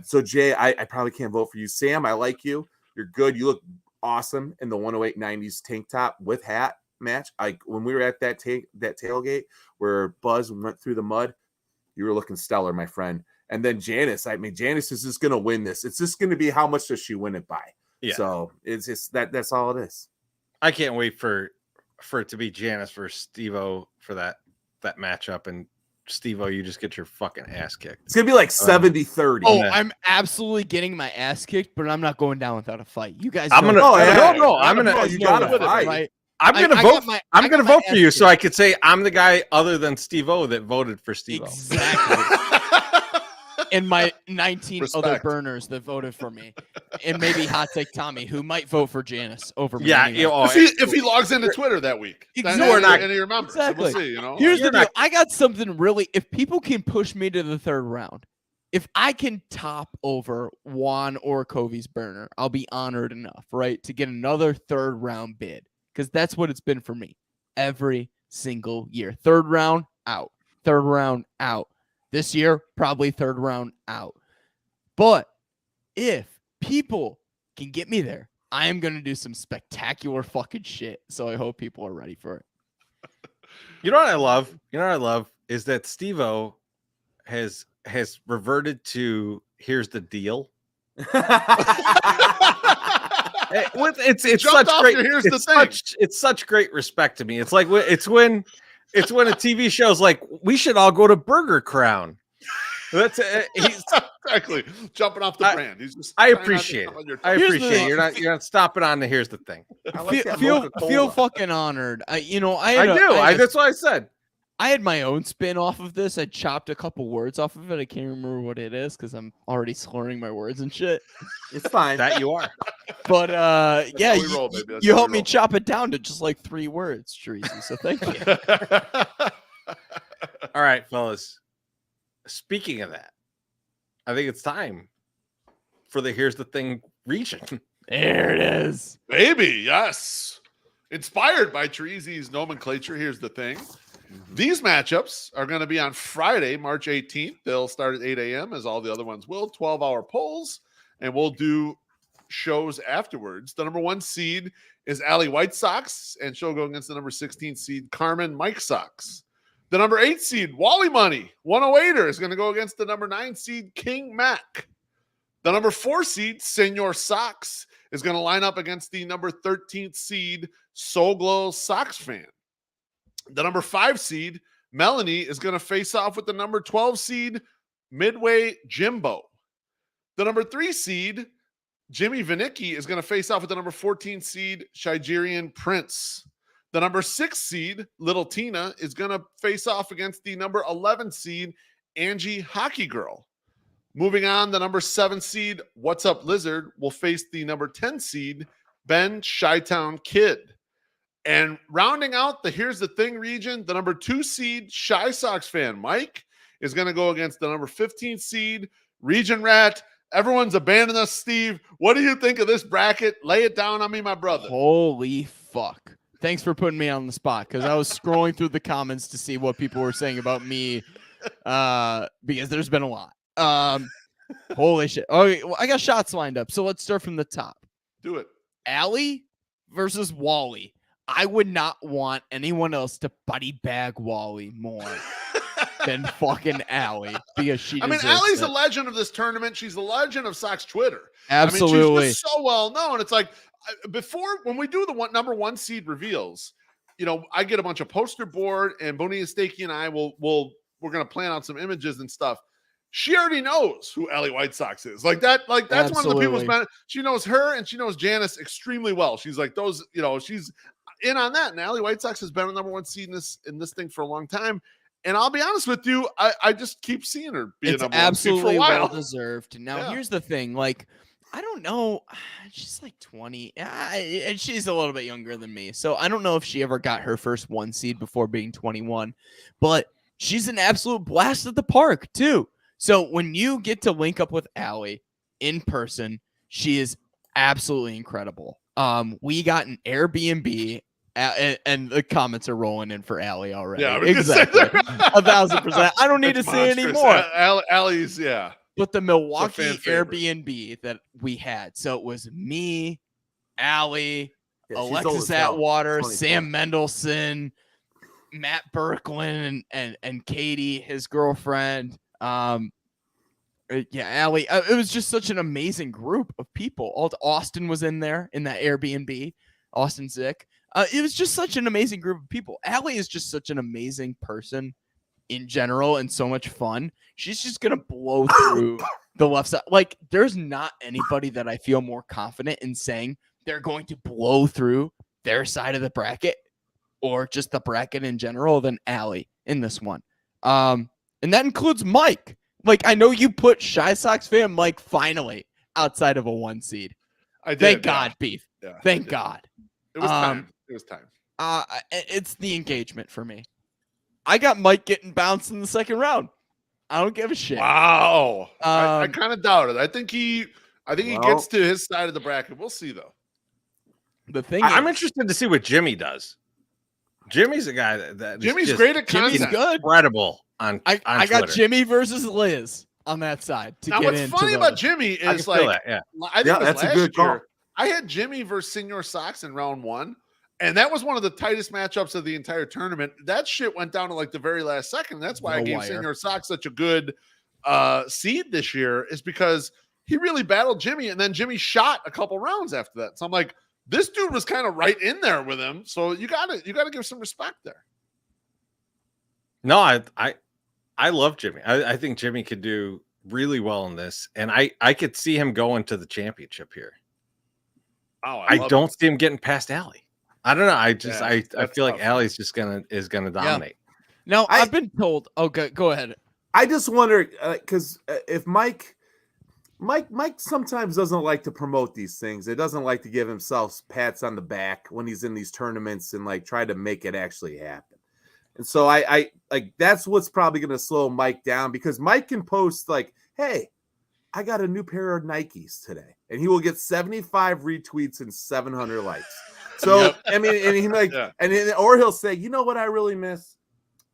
So Jay, I probably can't vote for you. Sam, I like you. You're good. You look awesome in the 108 90s tank top with hat match. Like when we were at that tailgate where Buzz went through the mud, you were looking stellar, my friend. And then Janice, I mean, Janice is just going to win this. It's just going to be how much does she win it by? Yeah. So it's just that's all it is. I can't wait for it to be Janice versus Steve-O for that matchup. And Steve-O, you just get your fucking ass kicked. It's gonna be like 70-30. Oh, Yeah. I'm absolutely getting my ass kicked, but I'm not going down without a fight. You guys, I'm know gonna. that, yeah. No, I'm gonna. Oh, you gotta fight. right? I'm gonna I vote. got my- I'm I gonna got my vote for ass you, so kicked. I could say I'm the guy other than Steve-O that voted for Steve-O. Exactly. And my 19 other Respect. burners that voted for me, and maybe Hot Take Tommy, who might vote for Janice over me. Yeah, anyway. you know, If he logs into Twitter that week, Exactly. You are not- and he remembers. Exactly. We'll see. You know, Here's You're the deal. not- I got something really. If people can push me to the third round, if I can top over Juan or Covey's burner, I'll be honored enough, right, to get another third round bid, because that's what it's been for me every single year. Third round out. Third round out. This year, probably third round out. But if people can get me there, I am going to do some spectacular fucking shit. So I hope people are ready for it. You know what I love? You know what I love is that Steve-O has reverted to here's the deal. It's jumped such off great. your here's the thing. It's such great respect to me. It's like it's when a TV show's like we should all go to Burger Crown. That's he's. exactly jumping off the brand. He's just. I trying not to appreciate come it. on your I toes. appreciate it. You're not stopping on the here's the thing. I like that Feel Coca-Cola. fucking honored. I I had do. I That's what I said. had my own spin off of this. I chopped a couple words off of it. I can't remember what it is because I'm already slurring my words and shit. It's fine. That you are. But yeah, how we roll, baby. That's you how we helped me roll. chop it down to just like 3 words, Teresa. So thank you. All right, fellas. Speaking of that, I think it's time for the here's the thing region. There it is. Baby, yes. Inspired by Teresa's nomenclature, here's the thing. These matchups are going to be on Friday, March 18th. They'll start at 8 a.m. as all the other ones will. 12-hour polls, and we'll do shows afterwards. The number 1 seed is Allie White Sox, and she'll go against the number 16 seed Carmen Mike Sox. The number 8 seed Wally Money 108er is going to go against the number 9 seed King Mac. The number 4 seed Senor Sox is going to line up against the number 13th seed Soul Glow Sox fan. The number 5 seed Melanie is going to face off with the number 12 seed Midway Jimbo. The number 3 seed Jimmy Vinicki is going to face off with the number 14 seed Shigerian Prince. The number 6 seed Little Tina is going to face off against the number 11 seed Angie Hockey Girl. Moving on, the number 7 seed What's Up Lizard will face the number 10 seed Ben Chi-Town Kid. And rounding out the Here's the Thing region, the number 2 seed Shy Sox fan Mike is going to go against the number 15 seed Region Rat. Everyone's abandoned us, Steve. What do you think of this bracket? Lay it down on me, my brother. Holy fuck. Thanks for putting me on the spot because I was scrolling through the comments to see what people were saying about me because there's been a lot. Holy shit. Okay, well, I got shots lined up. So let's start from the top. Do it. Allie versus Wally. I would not want anyone else to buddy bag Wally more than fucking Allie because she deserves Allie's it. a legend of this tournament. She's a legend of Sox Twitter. Absolutely. She's just so well known. It's like before when we do the number 1 seed reveals, I get a bunch of poster board, and Bonilla Stakey and I we're gonna plan out some images and stuff. She already knows who Allie White Sox is. Like that's Absolutely. one of the people's. She knows her and she knows Janice extremely well. She's like those. She's in on that. And Allie White Sox has been a number 1 seed in this thing for a long time. And I'll be honest with you, I just keep seeing her be a It's number 1 seed for absolutely a while. well deserved. Now, Yeah. here's the thing. Like, I don't know. She's like 20. And she's a little bit younger than me. So I don't know if she ever got her first 1 seed before being 21. But she's an absolute blast at the park, too. So when you get to link up with Allie in person, she is absolutely incredible. We got an Airbnb. And the comments are rolling in for Allie already. Yeah, exactly. 1,000%. I don't need to say anymore. Allie's, yeah. But the Milwaukee fan favorite. Airbnb that we had, so it was me, Allie, Yeah, she's old Alexis as hell. Atwater, 24. Sam Mendelson, Matt Berklin, and Katie, his girlfriend. Allie. It was just such an amazing group of people. Austin was in there in that Airbnb. Austin Zick. It was just such an amazing group of people. Allie is just such an amazing person in general and so much fun. She's just going to blow through the left side. Like, there's not anybody that I feel more confident in saying they're going to blow through their side of the bracket or just the bracket in general than Allie in this one. And that includes Mike. Like, I know you put Shy Sox fan Mike finally outside of a 1 seed. I did. Thank God, Beef. Yeah, Thank God. It was time. It was time. It's the engagement for me. I got Mike getting bounced in the second round. I don't give a shit. Wow. I kind of doubt it. I think he gets to his side of the bracket. We'll see though. The thing I'm interested to see what Jimmy does. Jimmy's a guy that Jimmy's great at content. Jimmy's good. Incredible on I got Twitter. Jimmy versus Liz on that side. Now, what's funny about Jimmy I can is feel like, that, I think it was that's a last good call. year, I had Jimmy versus Senor Sox in round 1, and that was one of the tightest matchups of the entire tournament. That shit went down to like the very last second. That's why I gave Senor Sox such a good seed this year, is because he really battled Jimmy, and then Jimmy shot a couple rounds after that. So I'm like, this dude was kind of right in there with him. So you gotta give some respect there. No, I love Jimmy. I think Jimmy could do really well in this, and I could see him going to the championship here. Oh, I don't see him getting past Allie. I don't know. I feel like tough. Allie's just gonna dominate. Now I've been told. Oh, go ahead. I just wonder because if Mike sometimes doesn't like to promote these things. It doesn't like to give himself pats on the back when he's in these tournaments and like try to make it actually happen. And so I like that's what's probably going to slow Mike down, because Mike can post like, "Hey, I got a new pair of Nikes today," and he will get 75 retweets and 700 likes. So I mean, and he like, or he'll say, "You know what I really miss?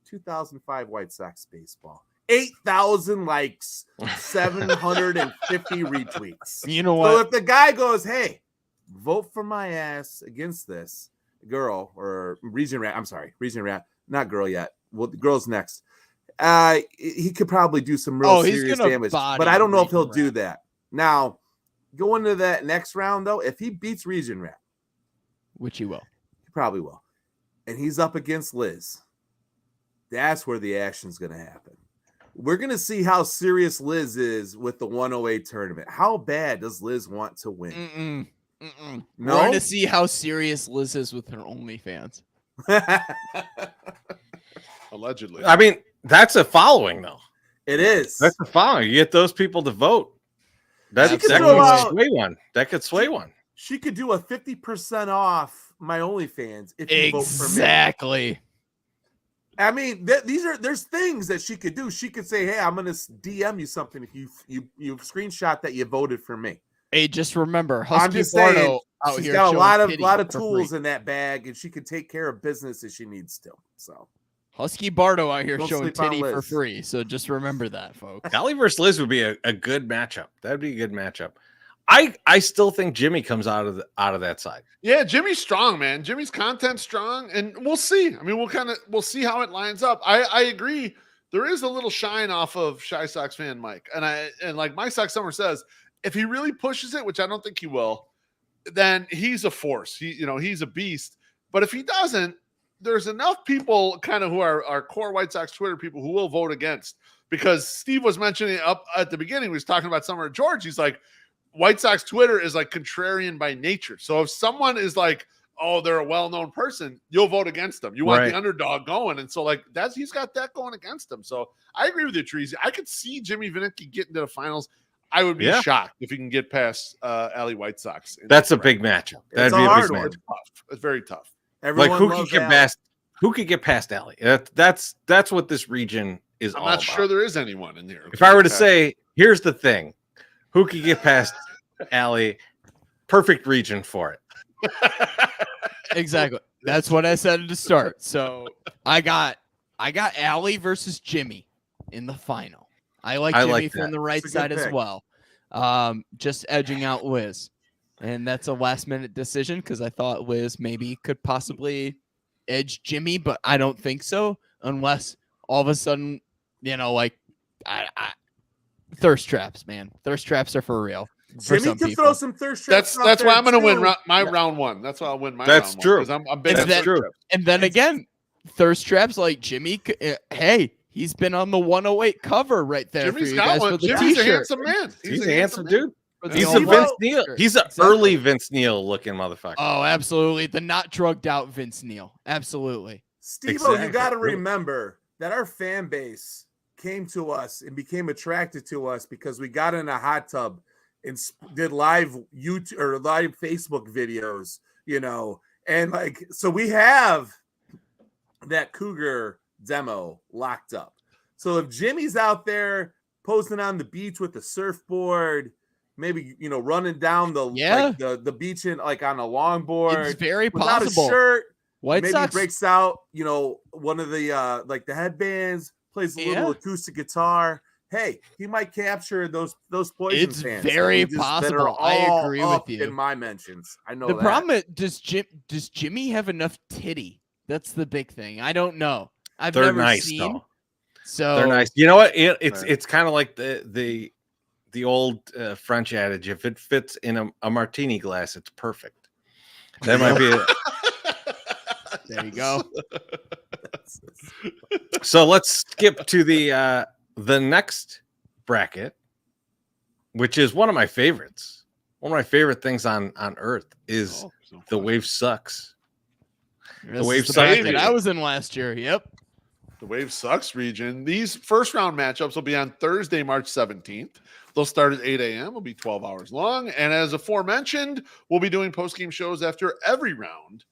2005 White Sox baseball." 8,000 likes, 750 retweets. You know what? So if the guy goes, "Hey, vote for my ass against this girl," or region rat, not girl yet. Well, the girl's next. He could probably do some real serious damage, but I don't know if he'll do that. Now, going to that next round though, if he beats Region Rat, which he will, he probably will, and he's up against Liz, that's where the action's going to happen. We're going to see how serious Liz is with the 108 tournament. How bad does Liz want to win? No? No? We're going to see how serious Liz is with her OnlyFans. Allegedly. I mean, that's a following, though. It is. That's a following. You get those people to vote. That could sway one. That could sway one. She could do a 50% off my OnlyFans if you vote for me. Exactly. I mean, there's things that she could do. She could say, "Hey, I'm gonna DM you something if you screenshot that you voted for me." Hey, just remember, I'm Husky just saying, Bardo out she's here got a lot showing of tools in that bag, and she can take care of business as she needs to. So Husky Bardo out here Don't showing sleep on titty for Liz. free. So just remember that, folks. Allie versus Liz would be a good matchup. That'd be a good matchup. I still think Jimmy comes out of that side. Yeah, Jimmy's strong, man. Jimmy's content strong, and we'll see. I mean, we'll see how it lines up. I agree. There is a little shine off of Shy Sox fan Mike, and like my Sox Summer says, if he really pushes it, which I don't think he will, then he's a force. He's a beast. But if he doesn't, there's enough people kind of who are our core White Sox Twitter people who will vote against, because Steve was mentioning up at the beginning, he was talking about Summer George. He's like, White Sox Twitter is like contrarian by nature. So if someone is like, "Oh, they're a well-known person," you'll vote against them. You want the underdog going. And so like he's got that going against him. So I agree with you, Treasy. I could see Jimmy Vinicki getting to the finals. I would be shocked if he can get past Allie White Sox. That's a big matchup. That'd be a big matchup. It's tough. It's very tough. everyone Like who loves could get past Allie? That's what this region is all I'm not about. sure there is anyone in here. If I were to say, here's the thing, who could get past Allie? Perfect region for it. Exactly. That's what I said to start. So I got Allie versus Jimmy in the final. I like Jimmy from the right side as well. Just edging out Liz. And that's a last minute decision because I thought Liz maybe could possibly edge Jimmy, but I don't think so unless all of a sudden, thirst traps, man. Thirst traps are for real. Jimmy can throw some thirst traps. That's why I'm going to win my round one. That's why I'll win my round one. That's true. I'm big on thirst traps. And then again, thirst traps like Jimmy. Hey, He's been on the 108 cover right there Jimmy's for you got guys one. for the Jimmy's a t-shirt. handsome man. He's a handsome dude. For the He's a 108 Vince Neil. shirt. He's an Exactly. early Vince Neil looking motherfucker. Oh, absolutely. The not drugged out Vince Neil. Absolutely. Steve-O, Exactly. you got to remember that our fan base came to us and became attracted to us because we got in a hot tub and did live YouTube or live Facebook videos, you know, and like, so we have that Cougar demo locked up. So if Jimmy's out there posting on the beach with the surfboard, maybe, you know, running down the the beach in like on a longboard, It's very without possible. a shirt, White maybe Sox. breaks out, you know, one of the like the headbands, plays a little acoustic guitar. Hey, he might capture those Poison It's fans. very that are possible. I all agree up with you. in my mentions. I know The that. problem is, does Jimmy have enough titty? That's the big thing. I don't know. I've They're never nice, seen. though. So They're nice. You know what? It's kind of like the old French adage: if it fits in a martini glass, it's perfect. That might be it. There you go. So let's skip to the next bracket, which is one of my favorites. One of my favorite things on earth is the Wave Sucks. This Wave is the Sucks bracket region. I was in last year. Yep. The Wave Sux region. These first round matchups will be on Thursday, March 17th. They'll start at 8 a.m. Will be 12 hours long. And as aforementioned, we'll be doing post-game shows after every round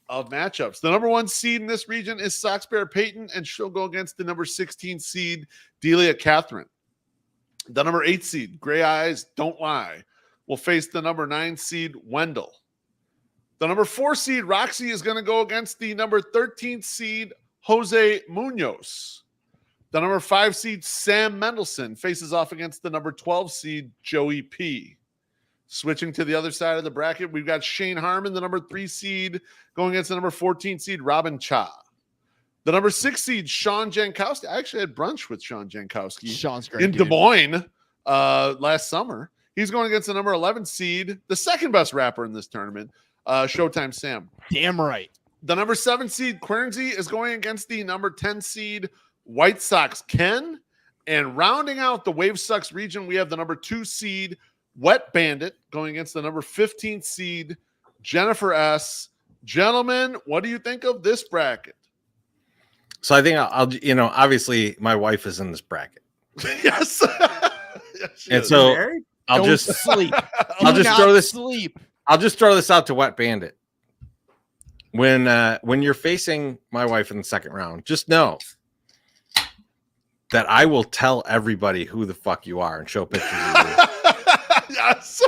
of matchups. The number 1 seed in this region is Sox Bear Peyton, and she'll go against the number 16 seed, Delia Catherine. The number 8 seed, Gray Eyes Don't Lie, will face the number 9 seed, Wendell. The number 4 seed, Roxy, is going to go against the number 13 seed, Jose Munoz. The number 5 seed, Sam Mendelson, faces off against the number 12 seed, Joey P. Switching to the other side of the bracket, we've got Shane Harmon, the number 3 seed, going against the number 14 seed, Robin Cha. The number 6 seed, Sean Jankowski. I actually had brunch with Sean Jankowski Sean's great. in Des Moines last summer. He's going against the number 11 seed, the second best rapper in this tournament, Showtime Sam. Damn right. The number 7 seed, Quernsey, is going against the number 10 seed, White Sox Ken. And rounding out the Wave Sux region, we have the number 2 seed, Wet Bandit, going against the number 15 seed, Jennifer S. Gentlemen, what do you think of this bracket? So I think I'll you know, obviously my wife is in this bracket. Yes. Yes, she And is. so Married? I'll Don't just sleep. I'll Do just not throw this sleep. I'll just throw this out to Wet Bandit. When you're facing my wife in the second round, just know that I will tell everybody who the fuck you are and show pictures of you. Yes.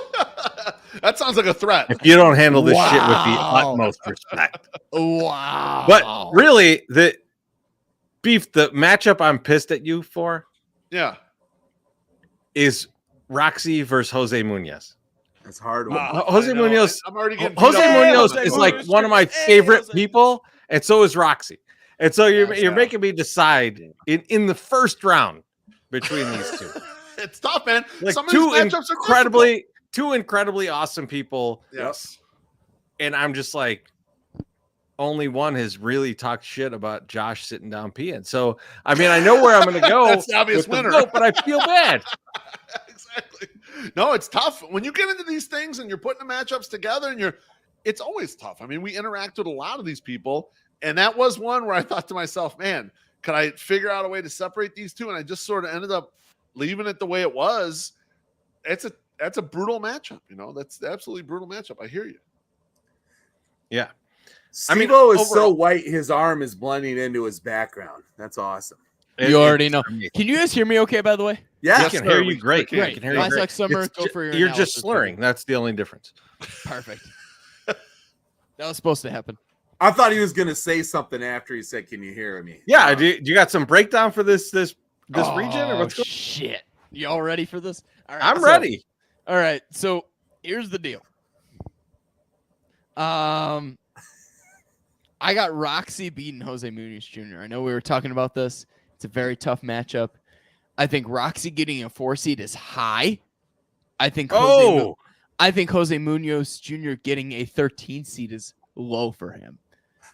That sounds like a threat. If you don't handle this shit with the Wow. utmost respect. Wow. But really, the matchup I'm pissed at you for Yeah. is Roxy versus Jose Munoz. That's a hard one. Jose I know. Munoz. I'm already getting Jose beat up. Munoz Hey, is Jose like Munoz. one of my Hey, favorite Jose. people, and so is Roxy. And so you're Yeah. making me decide in the first round between these two. It's tough, man. Like Some of these matchups are two incredibly awesome people, difficult. Yes. and I'm just like, only one has really talked shit about Josh sitting down peeing. So I mean, I know where I'm going to go. That's the obvious with the winner. vote, but I feel bad. Exactly. No, it's tough when you get into these things and you're putting the matchups together, and it's always tough. I mean, we interact with a lot of these people, and that was one where I thought to myself, man, could I figure out a way to separate these two? And I just sort of ended up leaving it the way it was. That's a brutal matchup, you know. That's the absolutely brutal matchup. I hear you. Yeah. Steve-O is so overall- white, his arm is blending into his background. That's awesome. You already It's know. amazing. Can you guys hear me okay, by the way? Yeah, I can hear you great. can. I can hear you Nice great. like summer. It's Go ju- for your You're just analysis, slurring. baby. That's the only difference. Perfect. That was supposed to happen. I thought he was going to say something after he said, "Can you hear me?" Yeah. Do you got some breakdown for this region or what's going? Shit. You all ready for this? All right, I'm so- ready. All right. So here's the deal. I got Roxy beating Jose Munoz Jr. I know we were talking about this. It's a very tough matchup. I think Roxy getting a 4 seed is high. I think Jose Munoz Jr. getting a 13 seed is low for him.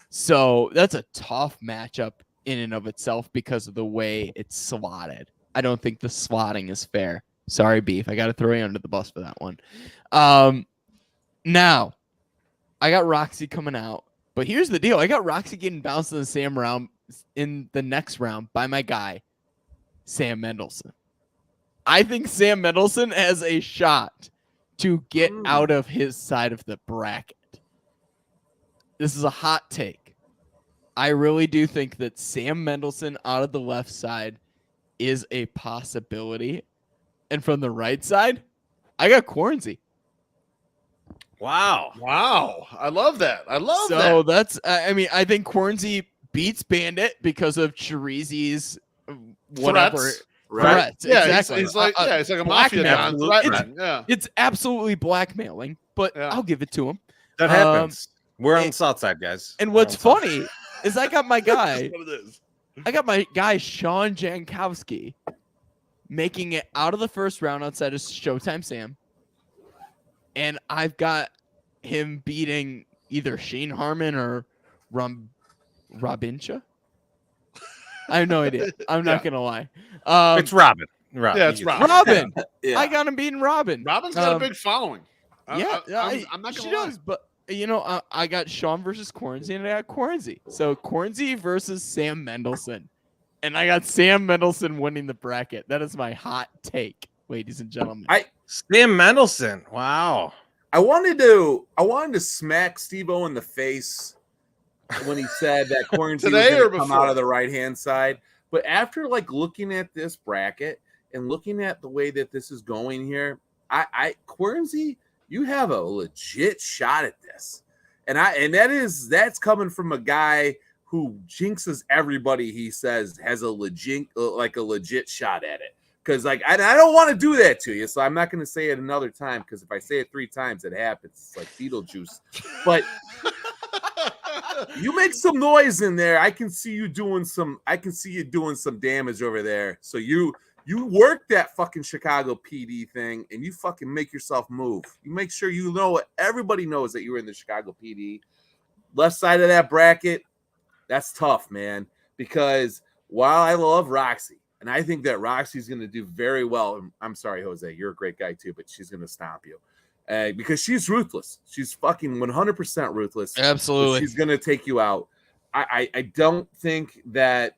So that's a tough matchup in and of itself because of the way it's slotted. I don't think the slotting is fair. Sorry, Beef. I got to throw you under the bus for that one. Now, I got Roxy coming out, but here's the deal. I got Roxy getting bounced in the same round in the next round by my guy, Sam Mendelson. I think Sam Mendelson has a shot to get out of his side of the bracket. This is a hot take. I really do think that Sam Mendelson out of the left side is a possibility. And from the right side, I got Quarnsey. Wow. I love that. So that's, I mean, I think Quarnsey beats Bandit because of Chirizi's whatever. Threats. Threats. Yeah, exactly. he's like a mafia don. Blackmail. Yeah. It's absolutely blackmailing, but I'll give it to him. That happens. We're on the south side, guys. And what's funny is I got my guy. That's what it is. I got my guy Sean Jankowski making it out of the first round outside of Showtime Sam. And I've got him beating either Shane Harmon or Robincha. I have no idea. I'm not going to lie. It's Robin. Yeah, it's Robin. Robin. Yeah. I got him beating Robin. Robin's got a big following. I'm not going to lie. But, I got Sean versus Quarnsey, and I got Quarnsey. So Quarnsey versus Sam Mendelson. And I got Sam Mendelson winning the bracket. That is my hot take, ladies and gentlemen. Sam Mendelson. Wow. I wanted to smack Steve-O in the face when he said that Quarantine was Today or gonna come before? out of the right-hand side. But after looking at this bracket and looking at the way that this is going here, Quarantine, you have a legit shot at this. And that's coming from a guy who jinxes everybody he says has a legit shot at it. Because I don't want to do that to you, so I'm not going to say it another time. Because if I say it 3 times, it happens. It's like Beetlejuice. But you make some noise in there. I can see you doing some damage over there. So you work that fucking Chicago PD thing, and you fucking make yourself move. You make sure everybody knows that you were in the Chicago PD. Left side of that bracket, that's tough, man. Because while I love Roxy, and I think that Roxy's going to do very well. I'm sorry, Jose. You're a great guy, too, but she's going to stomp you. Because she's ruthless. She's fucking 100% ruthless. Absolutely. She's going to take you out. I don't think that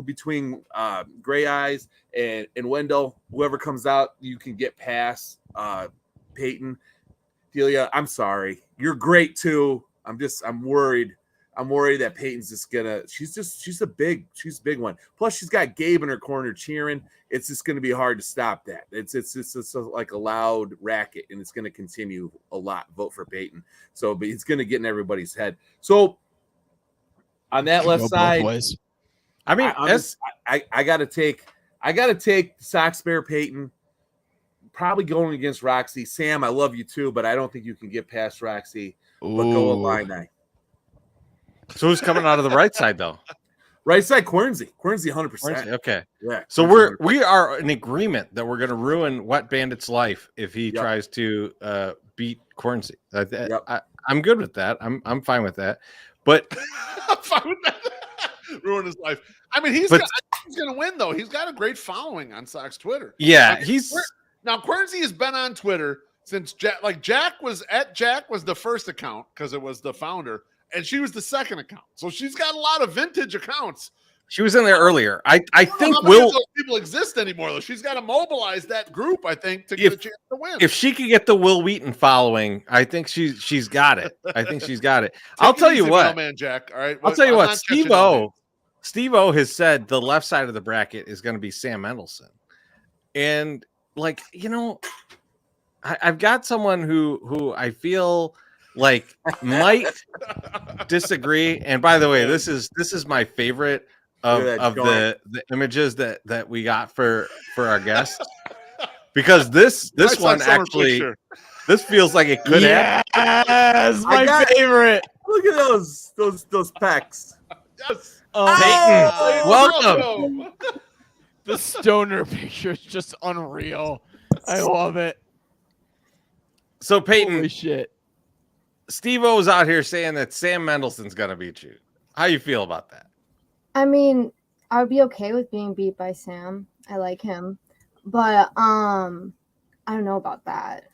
between Gray Eyes and Wendell, whoever comes out, you can get past Peyton. Delia, I'm sorry. You're great, too. I'm worried. I'm worried that Peyton's she's a big one. Plus, she's got Gabe in her corner cheering. It's just gonna be hard to stop that. It's like a loud racket, and it's gonna continue a lot. Vote for Peyton. So, but it's gonna get in everybody's head. So, on that left side, I mean, I gotta take Sox Bear Peyton. Probably going against Roxy. Sam, I love you too, but I don't think you can get past Roxy. But go Illini. So who's coming out of the right side though? Right side, Quarnsey 100%. Okay. Yeah. So we are in agreement that we're going to ruin Wet Bandit's life if he tries to beat Quarnsey. I'm good with that. I'm fine with that. But I'm fine with that. Ruin his life. I mean, he's going to win though. He's got a great following on Sox Twitter. Yeah, now Quarnsey has been on Twitter since Jack was the first account because it was the founder. And she was the second account. So she's got a lot of vintage accounts. She was in there earlier. I think those people exist anymore, though. She's got to mobilize that group, I think, to get a chance to win. If she could get the Will Wheaton following, I think she's got it. I think she's got it. I'll tell you what, man, Jack. All right. I'll tell you what, Steve-O has said the left side of the bracket is going to be Sam Mendelson. And I've got someone who I feel like might disagree. And by the way, this is my favorite of the images that we got for our guests, because this one actually this feels like it could happen. Yes, my favorite. Look at those pecs. Yes. Peyton, welcome. The stoner picture is just unreal. I love it. So Peyton, holy shit. Steve-O's out here saying that Sam Mendelson's gonna beat you. How you feel about that? I mean, I would be okay with being beat by Sam. I like him, but I don't know about that.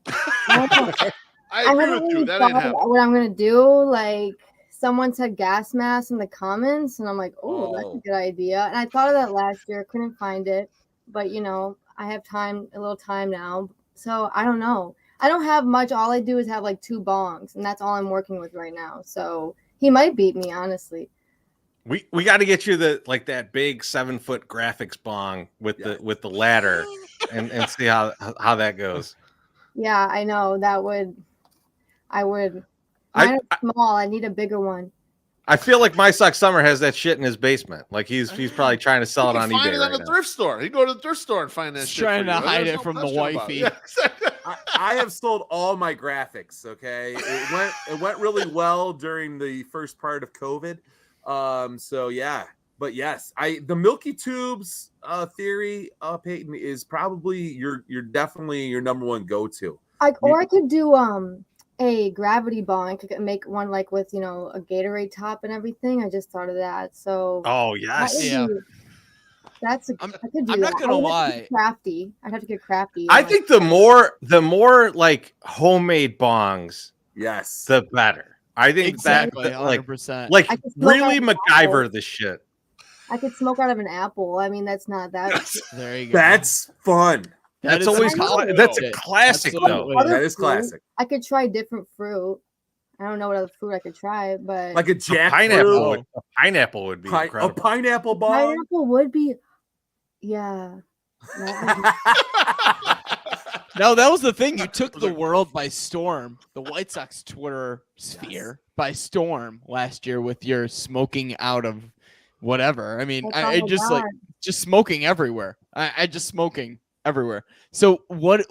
I I I agree haven't with you. really That thought ain't happening. about what I'm gonna do. Like someone said gas mask in the comments, and I'm like, oh, that's a Oh. good idea. And I thought of that last year, couldn't find it, but I have time, a little time now, so I don't know. I don't have much. All I do is have like 2 bongs, and that's all I'm working with right now. So he might beat me, honestly. We got to get you that big 7-foot graphics bong with Yes. the ladder and see how that goes. Yeah, I know that would. I would. I- Mine is small. I need a bigger one. I feel like My Sock Summer has that shit in his basement. Like he's probably trying to sell You it can on find eBay it on right the now. thrift store. You go to the thrift store and find that He's shit. trying for to you. hide There's it no from the question about it. wifey. Yeah, exactly. I have sold all my graphics. Okay, it went really well during the first part of COVID. So yeah, but yes, the Milky Tubes theory, Peyton, is probably you're definitely your number one go to. Or I could do a gravity ball. I could make one like with a Gatorade top and everything. I just thought of that. So Oh that yes. would Yeah. be, I could do I'm that. not gonna I would have to lie. get crafty. I'd have to get crafty. I and, think the more like homemade bongs, Yes, the better. I think Exactly, that like 100%. I could smoke really out of an MacGyver apple. the shit. I could smoke out of an apple. I mean, that's not that. Yes. There you go. that's fun. That That's is always some I know. college that's a shit. classic Absolutely. though. Other That is fruit, classic. I could try different fruit. I don't know what other fruit I could try, but Like a A jackfruit, pineapple would be a incredible. pineapple bong. pineapple would be. Yeah. That would be- No, that was the thing. You took the world by storm, the White Sox Twitter sphere by storm last year with your smoking out of whatever. I mean, That's I all just I like got. just smoking everywhere. I just smoking everywhere. So what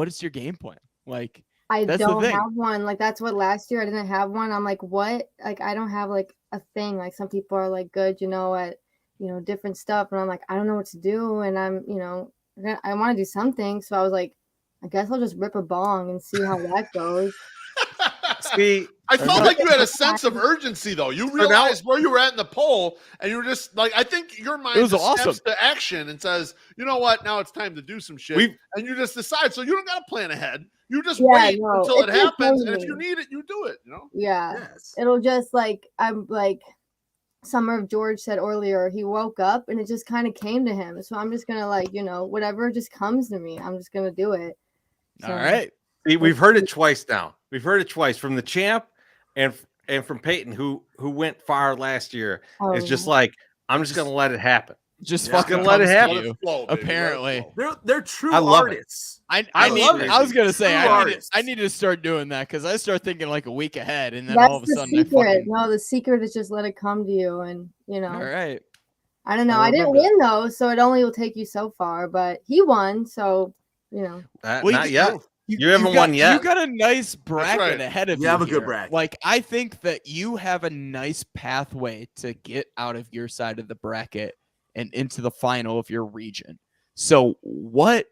is your game plan? Like I that's the don't thing. have one. Like that's what last year I didn't have one. I'm like, what? Like I don't have like a thing. Like some people are like good, at different stuff, and I'm like, I don't know what to do, and I want to do something. So I was like, I guess I'll just rip a bong and see how that goes. See, I felt no- like you had a sense of urgency, though. You now- realized where you were at in the poll, and you were just like, I think your mind was just awesome. steps to action and says, you know what, now it's time to do some shit. We've- And you just decide. So you don't got to plan ahead. You just Yeah, wait no, until it it's just happens. And if crazy. you need it, you do it, Yeah. Yes. It'll just like I'm like Summer of George said earlier, he woke up and it just kind of came to him. So I'm just gonna whatever just comes to me, I'm just gonna do it. All So, right. See, we've heard it twice now. We've heard it twice from the champ and from Peyton, who went far last year. oh, It's just like I'm just gonna let it happen. Just Yeah. fucking Gonna let it comes to happen. Let you. it flow, baby. Let it Apparently. flow. They're true I love it. artists. I love it. was gonna say True artists. I need to start doing that because I start thinking like a week ahead and then that's all of a the sudden I secret. fucking No, the secret is just let it come to you, and all right. I don't know. I'll I didn't remember win though, so it only will take you so far. But he won, so Well, Not yet. You haven't got, won yet. You got a nice bracket right. ahead of You you. have a good here. bracket. Like I think that you have a nice pathway to get out of your side of the bracket and into the final of your region. So what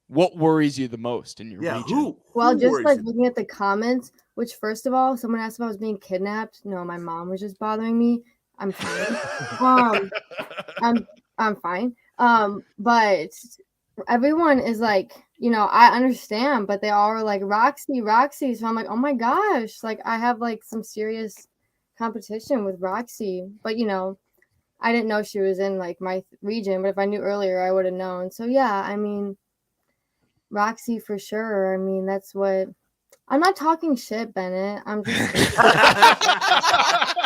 worries you the most in your Yeah. region? Who? well, who just worries like you? looking at the comments. Which first of all, someone asked if I was being kidnapped. No, my mom was just bothering me. I'm fine. I'm fine. But everyone is like, I understand, but they all are like Roxy. So I'm like, oh my gosh, like I have like some serious competition with Roxy. But I didn't know she was in like my region, but if I knew earlier, I would have known. So yeah, I mean, Roxy for sure. I mean, that's what. I'm not talking shit, Bennett. I'm just.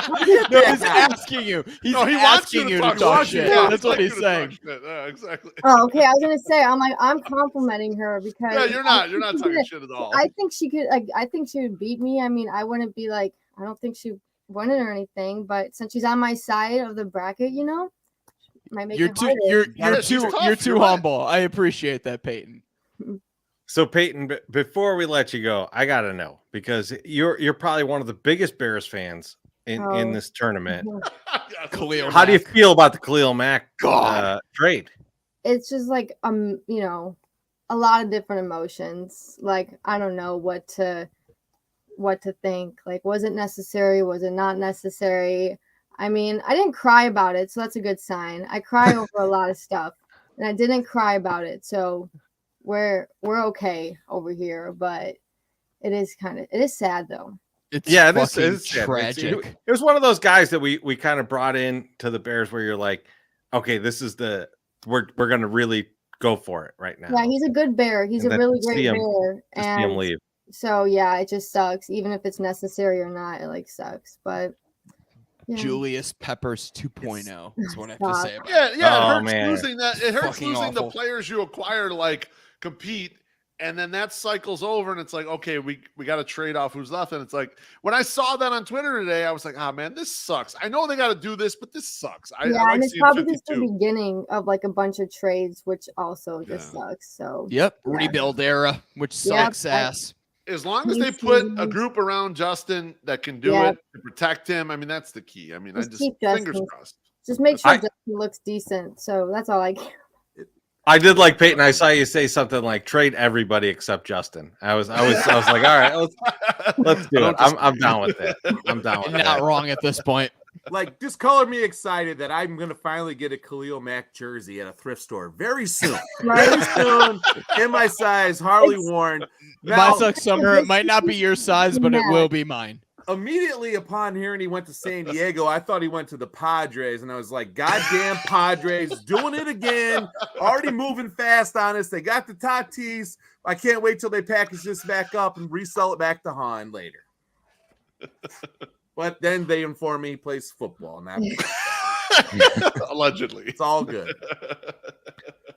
No, he's asking you. He's No, he wants asking you you to to talk talk shit. shit. Yeah, That's he'd what like he's you to talk saying. shit. Yeah, exactly. Oh, okay. I was gonna say, I'm complimenting her because. Yeah, you're not. You're not she talking could- shit at all. I think she could. Like, I think she would beat me. I mean, I wouldn't be like. I don't think she won it or anything. But since she's on my side of the bracket, might make You're it too harder. you're Yeah, she's too tough. you're too You're right. humble. I appreciate that, Peyton. So Peyton, before we let you go, I gotta know because you're probably one of the biggest Bears fans in Oh. this tournament. Yeah, Khalil How do you Mack. feel about the Khalil Mack trade? It's just like a lot of different emotions. Like I don't know what to think. Like was it necessary? Was it not necessary? I mean, I didn't cry about it, so that's a good sign. I cry over a lot of stuff, and I didn't cry about it, so we're okay over here. But it is sad though. It's Yeah, fucking it is sad. tragic. It was one of those guys that we kind of brought in to the Bears where you're like, okay, this is we're gonna really go for it right now. Yeah, he's a good bear. He's And a then really to great see him- bear, To see him and leave. so yeah, it just sucks. Even if it's necessary or not, it like sucks. But yeah. Julius Peppers 2.0 is what I have to Stop. say about Yeah, it. yeah, Oh, it hurts man. losing that. It hurts Fucking losing the awful. players you acquire to like compete, and then that cycles over, and it's like, okay, we got to trade off who's left, and it's like when I saw that on Twitter today, I was like, ah, man, this sucks. I know they got to do this, but this sucks. I Yeah, like and it's seeing probably just the 52. beginning of like a bunch of trades, which also just Yeah. sucks. So Yep, Yeah. rebuild era, which Yep, sucks ass. As long as they He's put a huge. group around Justin that can do Yeah. it to protect him, I mean, that's the key. I mean, Just I just keep fingers Justin. crossed. just make sure I- Justin looks decent. So that's all I care. I did like Peyton. I saw you say something like trade everybody except Justin. I was like, all right, let's do it. I'm down with it. I'm down with Not that. wrong at this point. Like, just color me excited that I'm gonna finally get a Khalil Mack jersey at a thrift store very soon. Right? Very soon, in my size, Harley It's- worn. My Now, Sux summer, it might not be your size, but it will be mine. immediately upon hearing he went to San Diego, I thought he went to the Padres, and I was like, goddamn Padres, doing it again. Already moving fast on us. They got the Tatis. I can't wait till they package this back up and resell it back to Han later. But then they inform me he plays football, and that Allegedly. it's all good.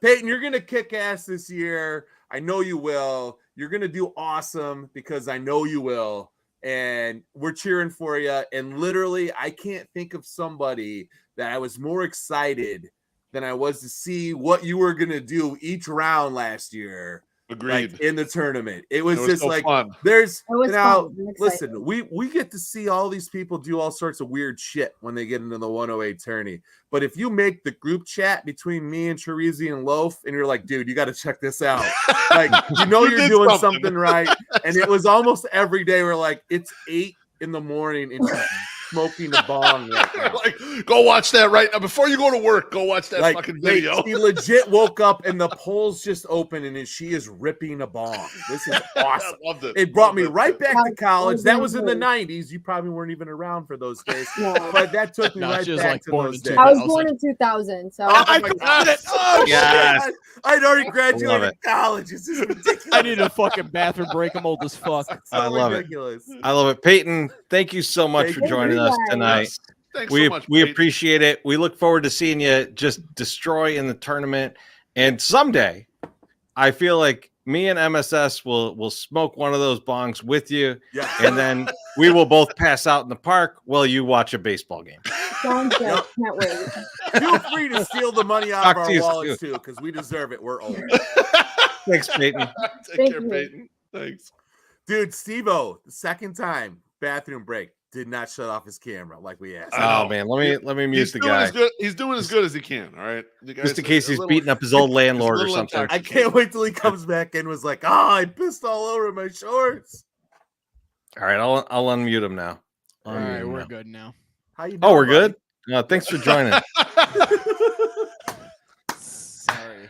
Peyton, you're gonna kick ass this year. I know you will. You're gonna do awesome because I know you will. And we're cheering for you. And literally, I can't think of somebody that I was more excited than I was to see what you were gonna do each round last year. Agreed. Like in the tournament. It was, It was just so like fun. there's It was now fun. I'm excited. listen, we get to see all these people do all sorts of weird shit when they get into the 108 tourney. But if you make the group chat between me and Cherizi and Loaf, and you're like, dude, you got to check this out. Like, you know, You you're did doing something. something right. And it was almost every day we're like, it's 8 a.m. and she's smoking a bong right now. Like, go watch that right now. Before you go to work, go watch that fucking video. She legit woke up and the polls just open and she is ripping a bong. This is awesome. I loved it. It brought me Loved it. right back to college. That was in the Exactly. 90s. You probably weren't even around for those days. No. But that took me No, right she was, back like, to born those in days. 2000. I was born in 2000, so Oh I my got God. it. Oh, Yes. shit. I'd already Love graduated it. college. This is ridiculous. I need a fucking bathroom break. I'm old as fuck. So I love it. ridiculous. I love it. Peyton, thank you so much Thank for you. joining us tonight. Yes. Thanks We so much. we Pete. appreciate it. We look forward to seeing you just destroy in the tournament. And someday, I feel like me and MSS will smoke one of those bongs with you, Yeah. and then we will both pass out in the park while you watch a baseball game. sounds good. Can't wait. Feel free to steal the money out Talk of to our you wallets too, because we deserve it. We're old. Thanks, Peyton. Take Thank care, you. Peyton. Thanks. Dude, Steve-O, the second time, bathroom break, did not shut off his camera like we asked. I Oh know. man, let me mute He's the doing guy as good. He's doing as good as he can. All right. You guys just in are case a he's little- beating up his old he's a landlord or little something. I intoxicated. can't wait till he comes back and was like, I pissed all over my shorts. All right, I'll unmute him now. All Unmute right, him we're now. good now. How you doing? Oh, we're buddy? good. Thanks for joining. Sorry.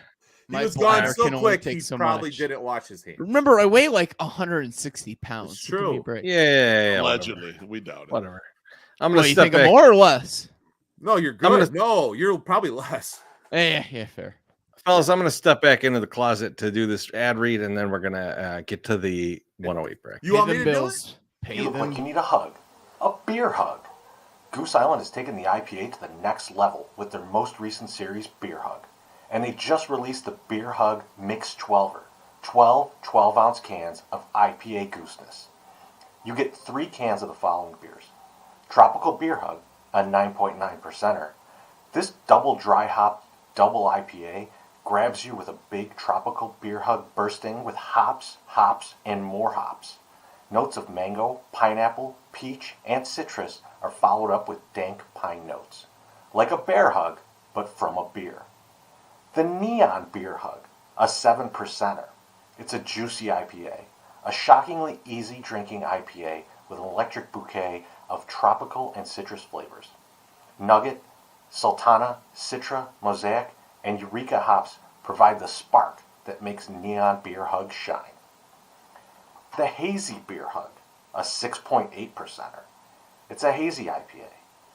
He was gone bladder so can only quick, take he so probably much. didn't wash his hands. Remember, I weigh like 160 pounds. It's so give me a true. break. Yeah, Allegedly, we doubt it. whatever. I'm What, gonna you step think I'm back. more or less? No, you're I'm good. gonna- No, you're probably less. Yeah, fair. Fellas, I'm going to step back into the closet to do this ad read, and then we're going to get to the 108 break. You want Pay me them to bills. Pay You look like you them. need a hug. A beer hug. Goose Island has taken the IPA to the next level with their most recent series, Beer Hug. And they just released the Beer Hug Mix 12er. 12 12-ounce cans of IPA gooseness. You get 3 cans of the following beers. Tropical Beer Hug, a 9.9%er. This double dry hop, double IPA grabs you with a big tropical beer hug bursting with hops, and more hops. Notes of mango, pineapple, peach, and citrus are followed up with dank pine notes. Like a bear hug, but from a beer. The Neon Beer Hug, a 7%er. It's a juicy IPA, a shockingly easy drinking IPA with an electric bouquet of tropical and citrus flavors. Nugget, Sultana, Citra, Mosaic, and Eureka hops provide the spark that makes Neon Beer Hug shine. The Hazy Beer Hug, a 6.8%er. It's a hazy IPA,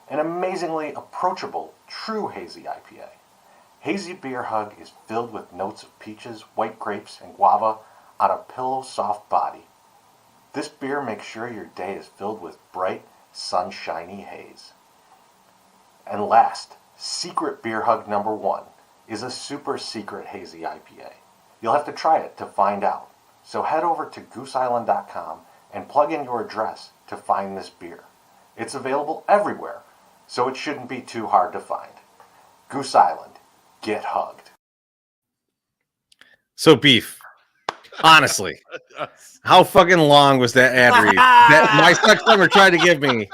an amazingly approachable, true hazy IPA. Hazy Beer Hug is filled with notes of peaches, white grapes, and guava on a pillow-soft body. This beer makes sure your day is filled with bright, sunshiny haze. And last, Secret Beer Hug number 1 is a super secret hazy IPA. You'll have to try it to find out. So head over to gooseisland.com and plug in your address to find this beer. It's available everywhere, so it shouldn't be too hard to find. Goose Island, get hugged. So Beef, honestly, how fucking long was that ad read that my Sux Summer tried to give me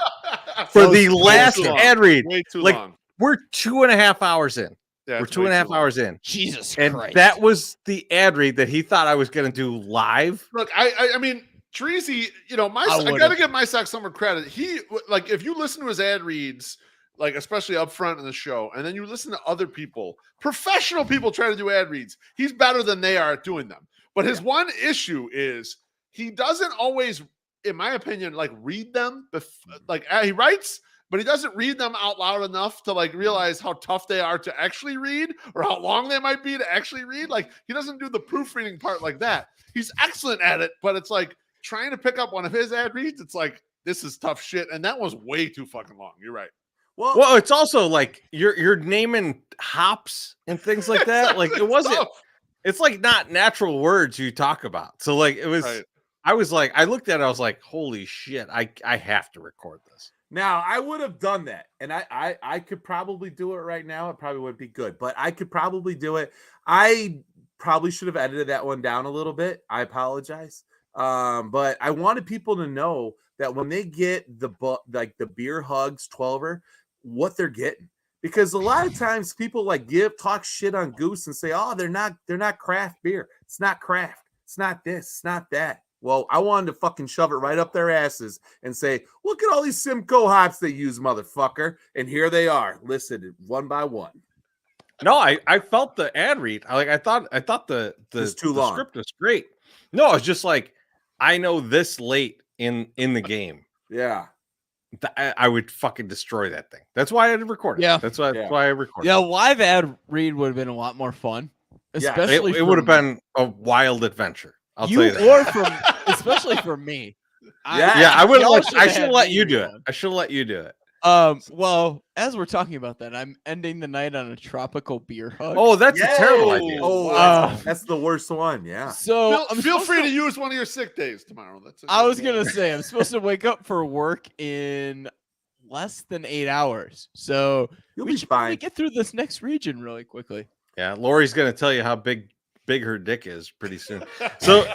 for the last ad read? Way too Like, long. we're 2.5 hours in. Yeah, We're it's 2.5 way too hours in. Jesus And Christ. that was the ad read that he thought I was going to do live. Look, I mean, Treasy, you know, I would've. got to give my Sux Summer credit. He, like, if you listen to his ad reads, like, especially up front in the show, and then you listen to other people, professional people try to do ad reads, he's better than they are at doing them. But his one issue is he doesn't always, in my opinion, like, read them. He writes, but he doesn't read them out loud enough to, like, realize how tough they are to actually read or how long they might be to actually read. Like, he doesn't do the proofreading part like that. He's excellent at it, but it's like trying to pick up one of his ad reads. It's like, this is tough shit. And that was way too fucking long. You're right. Well, it's also like you're naming hops and things like that. Like, it wasn't, tough. it's like not natural words you talk about. So, like, it was, Right. I was like, I looked at it, I was like, holy shit, I have to record this. Now, I would have done that, and I could probably do it right now. It probably wouldn't be good, but I could probably do it. I probably should have edited that one down a little bit. I apologize. But I wanted people to know that when they get the Beer Hugs 12er, what they're getting. Because a lot of times people like talk shit on Goose and say, oh, they're not craft beer. It's not craft. It's not this. It's not that. Well, I wanted to fucking shove it right up their asses and say, look at all these Simcoe hops they use, motherfucker. And here they are, listed one by one. No, I felt the ad read. I thought the too long. script was great. No, it's just like, I know this late in the game, Yeah. I would fucking destroy that thing. That's why I recorded. Yeah. That's why I recorded. Yeah, live ad read would have been a lot more fun. Especially it would have been a wild adventure. I'll tell you that. Or especially for me. I should let you do it. I should let you do it. Well, as we're talking about that, I'm ending the night on a tropical beer hug. Oh, that's a terrible idea. Oh, Wow. that's the worst one. Yeah. So Feel free to use one of your sick days tomorrow. I was gonna say I'm supposed to wake up for work in less than 8 hours, so You'll we be should probably fine. get through this next region really quickly. Yeah, Lori's gonna tell you how big her dick is pretty soon. So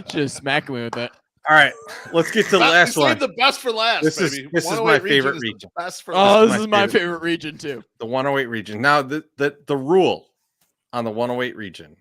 Just smack me with it. all right, let's get to the last one. The best for last. This is baby. my 108 favorite is region. the best for Oh, last. this is my favorite region too. The 108 region. Now, the rule on the 108 region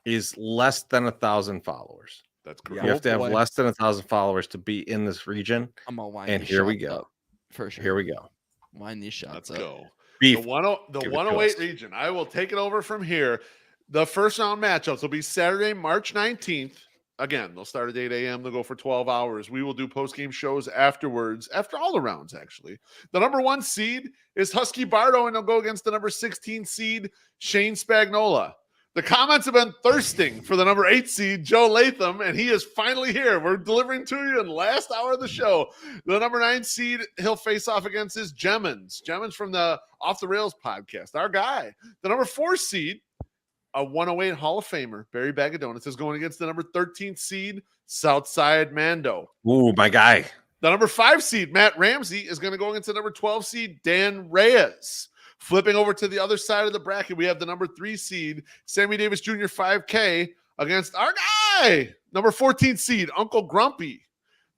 is less than 1,000 followers. That's You correct. have to have boy. less than 1,000 followers to be in this region. I'm gonna wind And these here we shots go. up, for sure. Here we go. Wind these shots Let's up. go. Beef. The 108 region. I will take it over from here. The first round matchups will be Saturday, March 19th. Again, they'll start at 8 a.m. They'll go for 12 hours. We will do post-game shows afterwards, after all the rounds, actually. The number 1 seed is Husky Bardo, and they'll go against the number 16 seed, Shane Spagnola. The comments have been thirsting for the number 8 seed, Joe Latham, and he is finally here. We're delivering to you in the last hour of the show. The number 9 seed, he'll face off against his Jemmons from the Off the Rails podcast, our guy. The number 4 seed, a 108 Hall of Famer, Barry Bag of Donuts, is going against the number 13 seed, Southside Mando. Ooh, my guy. The number 5 seed, Matt Ramsey, is going to go against the number 12 seed, Dan Reyes. Flipping over to the other side of the bracket, we have the number 3 seed, Sammy Davis Jr. 5K, against our guy, number 14 seed, Uncle Grumpy.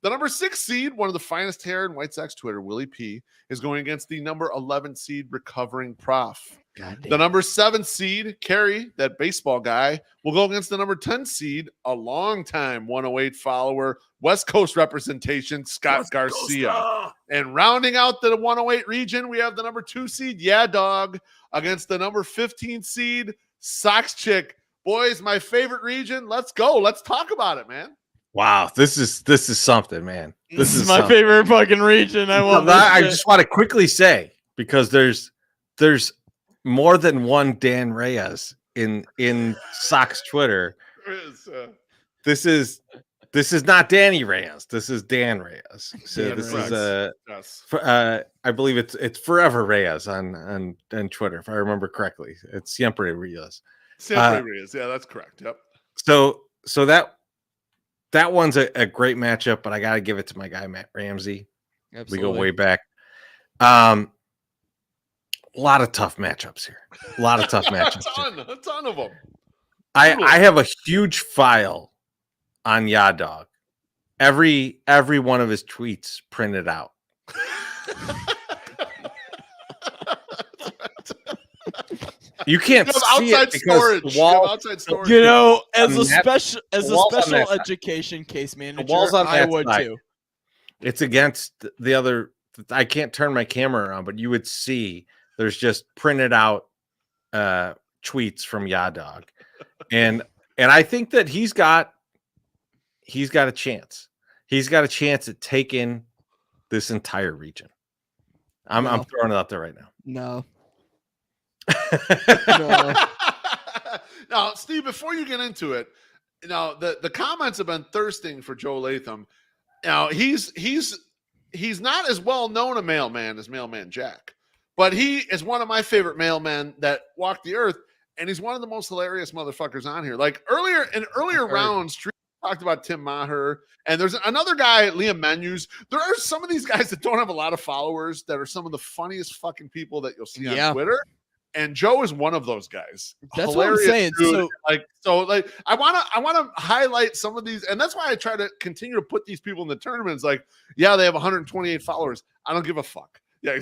The number 6 seed, one of the finest hair in White Sox Twitter, Willie P, is going against the number 11 seed, recovering Prof. The number 7 seed, Kerry, that baseball guy, will go against the number 10 seed, a longtime 108 follower, West Coast representation, Scott Garcia. And rounding out the 108 region, we have the number 2 seed, Yeah Dog, against the number 15 seed, Sox Chick. Boys, my favorite region. Let's go. Let's talk about it, man. Wow, this is something, man. This is my favorite fucking region. I just want to quickly say, because there's more than one Dan Reyes in Sox Twitter. This is not Danny Reyes. This is Dan Reyes. So Dan this Reyes. is Yes. I believe it's Forever Reyes on Twitter, if I remember correctly. It's Siempre Reyes. Siempre Reyes. Yeah, that's correct. Yep. So that one's a great matchup, but I got to give it to my guy, Matt Ramsey. Absolutely. We go way back. A lot of tough matchups here. A lot of tough matchups. A ton of them. I have a huge file on Ya Dog. Every one of his tweets printed out. You can't see it because the wall, outside storage. You know, as a the special education case manager, I would too. It's against the other. I can't turn my camera around, but you would see there's just printed out tweets from Ya Dog, and I think that he's got a chance. He's got a chance at taking this entire region. I'm throwing it out there right now. No. Now, Steve, before you get into it, the comments have been thirsting for Joe Latham. Now, he's not as well known a mailman as Mailman Jack, but he is one of my favorite mailmen that walked the earth, and he's one of the most hilarious motherfuckers on here. Like earlier rounds, Tree talked about Tim Maher, and there's another guy, Liam Menus. There are some of these guys that don't have a lot of followers that are some of the funniest fucking people that you'll see on Twitter. And Joe is one of those guys. That's Hilarious what I'm saying. Dude. I want to highlight some of these, and that's why I try to continue to put these people in the tournaments. Like, yeah, they have 128 followers. I don't give a fuck. Yeah,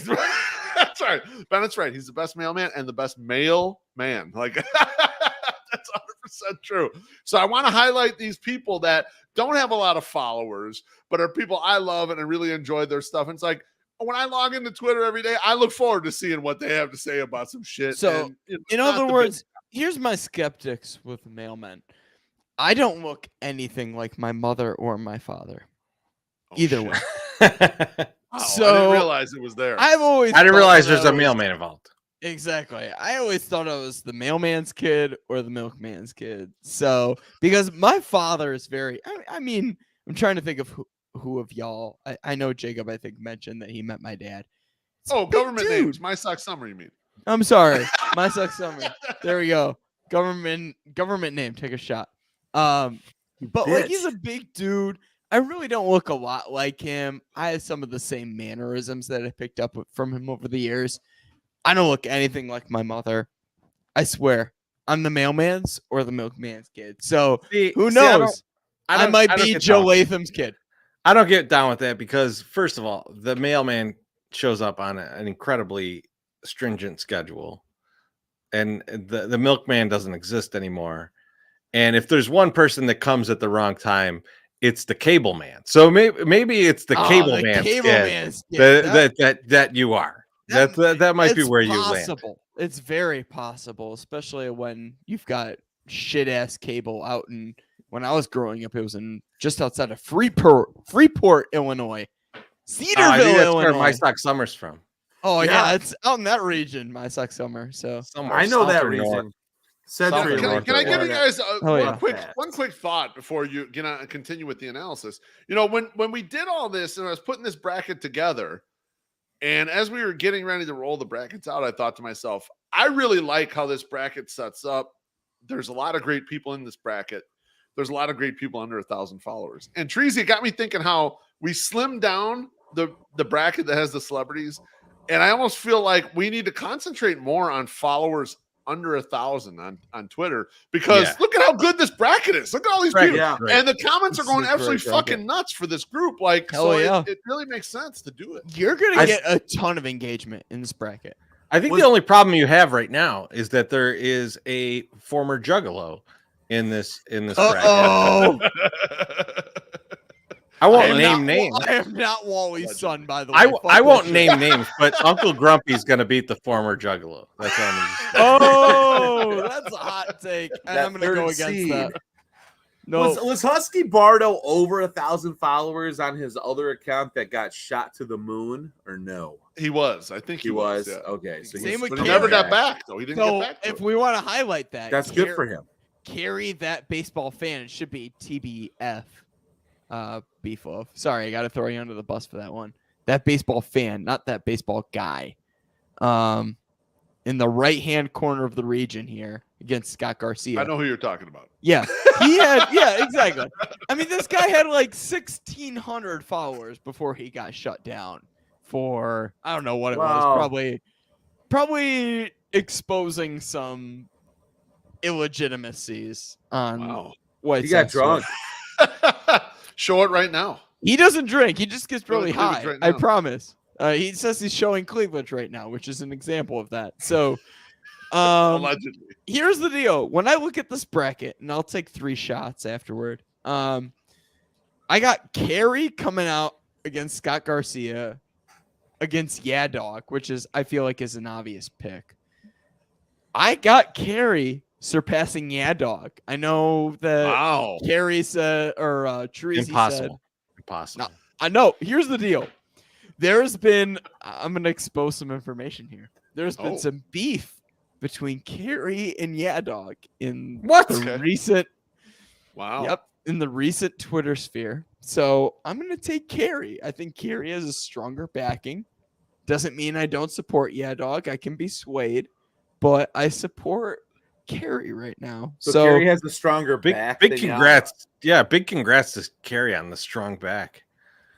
that's right. Bennett's right. He's the best mailman and the best male man. Like, that's 100% true. So I want to highlight these people that don't have a lot of followers, but are people I love and I really enjoy their stuff. And it's like, when I log into Twitter every day, I look forward to seeing what they have to say about some shit. So, in other words, here's my skeptics with mailmen. I don't look anything like my mother or my father. Either way. So I didn't realize it was there. I didn't realize there's a mailman involved. Exactly. I always thought I was the mailman's kid or the milkman's kid. So, because my father is very, I mean, I'm trying to think of who of y'all. I know Jacob, I think, mentioned that he met my dad. Government names. My Sox Summer, you mean? I'm sorry. My Sox Summer. There we go. Government name. Take a shot. But like, he's a big dude. I really don't look a lot like him. I have some of the same mannerisms that I picked up from him over the years. I don't look anything like my mother. I swear. I'm the mailman's or the milkman's kid. So who knows? I might be Joe Latham's kid. I don't get down with that because, first of all, the mailman shows up on an incredibly stringent schedule, and the milkman doesn't exist anymore. And if there's one person that comes at the wrong time, it's the cable man. So maybe it's the cable man's kid that you are. That might be where you land. It's very possible, especially when you've got shit ass cable out in. When I was growing up, it was in just outside of Freeport, Illinois. Cedarville, Illinois. Where my Sox Summer's from. Oh yeah, it's out in that region. My Sox Summer. So I know that region. Can I give you guys one quick thought before you continue with the analysis? You know, when we did all this and I was putting this bracket together, and as we were getting ready to roll the brackets out, I thought to myself, I really like how this bracket sets up. There's a lot of great people in this bracket. There's a lot of great people under 1,000 followers. And Treasy got me thinking how we slimmed down the bracket that has the celebrities. And I almost feel like we need to concentrate more on followers under 1,000 on Twitter because Yeah. look at how good this bracket is. Look at all these people. Yeah. And the comments are It's going a absolutely great bracket. fucking nuts for this group. Like, Hell so yeah. it really makes sense to do it. You're gonna I- get a ton of engagement in this bracket. I think the only problem you have right now is that there is a former juggalo in this bracket. Oh, I won't name names. I am not Wally's son, by the way. I Fuck I that won't shit. name names, but Uncle Grumpy's going to beat the former juggalo. That's all I'm gonna say. Oh, that's a hot take, and That I'm gonna go third against seed. that. No, Was Husky Bardo over 1,000 followers on his other account that got shot to the moon, or no? He was. I think He was. Yeah. Okay, so Same he's with But he Carey. never got back, though. He didn't so get back to if it. we want to highlight that, that's good for him. Carry that baseball fan. It should be TBF. Beef Love. Sorry, I got to throw you under the bus for that one. That baseball fan, not that baseball guy. In the right-hand corner of the region here against Scott Garcia. I know who you're talking about. Yeah, he had. Yeah, exactly. I mean, this guy had like 1,600 followers before he got shut down for I don't know what it Wow. was. Probably exposing some illegitimacies on Wow. White He got Sox drunk. Show it right now. He doesn't drink. He just gets Go to really Cleveland high. right I now. promise. He says he's showing Cleveland right now, which is an example of that. So, Allegedly. here's the deal. When I look at this bracket, and I'll take 3 shots afterward. I got Carey coming out against Scott Garcia, against Yeah Dog, which is I feel like is an obvious pick. I got Carey surpassing Yeah Dog. I know that Wow. Carey said or Treasy said Impossible. I know. Here's the deal. There's been I'm gonna expose some information here. There's been Oh. some beef between Carey and Yeah Dog in What? the Okay. recent Wow. Yep, in the recent Twitter sphere. So I'm gonna take Carey. I think Carey has a stronger backing. Doesn't mean I don't support Yeah Dog. I can be swayed, but I support Carey right now. So Carey has a stronger Big back. big than Yama. congrats. Yeah, big congrats to Carey on the strong back.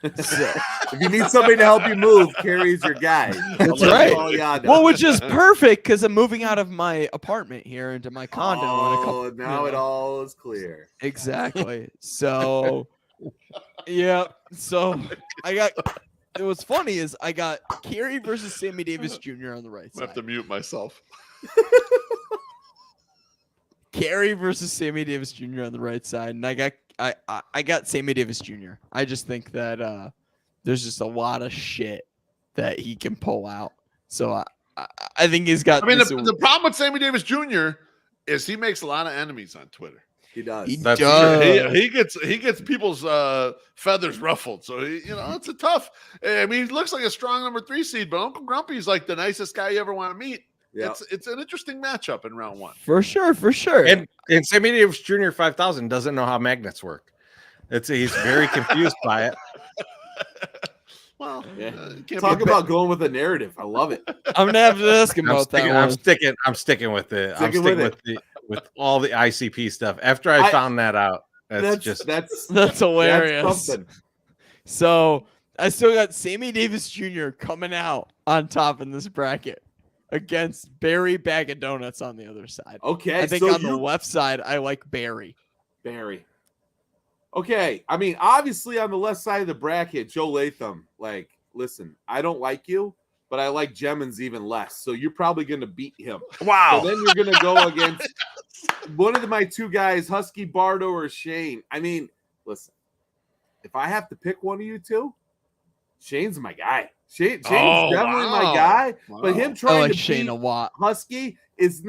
If you need somebody to help you move, Carey's your guy. That's right. all Yada. Well, which is perfect because I'm moving out of my apartment here into my condo in a Oh, couple. now you it know. all is clear. Exactly. So, yeah. So I got. What's funny is I got Carey versus Sammy Davis Jr. on the right I have to side. mute myself. Carey versus Sammy Davis Jr. on the right side, and I got Sammy Davis Jr. I just think that there's just a lot of shit that he can pull out. So I think he's got. I mean, this- the problem with Sammy Davis Jr. is he makes a lot of enemies on Twitter. He does. He That's does. He gets people's feathers ruffled. So it's a tough. I mean, he looks like a strong number 3 seed, but Uncle Grumpy's like the nicest guy you ever want to meet. Yeah. It's an interesting matchup in round 1. For sure. And Sammy Davis Jr. 5000 doesn't know how magnets work. He's very confused by it. Well, Yeah. can't Talk be about going with a narrative. I love it. I'm gonna have to ask him about that I'm one. sticking with it. I'm Sticking sticking with with all the ICP stuff. After I found that out, That's That's hilarious. That's something. So I still got Sammy Davis Jr. coming out on top in this bracket against Barry Bag of Donuts on the other side. Okay, I think so on the left side, I like Barry. Barry. Okay, I mean, obviously on the left side of the bracket, Joe Latham. Like, listen, I don't like you, but I like Jemmons even less. So you're probably going to beat him. wow. So then you're going to go against one of my 2 guys, Husky Bardo or Shane. I mean, listen, if I have to pick one of you 2, Shane's my guy. Shane's definitely my guy. But him I trying like to Shane beat a lot. Husky is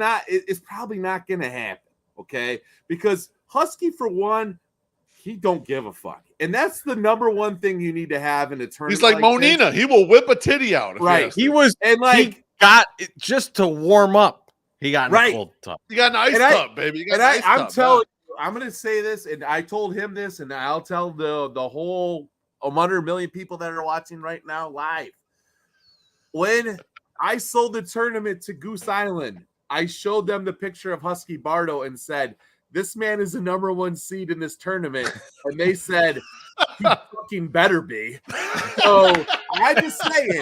probably not going to happen. Okay, because Husky, for one, he don't give a fuck, and that's the number one thing you need to have in a tournament. He's like this. Monina. He will whip a titty out. if Right. has He to. was And like, he got it just to warm up. He got in Right. a cold tub. You got an ice And I- tub, baby. You got and an ice I'm tub. telling you, I'm gonna say this, and I told him this, and I'll tell the whole 100 million people that are watching right now live. When I sold the tournament to Goose Island, I showed them the picture of Husky Bardo and said, "This man is the number 1 seed in this tournament," and they said, "He fucking better be." So I'm just saying,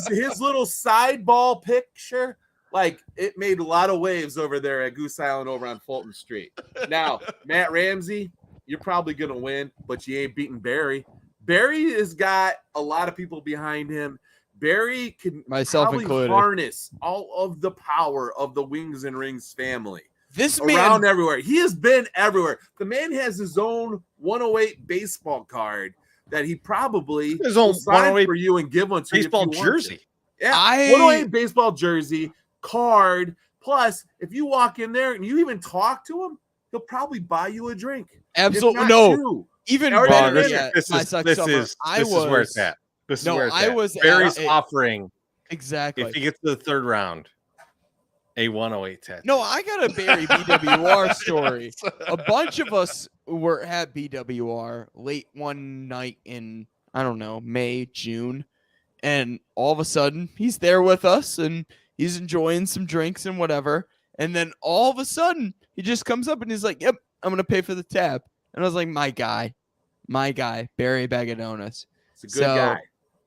his little sideball picture, like it made a lot of waves over there at Goose Island over on Fulton Street. Now, Matt Ramsey, you're probably going to win, but you ain't beating Barry. Barry has got a lot of people behind him. Barry can Myself probably included. harness all of the power of the Wings and Rings family. This Around man, everywhere. He has been everywhere. The man has his own 108 baseball card that he probably His own will sign 108 for you and give one to baseball you if you want jersey. to. Yeah, I- 108 baseball jersey, card. Plus, if you walk in there and you even talk to him, he'll probably buy you a drink. If absolutely not no. two. Even Well, better this- yet, This my is Suck this Summer, is I this is where it's was- at. This is No, where it's I at. was at Barry's a- offering exactly. if he gets to the third round a 108 tattoo. No, I got a Barry BWR story. A bunch of us were at BWR late one night in, I don't know, May, June. And all of a sudden, he's there with us and he's enjoying some drinks and whatever. And then all of a sudden, he just comes up and he's like, yep, I'm going to pay for the tab. And I was like, my guy, Barry Bagadonis. It's a good guy.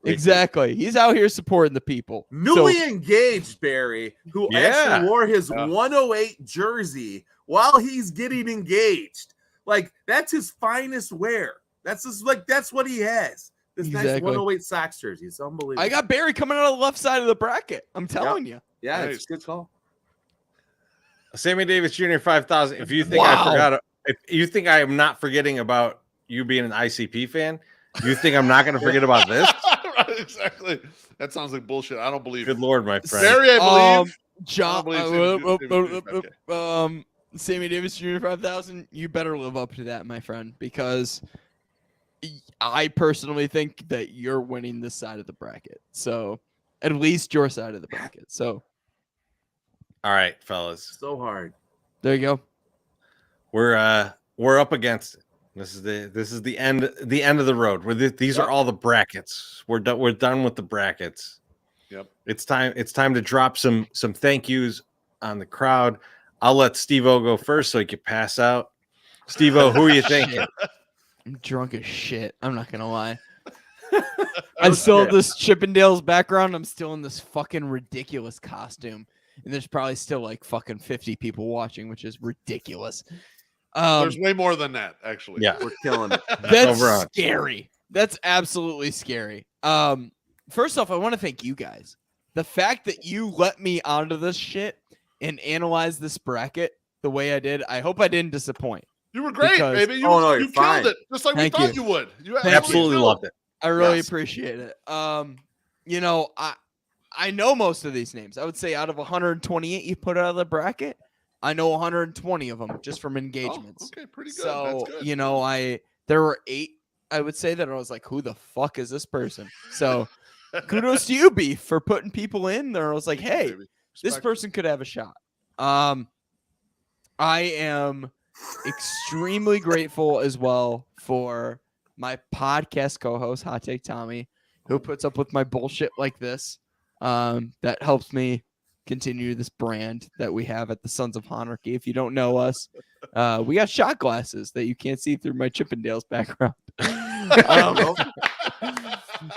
Exactly. He's out here supporting the people. Newly engaged Barry, who Yeah. actually wore his Yeah. 108 jersey while he's getting engaged. Like, that's his finest wear. That's his, like, that's what he has. This nice Exactly. 108 Sox jersey. It's unbelievable. I got Barry coming out of the left side of the bracket. I'm telling you. yeah, Nice. it's a good call. Sammy Davis Jr. 5,000. If you think Wow. I forgot, if you think I am not forgetting about you being an ICP fan, you think I'm not going to forget about this? Right, exactly. That sounds like bullshit. I don't believe Good it. Lord, my friend. Barry, I believe. John, believe Sammy Davis Jr. 5,000. You better live up to that, my friend, because I personally think that you're winning this side of the bracket. So, at least your side of the bracket. So, All right, fellas, So hard. there you go. we're up against it. This is the end of the road. These are all the brackets. We're done with the brackets. Yep. It's time to drop some thank yous on the crowd. I'll let Steve-O go first so he can pass out. Steve-O, who are you thinking? I'm drunk as shit. I'm not going to lie. I still have this Chippendales background. I'm still in this fucking ridiculous costume. And there's probably still like fucking 50 people watching, which is ridiculous. There's way more than that, actually. Yeah. We're killing it. That's Over on. scary. That's absolutely scary. First off, I want to thank you guys. The fact that you let me onto this shit and analyze this bracket the way I did, I hope I didn't disappoint. You were great, Because- baby. You, Oh, no, you you're fine. killed it, just like Thank we thought you. you would. You Thank Absolutely killed loved it. I really Yes. appreciate it. You know, I know most of these names. I would say out of 128 you put out of the bracket, I know 120 of them just from engagements. Oh, okay, pretty good. So, That's good. you know, there were 8 I would say that I was like, who the fuck is this person? So, kudos to you, Beef, for putting people in there. I was like, hey, Baby. this Respect. person could have a shot. I am extremely grateful as well for my podcast co-host, Hot Take Tommy, who puts up with my bullshit like this. That helps me continue this brand that we have at the Sons of Honarchy. If you don't know us, we got shot glasses that you can't see through my Chippendales background.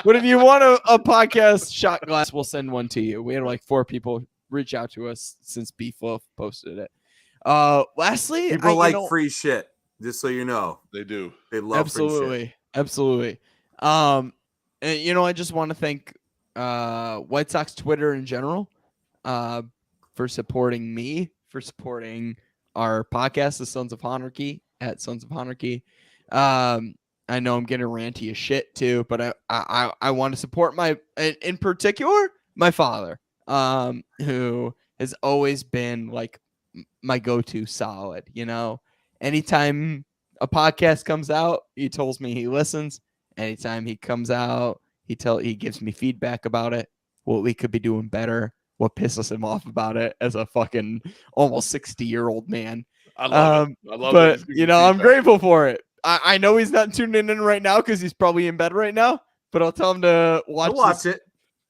But if you want a podcast shot glass, we'll send one to you. We had like 4 people reach out to us since Beef Loaf posted it. Lastly, People like free shit, just so you know. They do. They love free shit. Absolutely. And you know, I just want to thank White Sox Twitter in general for supporting me, for supporting our podcast, the Sons of Honarchy, at Sons of Honarchy. I know I'm getting ranty as shit too, but I want to support in particular, my father, who has always been like my go-to solid. You know, anytime a podcast comes out, he tells me he listens. Anytime he comes out, he gives me feedback about it, what we could be doing better, what pisses him off about it as a fucking almost 60-year-old man. I love it. I love But it. you know, I'm grateful for it. I know he's not tuning in right now because he's probably in bed right now. But I'll tell him to watch it.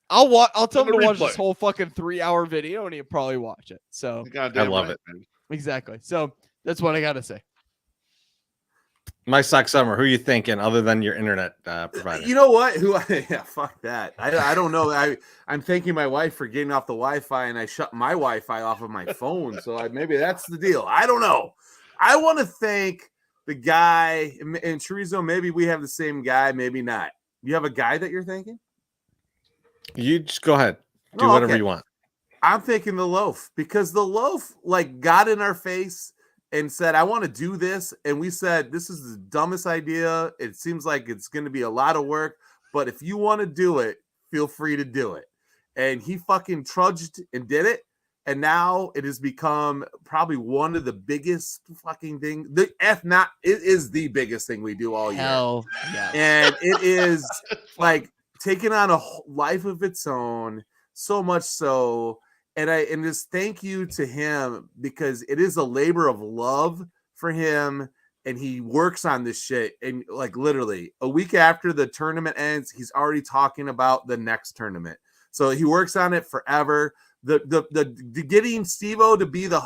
I'll tell him On to the watch replay. this whole fucking 3-hour video, and he'll probably watch it. So Goddamn I love right, it. man. exactly. So that's what I gotta say. My Sock Summer, who are you thinking other than your internet provider? You know what? Yeah, fuck that. I don't know. I'm thanking my wife for getting off the Wi-Fi, and I shut my Wi-Fi off of my phone. So maybe that's the deal. I don't know. I want to thank the guy, and Chorizo, maybe we have the same guy, maybe not. You have a guy that you're thinking? You just go ahead. Do Oh, whatever okay. you want. I'm thinking the loaf, because the loaf like got in our face and said, I want to do this. And we said, this is the dumbest idea. It seems like it's going to be a lot of work, but if you want to do it, feel free to do it. And he fucking trudged and did it. And now it has become probably one of the biggest fucking things. It is the biggest thing we do all year. Hell yeah. And it is like taking on a life of its own, so much so. And just thank you to him, because it is a labor of love for him, and he works on this shit. And like literally a week after the tournament ends, he's already talking about the next tournament. So he works on it forever. The getting Steve-O to be the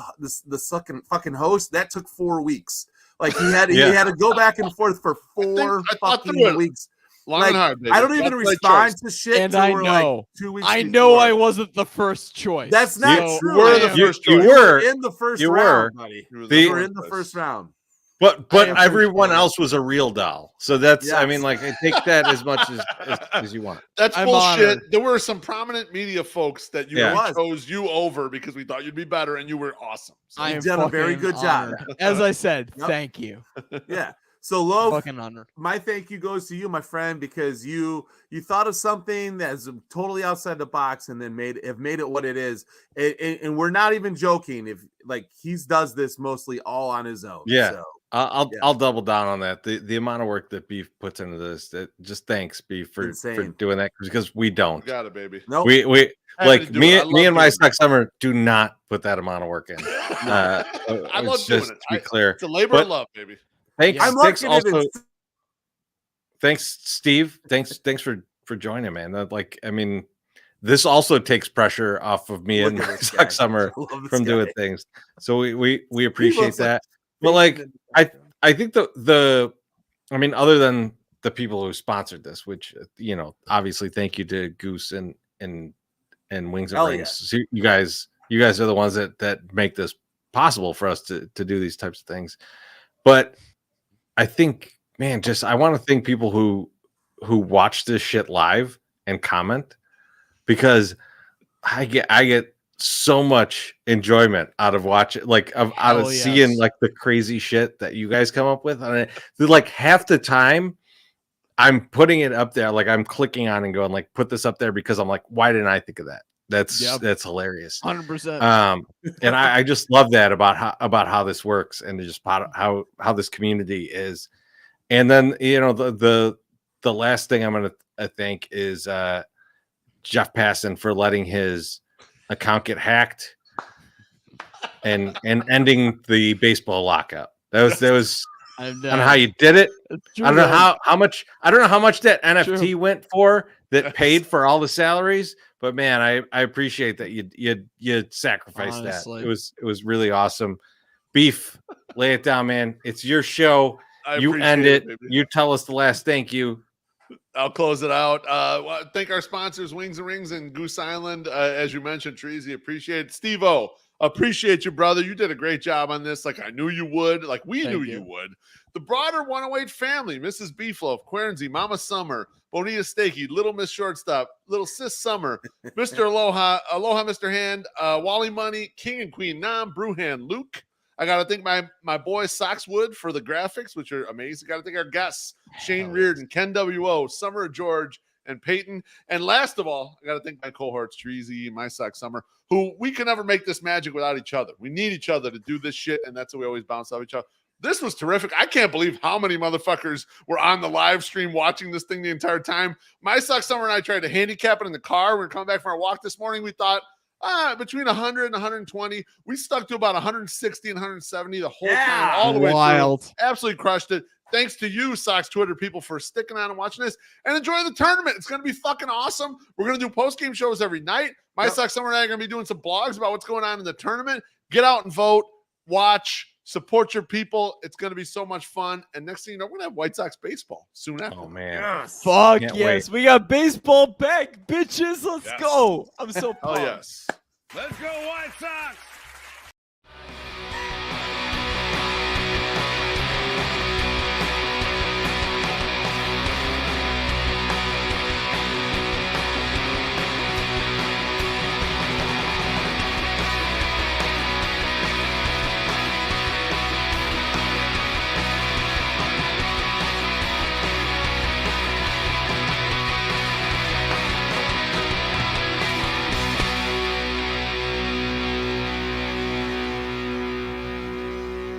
fucking host, that took 4 weeks. Like he had to go back and forth for 4 fucking weeks. Long Like, and hard, baby. I don't even That's the right respond choice. to shit. And till I we're, know. like 2 weeks. I know before. I wasn't the first choice. That's not So true. We're the I am- first You choice. were, in the first you round, were. buddy. You were The- You were first in the choice. first round. but I appreciate everyone it. else was a real doll. So that's, I Yes. mean, like, I take that as much as you want. That's I'm bullshit. honored. There were some prominent media folks that Yeah. we chose you over because we thought you'd be better, and you were awesome. So I am You've done a very fucking good job. honored. As I said, Yep. thank you. Yeah. So Loaf, Fucking honored. my thank you goes to you, my friend, because you thought of something that's totally outside the box and then have made it what it is. And we're not even joking. If like he does this mostly all on his own. Yeah. So I'll double down on that. The amount of work that Beef puts into this, just thanks Beef for Insane. doing that, because we you don't. got it, baby. nope. We Happy like to do me it. I love and my doing Sock Summer do not put that amount of work in. I love It's doing just it. to be clear. It's a labor But of love, baby. Thanks, I'm thanks liking it. also. Thanks, Steve. Thanks for joining, man. Like, I mean, this also takes pressure off of me Look and at my this guy. Sock Summer I love this from doing guy. things. So we He appreciate looks like that. But like, I think the I mean, other than the people who sponsored this, which obviously thank you to Goose and Wings and Hell yeah. Rings. So you guys are the ones that make this possible for us to do these types of things. But I think, man, I want to thank people who watch this shit live and comment, because I get so much enjoyment out of watching, like out of Hell seeing yes. like the crazy shit that you guys come up with. And like half the time I'm putting it up there, like I'm clicking on and going like, put this up there, because I'm like, why didn't I think of that? That's hilarious. 100%. And I just love that about how this works, and just how this community is. And then the last thing I'm gonna thank is Jeff Passon for letting his account get hacked and ending the baseball lockout. That was I don't know how you did it. I don't know how much that NFT went for that paid for all the salaries. But man, I appreciate that you sacrificed Honestly. that. It was really awesome. Beef, lay it down, man. It's your show. You end it. Baby. You tell us the last thank you. I'll close it out. Thank our sponsors, Wings and Rings and Goose Island. As you mentioned, Treasy, appreciate it. Steve-O, appreciate you, brother. You did a great job on this. Like I knew you would. Like we knew you would. The broader 108 family, Mrs. Beefloaf, Quernsey, Mama Summer, Bonita Stakey, Little Miss Shortstop, Little Sis Summer, Mr. Aloha, Mr. Hand, Wally Money, King and Queen Nam, Brewhand, Luke. I got to thank my boy Soxwood for the graphics, which are amazing. Got to thank our guests, Shane Reardon, Ken W.O., Summer George, and Peyton. And last of all, I got to thank my cohorts, Treasy, my Sock Summer, who we can never make this magic without each other. We need each other to do this shit, and that's why we always bounce off each other. This was terrific. I can't believe how many motherfuckers were on the live stream watching this thing the entire time. My Sock Summer and I tried to handicap it in the car. We were coming back from our walk this morning. We thought, between 100 and 120. We stuck to about 160 and 170 the whole time, all the way through. Absolutely crushed it. Thanks to you, Sox Twitter people, for sticking on and watching this and enjoying the tournament. It's going to be fucking awesome. We're going to do post-game shows every night. My Sox Summer and I are going to be doing some blogs about what's going on in the tournament. Get out and vote, watch, Support your people. It's going to be so much fun. And next thing you know, we're going to have White Sox baseball soon after. Oh man. Yes. Fuck Can't yes. wait. We got baseball back, bitches. Let's Yes. go. I'm so Oh, pumped. yes. Let's go, White Sox!